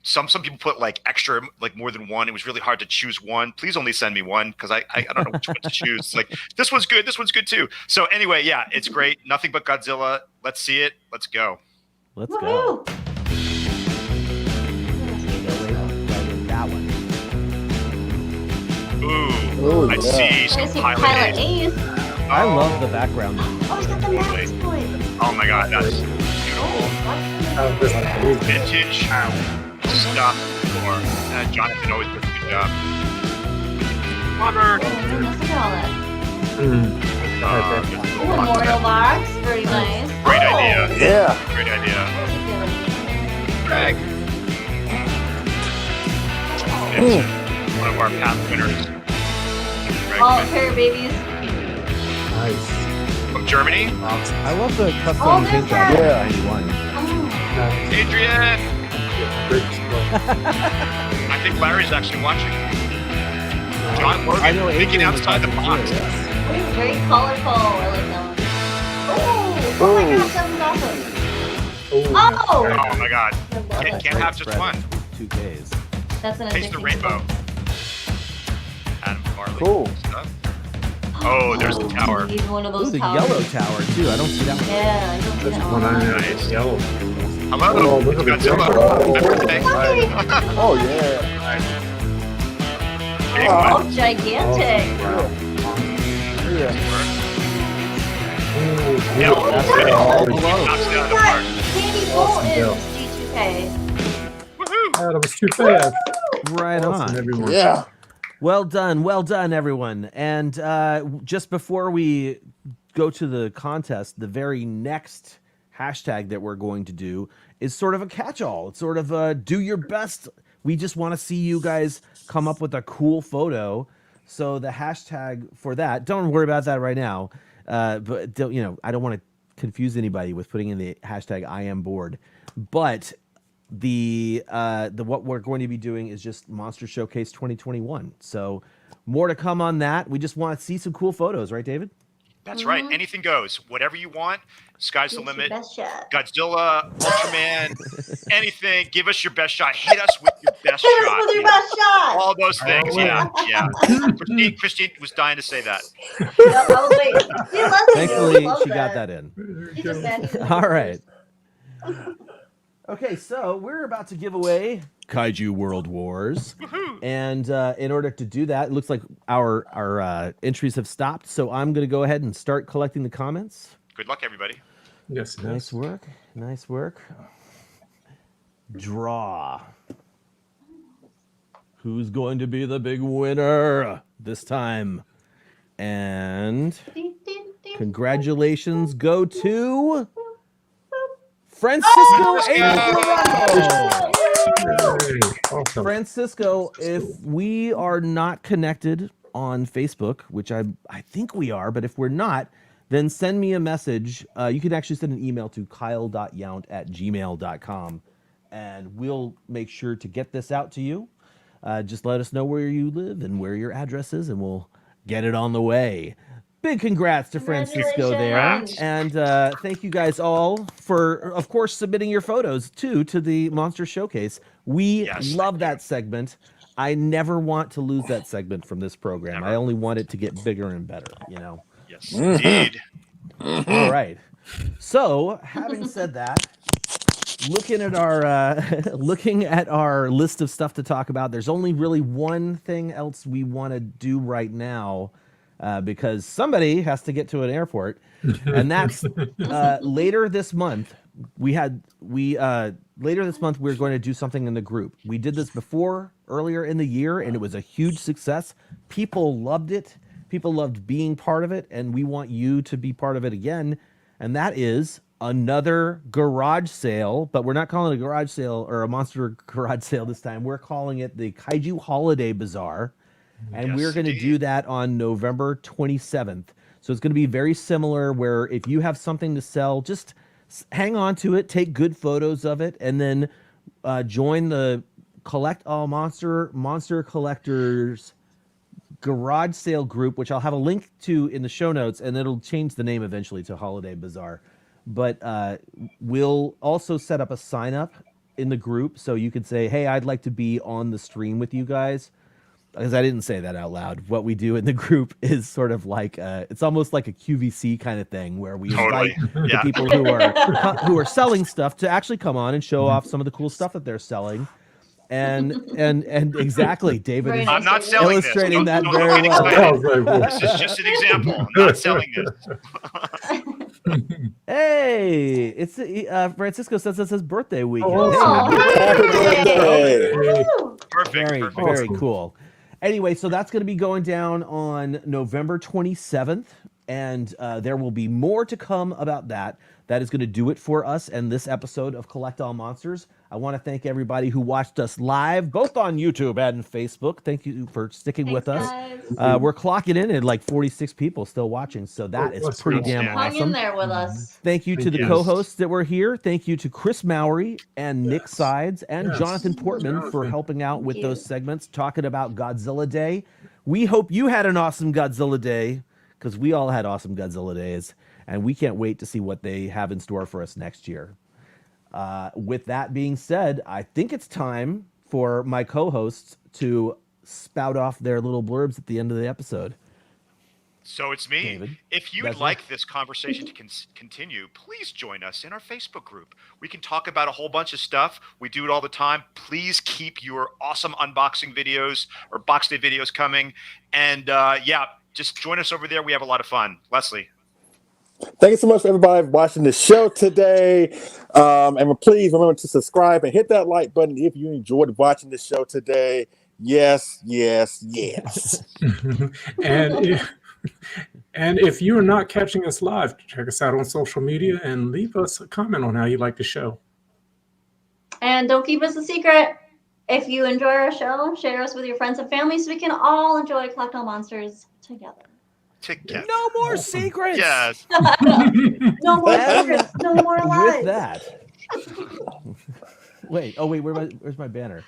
some people put like extra, like more than one. It was really hard to choose one. Please only send me one because I don't know which one to choose. Like this one's good too. So anyway, yeah, it's great. Nothing but Godzilla. Let's see it. Let's go. Let's go. That one. Ooh, I see some pilot Ace. I love the background. Oh, he's got the max point. Oh my god, that's beautiful. Vintage stuff for Jonathan always does a good job. Robert. Oh, look at all that. Memorial box, very nice. Great idea. Yeah. Great idea. Greg. One of our past winners. Greg Oh, pair of babies. Nice. from Germany. I love the custom paint job of 91. Adrian. I think Larry's actually watching. John Morgan thinking outside the box. Very colorful. I like that one. Oh my gosh, that was awesome. Oh! Oh my god. Can't have just one. 2Ks. That's an Taste the rainbow. Adam Farley. Cool. Oh, there's the tower. He's one of those Ooh, the towers. yellow tower too. I don't see that one. Yeah, I don't see that one. Nice. Yellow. Hello, Oh, look at the Godzilla. temple. Happy birthday. Oh yeah. Big Oh, one. gigantic. Yeah. Yeah, That's right. All below. knocks it out of the park. Candy Bolt is G2K. Woohoo! That was too fast. Right on. Everyone. Yeah. Well done, everyone. And just before we go to the contest, the very next hashtag that we're going to do is sort of a catch-all. It's sort of do your best. We just want to see you guys come up with a cool photo. So the hashtag for that, don't worry about that right now. But don't, I don't want to confuse anybody with putting in the hashtag I am bored. But the what we're going to be doing is just Monster Showcase 2021. So more to come on that. We just want to see some cool photos, right, David? That's right. Anything goes. Whatever you want. Sky's the limit. Best shot. Godzilla, Ultraman, anything. Give us your best shot. Hit us with your best Hit shot. us with your best shot. All those things. Yeah. Christine was dying to say that. Yep, I was waiting. Thankfully, she got that in. All right. Okay, so we're about to give away Kaiju World Wars. And in order to do that, it looks like our entries have stopped. So I'm going to go ahead and start collecting the comments. Good luck, everybody. Yes. Nice work. Nice work. Draw. Who's going to be the big winner this time? And congratulations go to Francisco Awesome. Francisco, if we are not connected on Facebook, which I think we are, but if we're not, then send me a message. You can actually send an email to kyle.yount@gmail.com, and we'll make sure to get this out to you. Just let us know where you live and where your address is, and we'll get it on the way. Big congrats to Francisco there. And thank you guys all for, of course, submitting your photos, too, to the Monster Showcase. We love that segment. I never want to lose that segment from this program. Never. I only want it to get bigger and better, Yes, indeed. All right. So, having said that, looking at our list of stuff to talk about, there's only really one thing else we want to do right now. Because somebody has to get to an airport, and that's later this month. Later this month we're going to do something in the group. We did this earlier in the year, and it was a huge success. People loved it. People loved being part of it, and we want you to be part of it again. And that is another garage sale, but we're not calling it a garage sale or a monster garage sale this time. We're calling it the Kaiju Holiday Bazaar. And we're going to do that on November 27th. So it's going to be very similar, where if you have something to sell, just hang on to it, take good photos of it, and then join the Collect All Monster Collectors garage sale group, which I'll have a link to in the show notes, and it'll change the name eventually to Holiday Bazaar. But we'll also set up a sign up in the group, so you could say, hey, I'd like to be on the stream with you guys. Because I didn't say that out loud. What we do in the group is sort of like it's almost like a QVC kind of thing, where we invite the people who are selling stuff to actually come on and show off some of the cool stuff that they're selling. And exactly, David is I'm not selling illustrating this. that very well. This is just an example. I'm not selling this. Hey, it's Francisco says it's his birthday weekend. Happy birthday! Perfect. Very cool. Anyway, so that's going to be going down on November 27th, and there will be more to come about that. That is going to do it for us and this episode of Collect All Monsters. I want to thank everybody who watched us live, both on YouTube and Facebook. Thank you for sticking with us. We're clocking in at like 46 people still watching, so that is pretty damn awesome. Hang in there with us. Thank you to the co-hosts that were here. Thank you to Chris Mowry and Nick Sides and Jonathan Portman for helping out with those segments, talking about Godzilla Day. We hope you had an awesome Godzilla Day, because we all had awesome Godzilla days, and we can't wait to see what they have in store for us next year. With that being said, I think it's time for my co-hosts to spout off their little blurbs at the end of the episode. So it's me. David, if you'd like this conversation to continue, please join us in our Facebook group. We can talk about a whole bunch of stuff. We do it all the time. Please keep your awesome unboxing videos or box day videos coming. And just join us over there. We have a lot of fun. Leslie. Thank you so much for everybody watching the show today. And please remember to subscribe and hit that like button if you enjoyed watching the show today. Yes, yes, yes. And if you are not catching us live, check us out on social media and leave us a comment on how you like the show. And don't keep us a secret. If you enjoy our show, share us with your friends and family so we can all enjoy Collectible Monsters together. No more secrets. Yes. No more secrets. No more lies. With that. Wait, where's my banner?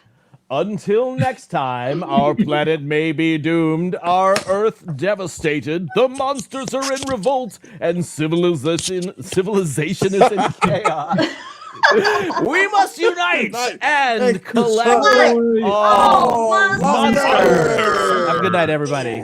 Until next time, our planet may be doomed, our Earth devastated, the monsters are in revolt, and civilization is in chaos. We must unite and collect all monsters. Have a good night, everybody.